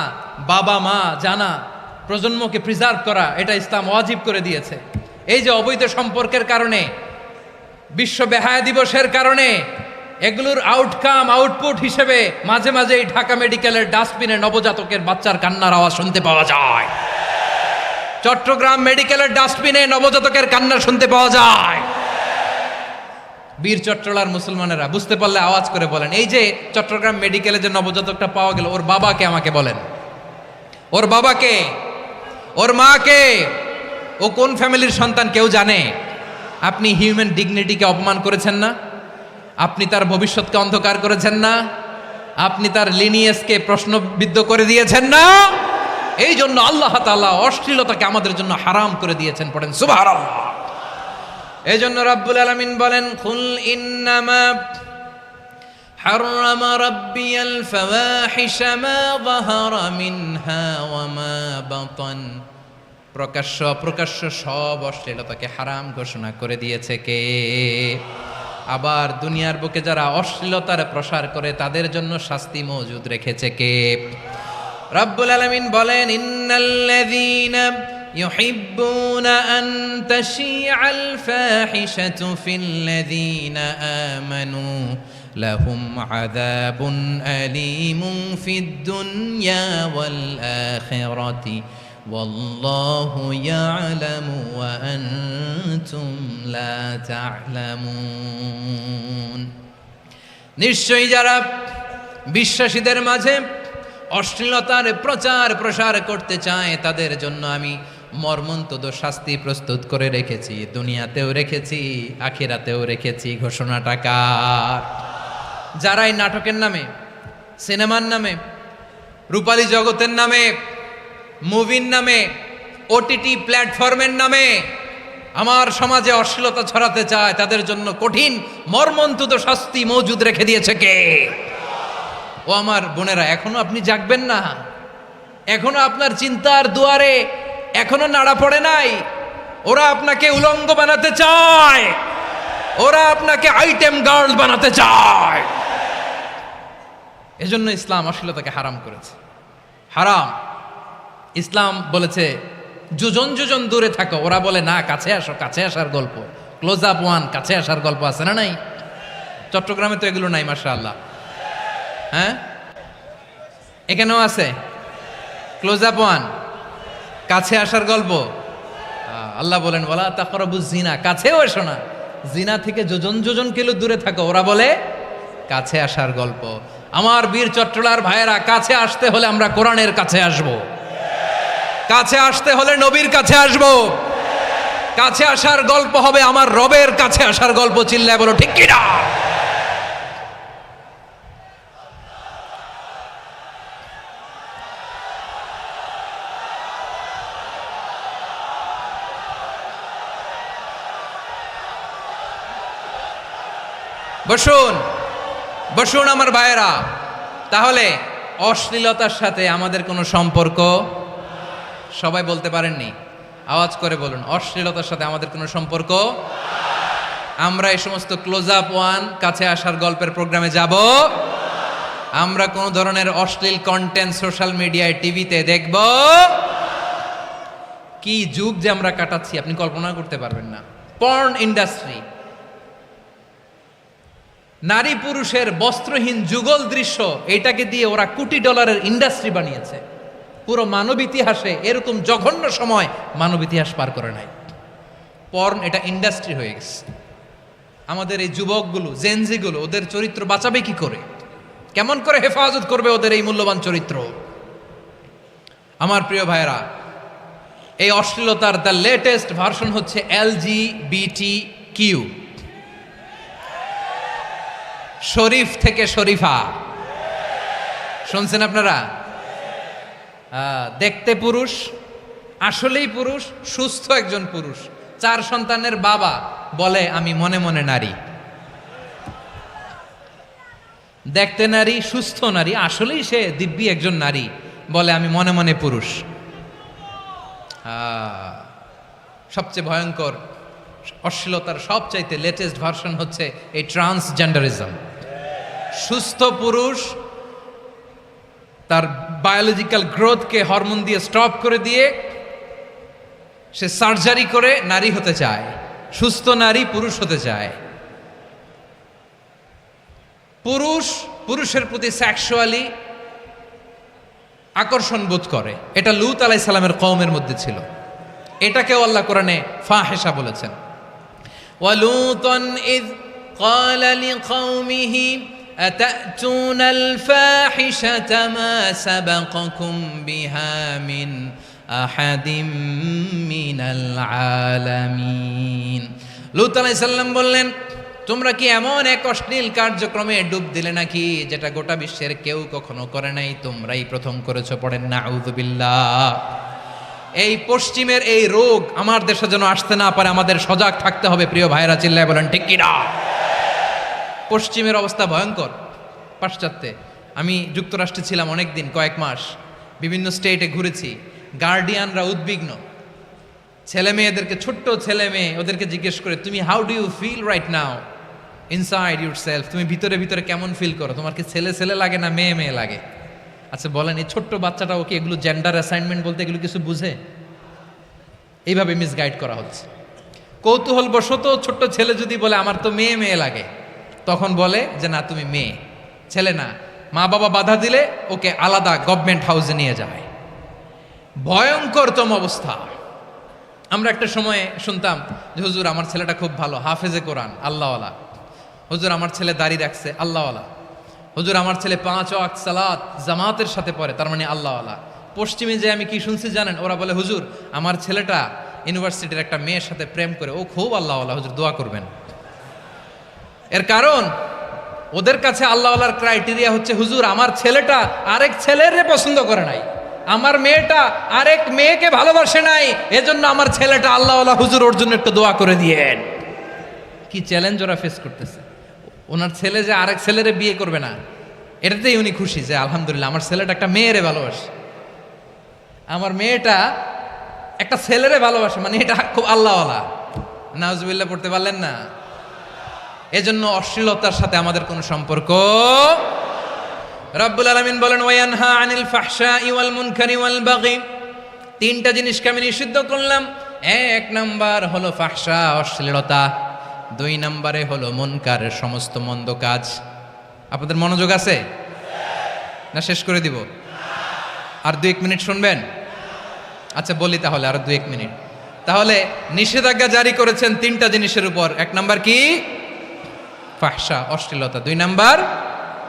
বাবা মা জানা, প্রজন্মকে প্রিজার্ভ করা, এটা ইসলাম ওয়াজিব করে দিয়েছে। এই যে অবৈধ সম্পর্কের কারণে, বিশ্ব বেহায়া দিবসের কারণে, এগুলোর আউটপুট হিসেবে মাঝে মাঝে এই ঢাকা মেডিকেলের ডাস্টবিনে নবজাতকের বাচ্চার কান্নার আওয়াজ শুনতে পাওয়া যায়। চট্টগ্রাম মেডিকেলের ডাস্টবিনে নবজাতকের কান্না শুনতে পাওয়া যায়। বীর চট্টলার মুসলমানেরা বুঝতে পারলে আওয়াজ করে বলেন, এই যে চট্টগ্রাম মেডিকেলে যে নবজাতকটা পাওয়া গেল, ওর বাবাকে আমাকে বলেন, ওর বাবাকে, ওর মাকে, ও কোন ফ্যামিলির সন্তান কেউ জানে? আপনি হিউম্যান ডিগনিটিকে অপমান করেছেন না? আপনি তার ভবিষ্যৎকে অন্ধকার করেছেন না? আপনি তার লিনিয়েজকে প্রশ্নবিদ্ধ করে দিয়েছেন না? এই জন্য আল্লাহ তাআলা অশ্লীলতাকে আমাদের জন্য হারাম করে দিয়েছেন। পড়েন সুবহানাল্লাহ। এই জন্য রাব্বুল আলামিন বলেন, কুল ইন্নামা হারামা রাব্বিয়াল ফাওয়াহিশা মা যাহারা মিনহা ওয়া মা বাতান। প্রকাশ্য অপ্রকাশ্য সব অশ্লীলতাকে হারাম ঘোষণা করে দিয়েছে কে? আবার দুনিয়ার বুকে যারা অশ্লীলতার প্রসার করে তাদের জন্য শাস্তি মজুদ রেখেছে কে? রব্বুল আলামিন বলেন, ইন্নাল্লাযীনা ইউহিব্বুনা আন তাশিআল ফাহিশাতু ফিল্লাযীনা আমানু লাহুম আযাবুন আলীমুন ফিদ দুনিয়া ওয়াল আখিরাতি ওয়াল্লাহু ইয়ালামু ওয়া আনতুম লা তা'লামুন। নিশ্চয়ই যারা বিশ্বাসীদের মাঝে অশ্লীলতার প্রচার প্রসার করতে চায় তাদের জন্য আমি মর্মন্তুদ শাস্তি প্রস্তুত করে রেখেছি, দুনিয়াতেও রেখেছি, আখিরাতেও রেখেছি। ঘোষণাটা কার? যারা এই নাটকের নামে, সিনেমার নামে, রূপালী জগতের নামে, মুভির নামে, ওটিটি প্ল্যাটফর্মের নামে আমার সমাজে অশ্লীলতা ছড়াতে চায় তাদের জন্য কঠিন মর্মন্তুদ শাস্তি মজুদ রেখে দিয়েছে কে? ও আমার বোনেরা, এখনো আপনি জাগবেন না? এখনো আপনার চিন্তার দুয়ারে এখনো নাড়া পড়ে নাই? ওরা আপনাকে উলঙ্গ বানাতে চায়, ওরা আপনাকে আইটেম গার্ল বানাতে চায়। এজন্য ইসলাম অশ্লীলতাকে হারাম করেছে। হারাম। ইসলাম বলেছে যোজন যোজন দূরে থাকো, ওরা বলে না কাছে আসো, কাছে আসার গল্প, ক্লোজ আপ ওয়ান, কাছে আসার গল্প আছে না নাই? চট্টগ্রামে তো এগুলো নাই মাশাআল্লাহ। হ্যাঁ, এখানেও আছে ক্লোজ আপ ওয়ান, কাছে আসার গল্প। আল্লাহ বলেন ওয়ালা তাকরাবুজ জিনা, কাছেও এসো না, জিনা থেকে যোজন যোজন কিলো দূরে থাকো। ওরা বলে কাছে আসার গল্প। আমার বীর চট্টলার ভাইয়েরা, কাছে আসতে হলে আমরা কোরআনের কাছে আসব, কাছে আসতে হলে নবীর কাছে আসব, কাছে আসার গল্প হবে আমার রবের কাছে আসার গল্প। চিল্লায় বলো ঠিক কিনা? বসুন বসুন আমার ভাইয়েরা। তাহলে অশ্লীলতার সাথে আমাদের কোনো সম্পর্ক, সবাই বলতে পারেননি, আওয়াজ করে বলুন, অশ্লীলতার সাথে আমাদের কোনো সম্পর্ক। আমরা এই সমস্ত ক্লোজ আপ ওয়ান, কাছে আসার গল্পের প্রোগ্রামে যাব? আমরা কোনো ধরনের অশ্লীল কন্টেন্ট সোশ্যাল মিডিয়ায়, টিভিতে দেখব? কি যুগ যে আমরা কাটাচ্ছি আপনি কল্পনা করতে পারবেন না। পর্ন ইন্ডাস্ট্রি, নারী পুরুষের বস্ত্রহীন যুগল দৃশ্য, এটাকে দিয়ে ওরা কোটি ডলারের ইন্ডাস্ট্রি বানিয়েছে। পুরো মানব ইতিহাসে এরকম জঘন্য সময় মানব ইতিহাস পার করে নাই। পর্ন এটা ইন্ডাস্ট্রি হয়ে গেছে। আমাদের এই যুবকগুলো, জেনজিগুলো, ওদের চরিত্র বাঁচাবে কি করে? কেমন করে হেফাজত করবে ওদের এই মূল্যবান চরিত্র? আমার প্রিয় ভাইয়েরা, এই অশ্লীলতার দ্য লেটেস্ট ভার্সন হচ্ছে LGBTQ, শরীফ থেকে শরীফা। শুনছেন আপনারা? দেখতে পুরুষ, আসলেই পুরুষ, সুস্থ একজন পুরুষ, 4 সন্তানের বাবা, বলে আমি মনে মনে নারী। দেখতে নারী, সুস্থ নারী, আসলেই সে দিব্যি একজন নারী, বলে আমি মনে মনে পুরুষ। সবচেয়ে ভয়ঙ্কর অশ্লীলতার সবচাইতে লেটেস্ট ভার্সন হচ্ছে এই ট্রান্সজেন্ডারিজম। সুস্থ পুরুষ তার বায়োলজিক্যাল গ্রোথকে হরমোন দিয়ে স্টপ করে দিয়ে সে সার্জারি করে নারী হতে চায়, সুস্থ নারী পুরুষ হতে চায়। পুরুষ পুরুষের প্রতি সেক্সুয়ালি আকর্ষণ বোধ করে। এটা লূত আলাইহিস সালামের কওমের মধ্যে ছিল। এটাকেও আল্লাহ কোরআনে ফাহিশা বলেছেন। ওয়ালুতান ইয ক্বালা লিকাওমিহি আতাতুনাল ফাহিশাতা মা সাবাকাকুম বিহা মিন আহাদিম মিনাল আলামিন। লূত আলাইহিস সালাম বললেন, তোমরা কি এমন এক অশ্লীল কার্যক্রমে ডুব দিলে নাকি যেটা গোটা বিশ্বের কেউ কখনো করে নাই, তোমরাই প্রথম করেছো? পড়েন নাউযুবিল্লাহ। এই পশ্চিমের এই রোগ আমার দেশে যেন আসতে না পারে, আমাদের সজাগ থাকতে হবে। প্রিয় ভাইরা, চিল্লায় বলেন ঠিক কিনা? পশ্চিমের অবস্থা ভয়ঙ্কর। পাশ্চাত্যে, আমি যুক্তরাষ্ট্রে ছিলাম অনেক দিন, কয়েক মাস, বিভিন্ন স্টেটে ঘুরেছি। গার্ডিয়ানরা উদ্বিগ্ন, ছেলে মেয়েদেরকে, ছোট্ট ছেলে মেয়ে, ওদেরকে জিজ্ঞেস করে, তুমি how do you feel right now inside your self? তুমি ভিতরে ভিতরে কেমন ফিল করো? তোমার কি ছেলে ছেলে লাগে না মেয়ে মেয়ে লাগে? আচ্ছা বলেন, এই ছোট্ট বাচ্চাটা ওকে এগুলো জেন্ডার অ্যাসাইনমেন্ট বলতে এগুলো কিছু বুঝে? এইভাবে মিসগাইড করা হচ্ছে। কৌতূহল বশত ছোট্ট ছেলে যদি বলে আমার তো মেয়ে মেয়ে লাগে, তখন বলে যে না তুমি মেয়ে, ছেলে না। মা বাবা বাধা দিলে ওকে আলাদা গভর্নমেন্ট হাউসে নিয়ে যায়। ভয়ঙ্করতম অবস্থা। আমরা একটা সময়ে শুনতাম যে হুজুর আমার ছেলেটা খুব ভালো, হাফেজে কোরআন, আল্লাহওয়ালা। হুজুর আমার ছেলে দাড়ি রাখছে, আল্লাহওয়ালা। হুজুর আমার ছেলে 5 ওয়াক্ত সালাত জামাতের সাথে পড়ে, তার মানে আল্লাহওয়ালা। পশ্চিমে যে আমি কি শুনছি জানেন? ওরা বলে হুজুর আমার ছেলেটা ইউনিভার্সিটির একটা মেয়ের সাথে প্রেম করে, ও খুব আল্লাহওয়ালা, হুজুর দোয়া করবেন। এর কারণ ওদের কাছে আল্লাহওয়ালার ক্রাইটেরিয়া হচ্ছে হুজুর আমার ছেলেটা আরেক ছেলের পছন্দ করে নাই, আমার মেয়েটা আরেক মেয়েকে ভালোবাসে নাই, এজন্য আমার ছেলেটা আল্লাহওয়ালা, হুজুর ওর জন্য একটু দোয়া করে দিয়েন। কি চ্যালেঞ্জ ওরা ফেস করতেছে। ওনার ছেলে যে আরেক ছেলেরে বিয়ে করবে না, এটাতেই উনি খুশি যে আলহামদুলিল্লাহ আমার ছেলেটা একটা মেয়েরে ভালোবাসে, আমার মেয়েটা একটা ছেলেরে ভালোবাসে, মানে এটা খুব আল্লাহওয়ালা। নাউজুবিল্লাহ পড়তে পারলেন না? এজন্য অশ্লীলতার সাথে আমাদের কোনো সম্পর্ক। রব্বুল আলামিন বলেন ওয়ায়ানহা আনিল ফাহশাই ওয়াল মুনকারি ওয়াল বাগি, 3টা জিনিসকে আমি নিষিদ্ধ করলাম। 1 নাম্বার হলো ফাহশা, অশ্লীলতা। 2 নম্বরে হলো মুনকারের সমস্ত মন্দ কাজ। আপনাদের মনোযোগ আছে না? শেষ করে দিব? আর 2-1 মিনিট শুনবেন? আচ্ছা বলি তাহলে, আর 2-1 মিনিট। তাহলে নিষেধাজ্ঞা জারি করেছেন 3টা জিনিসের উপর। 1 নাম্বার কি? ফাহশা, অশ্লীলতা। 2 নাম্বার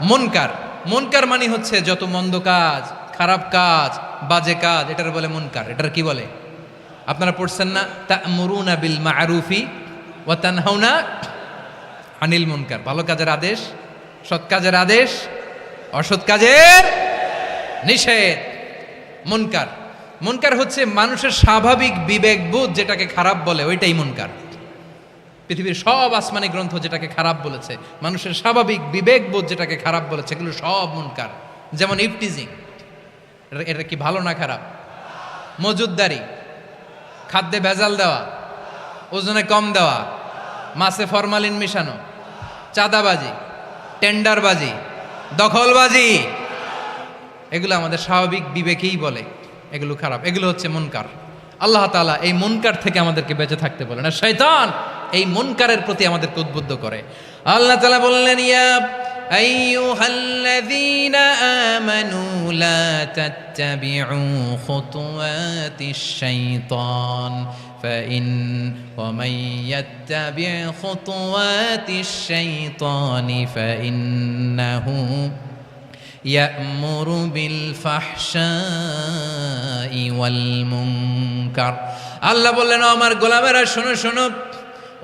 মুনকার। মুনকার মানে হচ্ছে যত মন্দ কাজ, খারাপ কাজ, বাজে কাজ, এটার বলে মুনকার। এটার কি বলে? আপনারা পড়ছেন না, তা'মুরুনা বিল মা'রুফি ওয়া তানহাউনা আনিল মুনকার। ভালো কাজের আদেশ, সৎ কাজের আদেশ, অসৎ কাজের নিষেধ। মুনকার, মুনকার হচ্ছে মানুষের স্বাভাবিক বিবেকবোধ যেটাকে খারাপ বলে, ওইটাই মুনকার। পৃথিবীর সব আসমানি গ্রন্থ যেটাকে খারাপ বলেছে, মানুষের স্বাভাবিক বিবেকবোধ যেটাকে খারাপ বলেছে, এগুলো সব মুনকার। যেমন ইফটিজিং, এটা কি ভালো না খারাপ? মজুদদারি, খাদ্যে ভেজাল দেওয়া, ওজনে কম দেওয়া, মাছে ফরমালিন মিশানো, চাঁদাবাজি, টেন্ডারবাজি, দখলবাজি, এগুলো আমাদের স্বাভাবিক বিবেকেই বলে এগুলো খারাপ, এগুলো হচ্ছে মুনকার। আল্লাহ তাআলা এই মুনকার থেকে আমাদেরকে বেঁচে থাকতে বলেন, আর শয়তান এই মুনকারের প্রতি আমাদেরকে উদ্বুদ্ধ করে। আল্লাহ তাআলা বললেন, ইয়া আইয়ুহাল্লাযীনা আমানু লা তাত্তাবিউ খুতুওয়াতিশ শাইতান ফাইন ওয়া মান ইয়াত্তাবি' খুতুওয়াতিশ শাইতানি ফাইন্নাহু ইয়া'মুরু বিল ফাহশাই ওয়াল মুনকার। আল্লাহ বললেন, ও আমার গোলামেরা শোনো শোনো,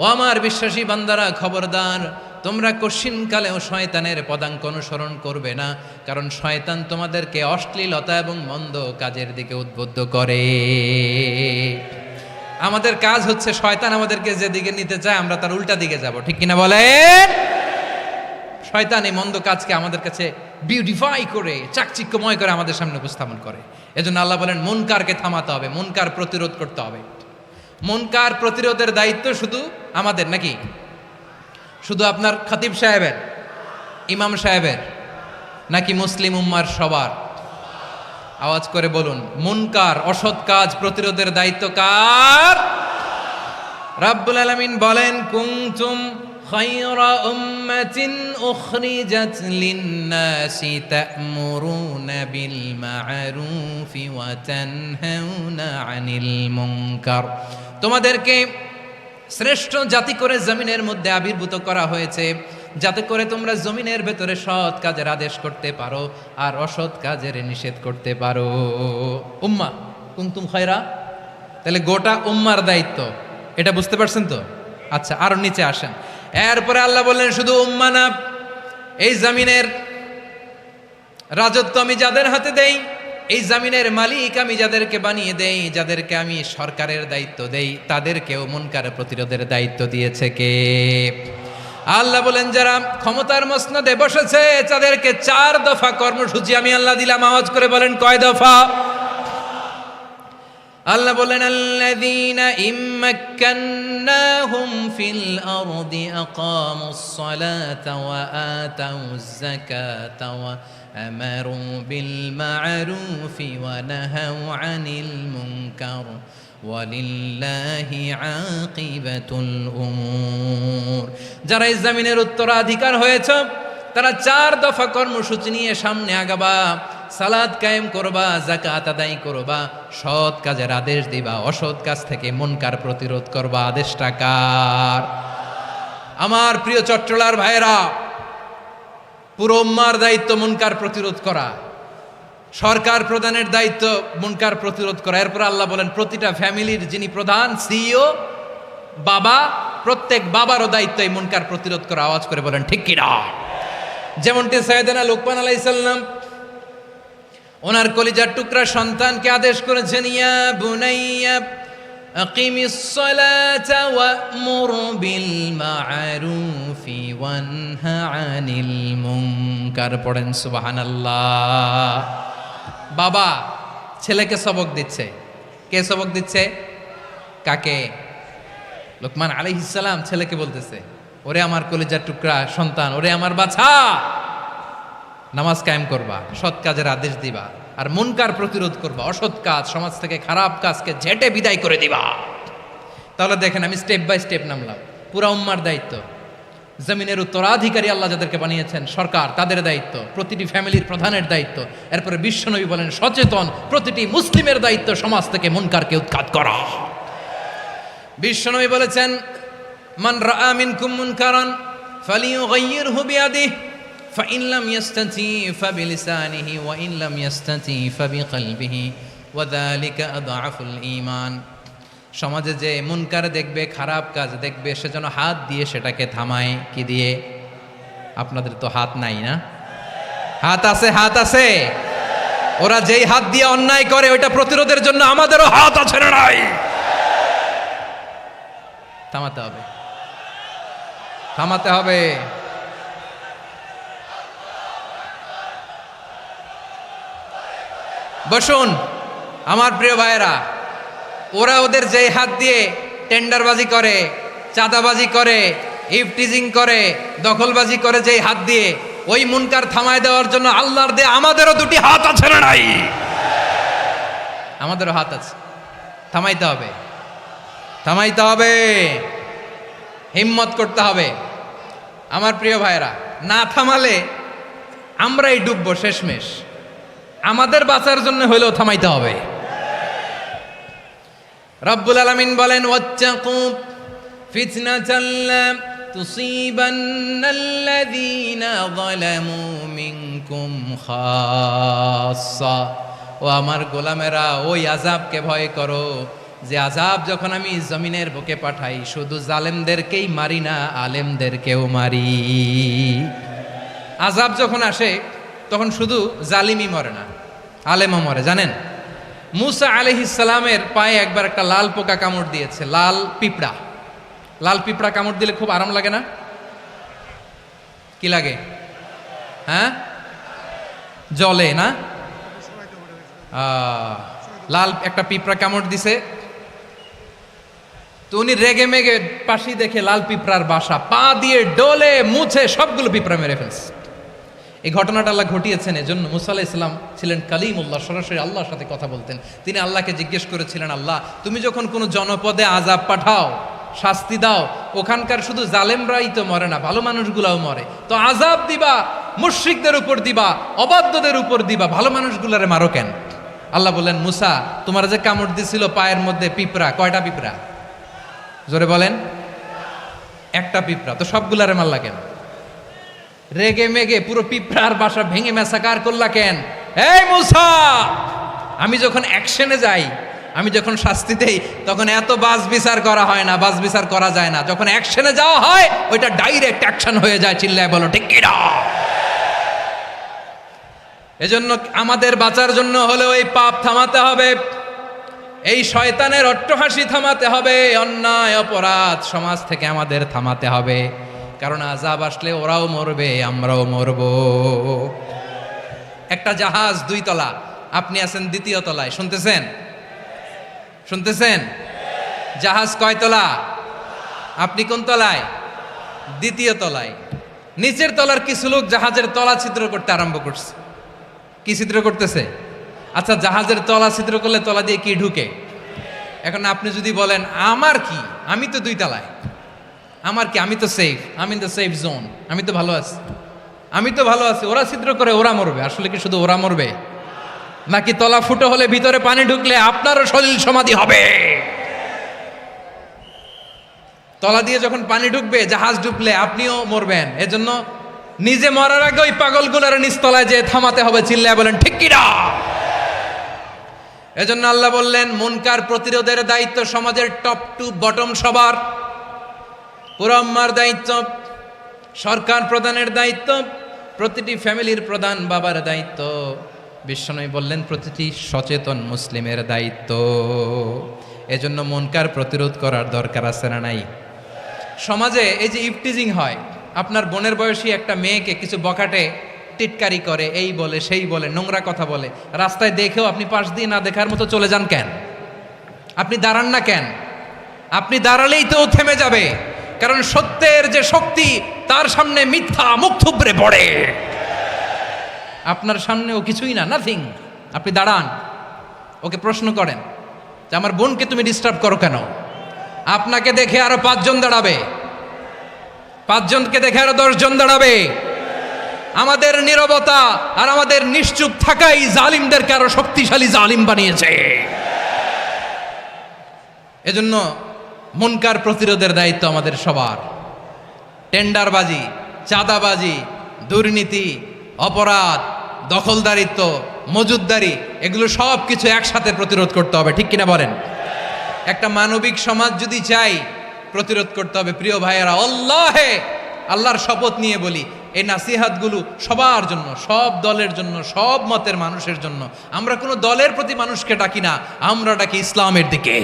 ও আমার বিশ্বাসী বান্দারা খবরদার, তোমরা কশিনকালেও শয়তানের পদাঙ্ক অনুসরণ করবে না, কারণ শয়তান তোমাদেরকে অশ্লীলতা এবং মন্দ কাজের দিকে উদ্বুদ্ধ করে। আমাদের কাজ হচ্ছে শয়তান আমাদেরকে যেদিকে নিতে চায় আমরা তার উল্টা দিকে যাব, ঠিক কিনা বলেন? শয়তান এই মন্দ কাজকে আমাদের কাছে বিউটিফাই করে, চাকচিক্যময় করে আমাদের সামনে উপস্থাপন করে। এজন্য আল্লাহ বলেন মুনকারকে থামাতে হবে, মুনকার প্রতিরোধ করতে হবে। মুনকার প্রতিরোধের দায়িত্ব শুধু আমাদের নাকি? শুধু আপনার খতিব সাহেবের, ইমাম সাহেবের, নাকি মুসলিম উম্মার সবার? আওয়াজ করে বলুন, মুনকার অসৎ কাজ প্রতিরোধের দায়িত্ব কার? রাব্বুল আলামিন বলেন, কুনতুম খায়রা উম্মাতিন উখরিজাত লিন-নাসি তা'মুরুনা বিল মা'রুফি ওয়া তানহাউনা আনিল মুনকার। তোমাদেরকে শ্রেষ্ঠ জাতি করে জমিনের মধ্যে আবির্ভূত করা হয়েছে, যাতে করে তোমরা জমিনের ভেতরে সৎ কাজের আদেশ করতে পারো আর অসৎ কাজের নিষেধ করতে পারো। উম্মাহ কুনতুম খায়রা, তাহলে গোটা উম্মার দায়িত্ব, এটা বুঝতে পারছেন তো? আচ্ছা, আরো নিচে আসেন। এরপরে আল্লাহ বললেন, শুধু উম্মাহ না, এই জমিনের রাজত্ব আমি যাদের হাতে দেই, এই জমিনের মালিক আমি যাদেরকে বানিয়ে দেই, যাদেরকে আমি সরকারের দায়িত্ব দেই, তাদেরকেও মুনকার প্রতিরোধের দায়িত্ব দিয়েছে কে? আল্লাহ বলেন, যারা ক্ষমতার মসনদে বসেছে তাদেরকে 4 দফা কর্মসূচি আমি আল্লাহ দিলাম। আওয়াজ করে বলেন, কয় দফা? আল্লাহ বলেন, আল্লাযীনা ইম্মাক্কান্নাহুম ফিল আরদি আকামুস সালাতা ওয়া আতাউয যাকাতা ওয়া আমারু বিল মা'রুফি ওয়া নাহাউ আনিল মুনকার ওয়ালিল্লাহি আকিবাতুল উমুর। যারা এই জমিনের উত্তরাধিকার হয়েছে তারা 4 দফা কর্মসূচি নিয়ে সামনে আগাবা। সালাত কায়েম করবা, যাকাত আদায় করবা, সৎ কাজের আদেশ দিবা, অসৎ কাজ থেকে মুনকার প্রতিরোধ করবা। আদেশটা কার? আমার প্রিয় চট্টলার ভাইয়েরা, পুরো উম্মার দায়িত্ব মুনকার প্রতিরোধ করা, সরকার প্রধানের দায়িত্ব মুনকার প্রতিরোধ করা। এরপর আল্লাহ বলেন, প্রতিটা ফ্যামিলির যিনি প্রধান সিইও বাবা, প্রত্যেক বাবারও দায়িত্ব এই মুনকার প্রতিরোধ করা। আওয়াজ করে বলেন ঠিক কিনা? যেমনটি সাইয়েদনা লুকমান আলাইহিস সালাম ওনার কলিজার টুকরা সন্তানকে আদেশ করেছেন, ইয়া বুনাইয়া আকিমিস সালাতা ওয়া'মুর বিল মা'রুফি ওয়ানহা আনিল মুনকার। পড়েন সুবহানাল্লাহ। বাবা ছেলেকে সবক দিচ্ছে। কে সবক দিচ্ছে? কাকে? লুকমান আলাইহিস সালাম ছেলেকে বলতেছে, ওরে আমার কলিজার টুকরা সন্তান, ওরে আমার বাছা, নামাজ কায়েম করবা, সৎ কাজের আদেশ দিবা, আর মুনকার প্রতিরোধ করবা, অসৎ কাজ, সমাজ থেকে খারাপ কাজকে ঝেঁটে বিদায় করে দিবা। তাহলে দেখেন, আমি স্টেপ বাই স্টেপ নামলাম। পুরা উম্মার দায়িত্ব। জমিনের উত্তরাধিকারী আল্লাহ যাদেরকে বানিয়েছেন সরকার, তাদের দায়িত্ব, প্রতিটি ফ্যামিলির প্রধানের দায়িত্ব। এরপরে বিশ্বনবী বলেন সচেতন প্রতিটি মুসলিমের দায়িত্ব সমাজ থেকে মুনকারকে উৎখাত করা। বিশ্বনবী বলেছেন মান রাআ মিনকুম মুনকারান ফালিয়ুগাইয়িরহু বিয়াদিহি ফাইন লাম ইয়াস্তাতি ফাবিলিসানিহি ওয়া ইন লাম ইয়াস্তাতি ফাবিকলবিহি ওয়া যালিকা আযআফুল ঈমান। সমাজে যে মুনকার দেখবে, খারাপ কাজ দেখবে, সে যেন হাত দিয়ে সেটাকে থামায়। কি দিয়ে? আপনাদের তো হাত নাই না? হাত আছে, হাত আছে। ওরা যেই হাত দিয়ে অন্যায় করে ওইটা প্রতিরোধের জন্য আমাদেরও হাত আছে না নাই? থামাতে হবে, থামাতে হবে। বসুন আমার প্রিয় ভাইয়েরা, ওরা ওদের যেই হাত দিয়ে টেন্ডারবাজি করে, চাঁদাবাজি করে, ইফটিজিং করে, দখলবাজি করে, যেই হাত দিয়ে, ওই মুনকার থামায় দেওয়ার জন্য আল্লাহর দিয়ে আমাদেরও দুটি হাত আছে না নাই? আমাদেরও হাত আছে। থামাইতে হবে, থামাইতে হবে, হিম্মত করতে হবে। আমার প্রিয় ভাইয়েরা, না থামালে আমরাই ডুববো শেষমেশ। আমাদের বাঁচার জন্য হইলেও থামাইতে হবে। রব্বুল আলামিন বলেন ওয়াত্তাকু ফিতনাতাল লা তুসিবান্নাল্লাযীনা যালামু মিনকুম খাসসা। ও আমার গোলামেরা, ওই আযাবকে ভয় করো যে আযাব যখন আমি জমিনের বুকে পাঠাই শুধু জালেমদেরকেই মারি না, আলেমদেরকেও মারি। আযাব যখন আসে তখন শুধু জালিমই মরে না, আলেমও মরে। জানেন মুসা আলাইহিস সালামের পায়ে একবার একটা লাল পোকা কামড় দিয়েছে, লাল পিঁপড়া। লাল পিঁপড়া কামড় দিলে খুব আরাম লাগে না? কি লাগে? হ্যাঁ, জলে না? লাল একটা পিঁপড়া কামড় দিছে, তো উনি রেগে মেগে পাশি দেখে লাল পিঁপড়ার বাসা, পা দিয়ে ডলে মুছে সবগুলো পিঁপড়া মেরে ফেলছে। এই ঘটনাটা আল্লাহ ঘটিয়েছেন এজন্য মুসা আলাইহিস সালাম ছিলেন কালিমুল্লাহ, সরাসরি আল্লাহর সাথে কথা বলতেন। তিনি আল্লাহকে জিজ্ঞেস করেছিলেন, আল্লাহ তুমি যখন কোনো জনপদে আযাব পাঠাও, শাস্তি দাও, ওখানকার শুধু জালেমরাই তো মরে না, ভালো মানুষগুলাও মরে, তো আযাব দিবা মুশরিকদের উপর দিবা, অবাধ্যদের উপর দিবা, ভালো মানুষগুলারে মারো কেন? আল্লাহ বললেন, মুসা তোমার যে কামড় দিছিল পায়ের মধ্যে পিঁপড়া, কয়টা পিঁপড়া? জোরে বলেন। একটা পিঁপড়া, তো সবগুলারে মারলা কেন? রেগে মেগে পুরো পিঁপড়ার বাসা ভেঙে মেসাকার করলা কেন? এই মুসা, আমি যখন অ্যাকশনে যাই, আমি যখন শাস্তি দেই, তখন এত বাস বিচার করা হয় না, বাস বিচার করা যায় না। যখন অ্যাকশনে যাওয়া হয় ওইটা ডাইরেক্ট অ্যাকশন হয়ে যায়। চিল্লায় বলো ঠিক কি না? এজন্য আমাদের বাঁচার জন্য হলেও এই পাপ থামাতে হবে, এই শয়তানের অট্টহাসি থামাতে হবে, অন্যায় অপরাধ সমাজ থেকে আমাদের থামাতে হবে। কারণ আযাব আসলে ওরাও মরবে, আমরাও মরব। একটা জাহাজ 2 তলা, আপনি আছেন 2য় তলায়, শুনতেছেন? শুনতেছেন? জাহাজ কয় তলা? আপনি কোন তলায়? 2য় তলায়। নিচের তলার কিছু লোক জাহাজের তলা ছিদ্র করতে আরম্ভ করছে। কি ছিদ্র করতেছে? আচ্ছা, জাহাজের তলা ছিদ্র করলে তলা দিয়ে কি ঢুকে? এখন আপনি যদি বলেন আমার কি, আমি তো 2 তলায়, আমার কি, আমি তো সেফ, আমি ইন দ্য সেফ জোন, আমি তো ভালো আছি, আমি তো ভালো আছি, ওরা ছিদ্র করে ওরা মরবে। আসলে কি শুধু ওরা মরবে, নাকি তলা ফুটো হলে ভিতরে পানি ঢুকলে আপনারও সলিল সমাধি হবে? তলা দিয়ে যখন পানি ঢুকবে, জাহাজ ঢুকলে আপনিও মরবেন। এজন্য নিজে মরার আগে ওই পাগলগুলোর নিচতলায় যে থামাতে হবে। চিল্লায় বলেন ঠিক কি না? এজন্য আল্লাহ বললেন মুনকার প্রতিরোধের দায়িত্ব সমাজের টপ টু বটম সবার। পুরো উম্মার দায়িত্ব, সরকার প্রধানের দায়িত্ব, প্রতিটি ফ্যামিলির প্রধান বাবার দায়িত্ব। বিশ্বনবী বললেন প্রতিটি সচেতন মুসলিমের দায়িত্ব। এজন্য মুনকার প্রতিরোধ করার দরকার আছে না নাই? সমাজে এই যে ইফটিজিং হয়, আপনার বোনের বয়সী একটা মেয়েকে কিছু বকাটে টিটকারি করে, এই বলে সেই বলে, নোংরা কথা বলে, রাস্তায় দেখেও আপনি পাশ দিয়ে না দেখার মতো চলে যান কেন? আপনি দাঁড়ান না কেন? আপনি দাঁড়ালেই তো থেমে যাবে, কারণ সত্যের যে শক্তি তার সামনে মিথ্যা মুখ থুবড়ে পড়ে। আপনার সামনে ও কিছুই না, নাথিং। আপনি দাঁড়ান, ওকে প্রশ্ন করেন যে আমার বোনকে তুমি ডিস্টার্ব করো কেন? আপনাকে দেখে আরো 5 জন দাঁড়াবে, 5 জনকে দেখে আরো 10 জন দাঁড়াবে। আমাদের নীরবতা আর আমাদের নিশ্চুপ থাকাই জালিমদেরকে আরো শক্তিশালী জালিম বানিয়েছে। এজন্য মুনকার প্রতিরোধের দায়িত্ব আমাদের সবার। টেন্ডারবাজি, চাঁদাবাজি, দুর্নীতি, অপরাধ, দখলদারিত্ব, মজুদদারি, এগুলো সব কিছু একসাথে প্রতিরোধ করতে হবে, ঠিক কিনা বলেন? একটা মানবিক সমাজ যদি চাই, প্রতিরোধ করতে হবে। প্রিয় ভাইয়েরা, আল্লাহর শপথ নিয়ে বলি, এই নাসিহাতগুলো সবার জন্য, সব দলের জন্য, সব মতের মানুষের জন্য। আমরা কোনো দলের প্রতি মানুষকে ডাকি না, আমরা ডাকি ইসলামের দিকে।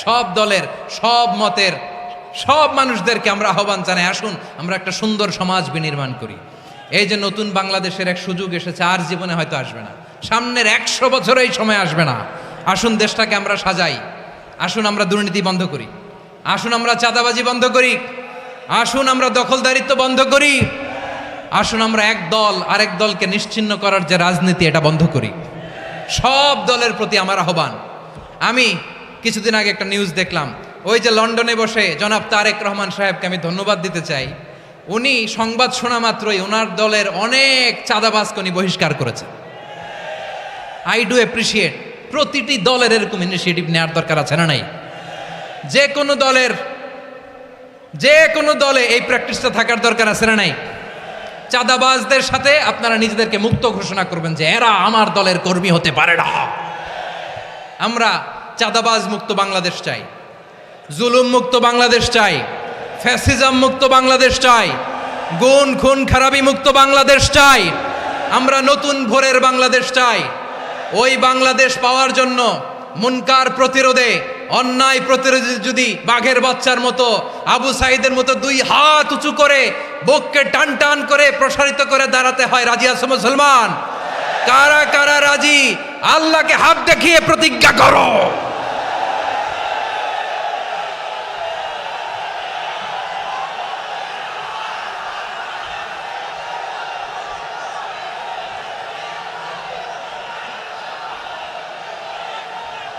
সব দলের, সব মতের, সব মানুষদেরকে আমরা আহ্বান জানাই, আসুন আমরা একটা সুন্দর সমাজ বিনির্মাণ করি। এই যে নতুন বাংলাদেশের এক সুযোগ এসেছে, আর জীবনে হয়তো আসবে না, সামনের 100 বছর এই সময় আসবে না। আসুন দেশটাকে আমরা সাজাই, আসুন আমরা দুর্নীতি বন্ধ করি, আসুন আমরা চাঁদাবাজি বন্ধ করি, আসুন আমরা দখলদারিত্ব বন্ধ করি, আসুন আমরা এক দল আরেক দলকে নিশ্চিহ্ন করার যে রাজনীতি, এটা বন্ধ করি। সব দলের প্রতি আমার আহ্বান। আমি কিছুদিন আগে একটা নিউজ দেখলাম, ওই যে লন্ডনে বসে জনাব তারেক রহমান সাহেবকে আমি ধন্যবাদ দিতে চাই। উনি সংবাদ শোনা মাত্রই ওনার দলের অনেক চাঁদাবাজকে উনি বহিষ্কার করেছেন। I do appreciate. প্রতিটি দলের এরকম ইনিশিয়েটিভ নেওয়ার দরকার আছে না নাই? যে কোনো দলে এই প্র্যাকটিসটা থাকার দরকার আছে না নাই? চাঁদাবাজদের সাথে আপনারা নিজেদেরকে মুক্ত ঘোষণা করবেন যে এরা আমার দলের কর্মী হতে পারে না। আমরা চাঁদাবাজ মুক্ত বাংলাদেশ চাই, জুলুম মুক্ত বাংলাদেশ চাই, ফ্যাসিজম মুক্ত বাংলাদেশ চাই, গুণ খুন খারাপি মুক্ত বাংলাদেশ চাই। আমরা নতুন ভোরের বাংলাদেশ চাই। ওই বাংলাদেশ পাওয়ার জন্য মুনকার প্রতিরোধে, অন্যায় প্রতিরোধে যদি বাঘের বাচ্চার মতো, আবু সাইদের মতো 2 হাত উঁচু করে বুককে টান টান করে প্রসারিত করে দাঁড়াতে হয়, রাজি আছো মুসলমান? কারা কারা রাজি? আল্লাহকে হাত দেখিয়ে প্রতিজ্ঞা করো।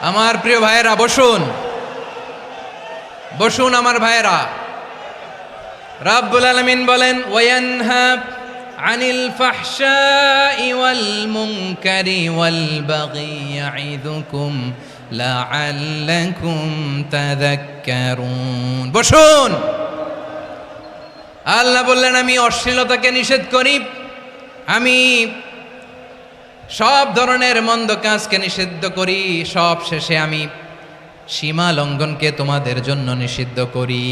আমার প্রিয় ভাইয়েরা, বসুন বসুন আমার ভাইয়েরা। রাব্বুল আলামিন বলেন, ওয়ায়ানহা আনিল ফাহশাই ওয়াল মুনকারি ওয়াল বাগি ইয়াইদুকুম লাআল্লাকুম তাযাক্কারুন। বসুন। আল্লাহ বললেন, আমি অশ্লীলতাকে নিষেধ করি, আমি সব ধরনের মন্দ কাজকে নিষিদ্ধ করি, সব শেষে আমি সীমা লঙ্ঘনকে তোমাদের জন্য নিষিদ্ধ করি।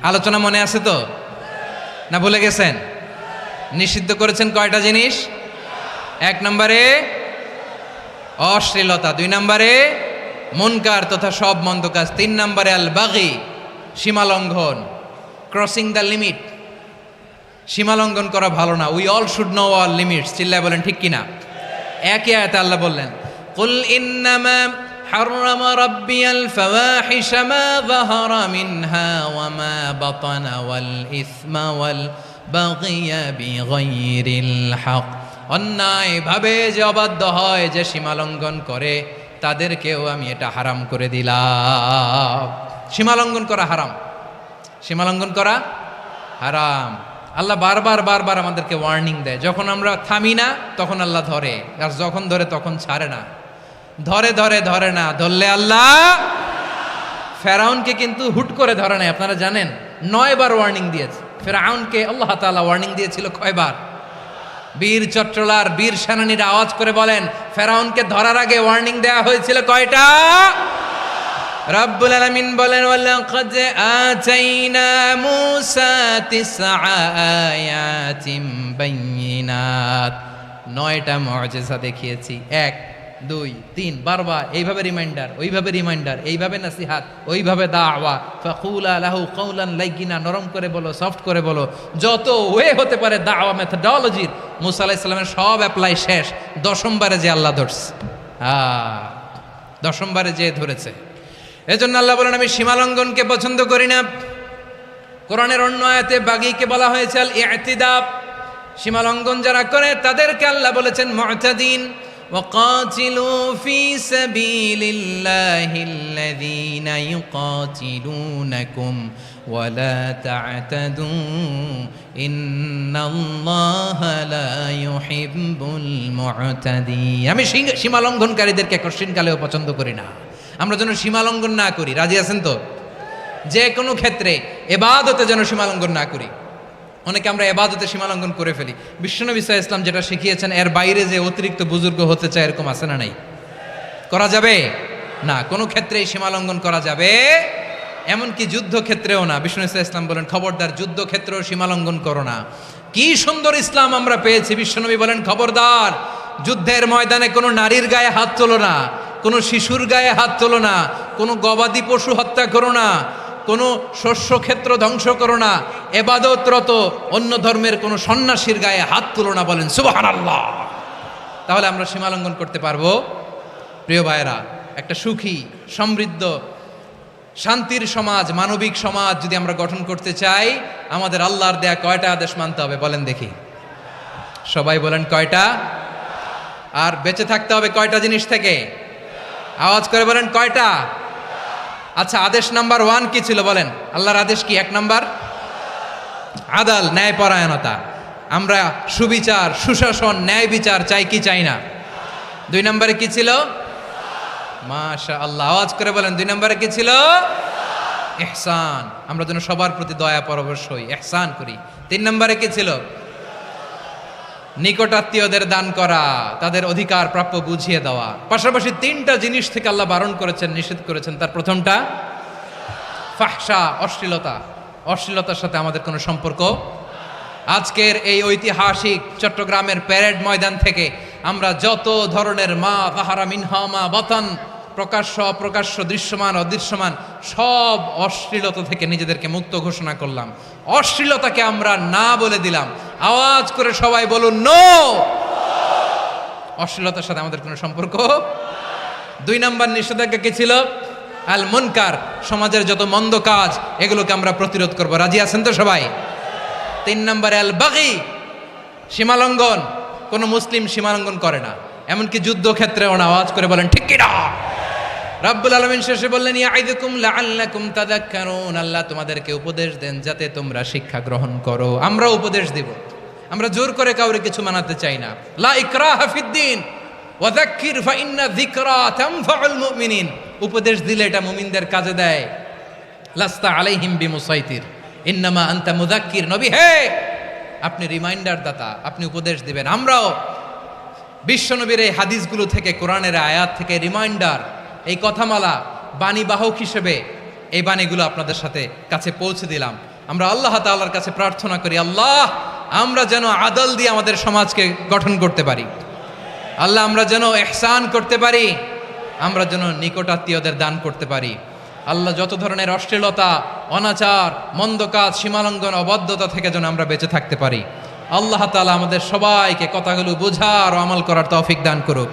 আলোচনা মনে আছে তো? না ভুলে গেছেন? নিষিদ্ধ করেছেন কয়টা জিনিস? 1 নম্বরে অশ্লীলতা, 2 নম্বরে মুনকার তথা সব মন্দ কাজ, 3 নম্বরে আল বাগি, সীমা লঙ্ঘন, ক্রসিং দ্য লিমিট। সীমা লঙ্ঘন করা ভালো না। We all should know our limits. চিল্লায় বলেন ঠিক কিনা? একই আয়াতে আল্লাহ বললেন, কুল ইন্নামা হাররামা রাব্বিয়াল ফাওয়াহিশা মা যাহারা মিনহা ওয়া মা বাতানা ওয়াল ইসমা ওয়াল বাগিয়া বিগাইরিল হক। অন্যায় ভাবে যে অবাধ্য হয়, যে সীমা লঙ্ঘন করে, তাদেরকেও আমি এটা হারাম করে দিলাম। সীমা লঙ্ঘন করা হারাম, সীমা লঙ্ঘন করা হারাম। আল্লাহ বারবার বারবার আমাদেরকে ওয়ার্নিং দেয়। যখন আমরা থামি না তখন আল্লাহ ধরে, আর যখন ধরে তখন ছাড়ে না। ধরে ধরে ধরে না, ধরলে আল্লাহ। ফেরাউনকে কিন্তু হুট করে ধরে নাই, আপনারা জানেন 9 বার ওয়ার্নিং দিয়েছে। ফেরাউনকে আল্লাহ তাআলা ওয়ার্নিং দিয়েছিল কয়বার? বীর চট্টলার বীর সেনানীরা আওয়াজ করে বলেন, ফেরাউনকে ধরার আগে ওয়ার্নিং দেওয়া হয়েছিল কয়টা? রাব্বুল আলামিন বলেন, ওয়ালাকাদ আতাইনা মূসা 9 আয়াতিন বাইয়িনাত। 9টা মুআজিজা দেখিয়েছি। 1 2 3 বারবার এইভাবে রিমাইন্ডার, ওইভাবে রিমাইন্ডার, এইভাবে নাসিহাত, ওইভাবে দাওয়া। ফাকুলা লাহু কাওলান লাইয়িনা, নরম করে বলো, সফট করে বলো, যত ওয়ে হতে পারে দাওয়া মেথডোলজির। মূসা আলাইহিস সালামের সব অ্যাপ্লাই শেষ। 10ম বারে যে আল্লাহ ধরছে, 10ম বারে যে ধরেছে। এজন্য আল্লাহ বলেন, আমি সীমালঙ্ঘনকে পছন্দ করি না। কোরআনের অন্য আয়াতে বাগীকে বলা হয়েছে আল ইতিদা। সীমালঙ্ঘন যারা করে তাদেরকে আল্লাহ বলেছেন মুতাদিন। ওয়াকাতিলু ফি সাবিলিল্লাহিল্লাযীনা ইউকাতিলুনাকুম ওয়ালা তা'তাদু ইন্নাল্লাহা লা ইউহিব্বুল মু'তাদিন। আমি সীমা লঙ্ঘনকারীদেরকে কঠিনকালেও পছন্দ করি না। আমরা যেন সীমা লঙ্ঘন না করি, রাজি আছেন তো? যে কোনো ক্ষেত্রে ইবাদতে যেন সীমা লঙ্ঘন না করি। অনেকে আমরা ইবাদতে সীমা লঙ্ঘন করে ফেলি। বিশ্বনবী সাল্লাল্লাহু আলাইহি ওয়াসাল্লাম যেটা শিখিয়েছেন এর বাইরে যে অতিরিক্ত বুজুর্গ হতে চায়, এরকম আছে না নাই? করা যাবে না, কোনো ক্ষেত্রেই সীমা লঙ্ঘন করা যাবে, এমনকি যুদ্ধক্ষেত্রেও না। বিষ্ণু ইসলাম বলেন খবরদার যুদ্ধক্ষেত্রেও সীমা লঙ্ঘন করো না। কি সুন্দর ইসলাম আমরা পেয়েছি। বিশ্বনবী বলেন খবরদার যুদ্ধের ময়দানে কোনো নারীর গায়ে হাত তোলো না, কোনো শিশুর গায়ে হাত তোলো না, কোনো গবাদি পশু হত্যা করো না, কোনো শস্যক্ষেত্র ধ্বংস করো না, এবাদতরত অন্য ধর্মের কোনো সন্ন্যাসীর গায়ে হাত তোলো না। বলেন সুবহানাল্লাহ। তাহলে আমরা সীমা লঙ্ঘন করতে পারবো? প্রিয় ভাইরা, একটা সুখী সমৃদ্ধ শান্তির সমাজ, মানবিক সমাজ যদি আমরা গঠন করতে চাই, আমাদের আল্লাহর দেয়া কয়টা আদেশ মানতে হবে বলেন দেখি? সবাই বলেন কয়টা? আর বেঁচে থাকতে হবে কয়টা জিনিস থেকে? আওয়াজ করে বলেন কয়টা? আচ্ছা, আদেশ নাম্বার 1 কি ছিল বলেন? আল্লাহর আদেশ কি? 1 নাম্বার আদাল, ন্যায়পরায়ণতা। আমরা সুবিচার, সুশাসন, ন্যায় বিচার চাই কি চাই না? 2 নম্বরে কি ছিল? মাশাআল্লাহ, আওয়াজ করে বলেন 2 নম্বরে কি ছিল? ইহসান। আমরা যেন সবার প্রতি দয়া পরবশ হই, ইহসান করি। 3 নম্বরে কি ছিল? নিকটাত্মীয়দের দান করা, তাদের অধিকার প্রাপ্য বুঝিয়ে দেওয়া। পাশাপাশি 3টা জিনিস থেকে আল্লাহ বারণ করেছেন, নিষেধ করেছেন। তার প্রথমটা ফাহশা, অশ্লীলতা। অশ্লীলতার সাথে আমাদের কোনো সম্পর্ক। আজকের এই ঐতিহাসিক চট্টগ্রামের প্যারেড ময়দান থেকে আমরা যত ধরনের মা তাহারা মিনহা মা বাতান, প্রকাশ্য অপ্রকাশ্য, দৃশ্যমান অদৃশ্যমান, সব অশ্লীলতা থেকে নিজেদেরকে মুক্ত ঘোষণা করলাম। অশ্লীলতাকে আমরা না বলে দিলাম। আওয়াজ করে সবাই বলুন নো। অশ্লীলতার সাথে আমাদের কোনো সম্পর্ক। 2 নম্বর নিষেধাজ্ঞা কি ছিল? আল মুনকার, সমাজের যত মন্দ কাজ এগুলোকে আমরা প্রতিরোধ করব। রাজি আছেন তো সবাই? 3 নম্বরে আল বাগি, সীমালঙ্ঘন। কোন মুসলিম সীমালঙ্ঘন করে না, এমনকি যুদ্ধক্ষেত্রেও না। আওয়াজ করে বলেন ঠিক কি না? রাব্বুল আলামিন শেষে বললেন ইয়াইদুকুম লাআল্লাকুম তাযাক্কারুন। আল্লাহ তোমাদেরকে উপদেশ দেন যাতে তোমরা শিক্ষা গ্রহণ করো। আমরা উপদেশ দেব, আমরা জোর করে কাউরে কিছু মানাতে চাই না। লা ইকরাহা ফিদ্দিন ওয়া যাক্কির ফা ইন্না যিকরা তানফাউল মুমিনিন। উপদেশ দিলে এটা মুমিনদের কাজে দেয়। লাস্তা আলাইহিম বিমুসাইতির ইন্নামা আনতা মুযাক্কির। নবী হে, আপনি রিমাইন্ডার দাতা, আপনি উপদেশ দিবেন। আমরাও বিশ্বনবীর এই হাদিসগুলো থেকে, কোরআনের আয়াত থেকে রিমাইন্ডার, এই কথামালা, বাণীবাহক হিসেবে এই বাণীগুলো আপনাদের সাথে কাছে পৌঁছে দিলাম। আমরা আল্লাহ তাআলার কাছে প্রার্থনা করি, আল্লাহ আমরা যেন আদল দিয়ে আমাদের সমাজকে গঠন করতে পারি। আল্লাহ আমরা যেন ইহসান করতে পারি, আমরা যেন নিকটাত্মীয়দের দান করতে পারি। আল্লাহ যত ধরনের অশ্লীলতা, অনাচার, মন্দ কাজ, সীমালঙ্ঘন, অবাধ্যতা থেকে যেন আমরা বেঁচে থাকতে পারি। আল্লাহ তাআলা আমাদের সবাইকে কথাগুলো বোঝার ও আমল করার তৌফিক দান করুক।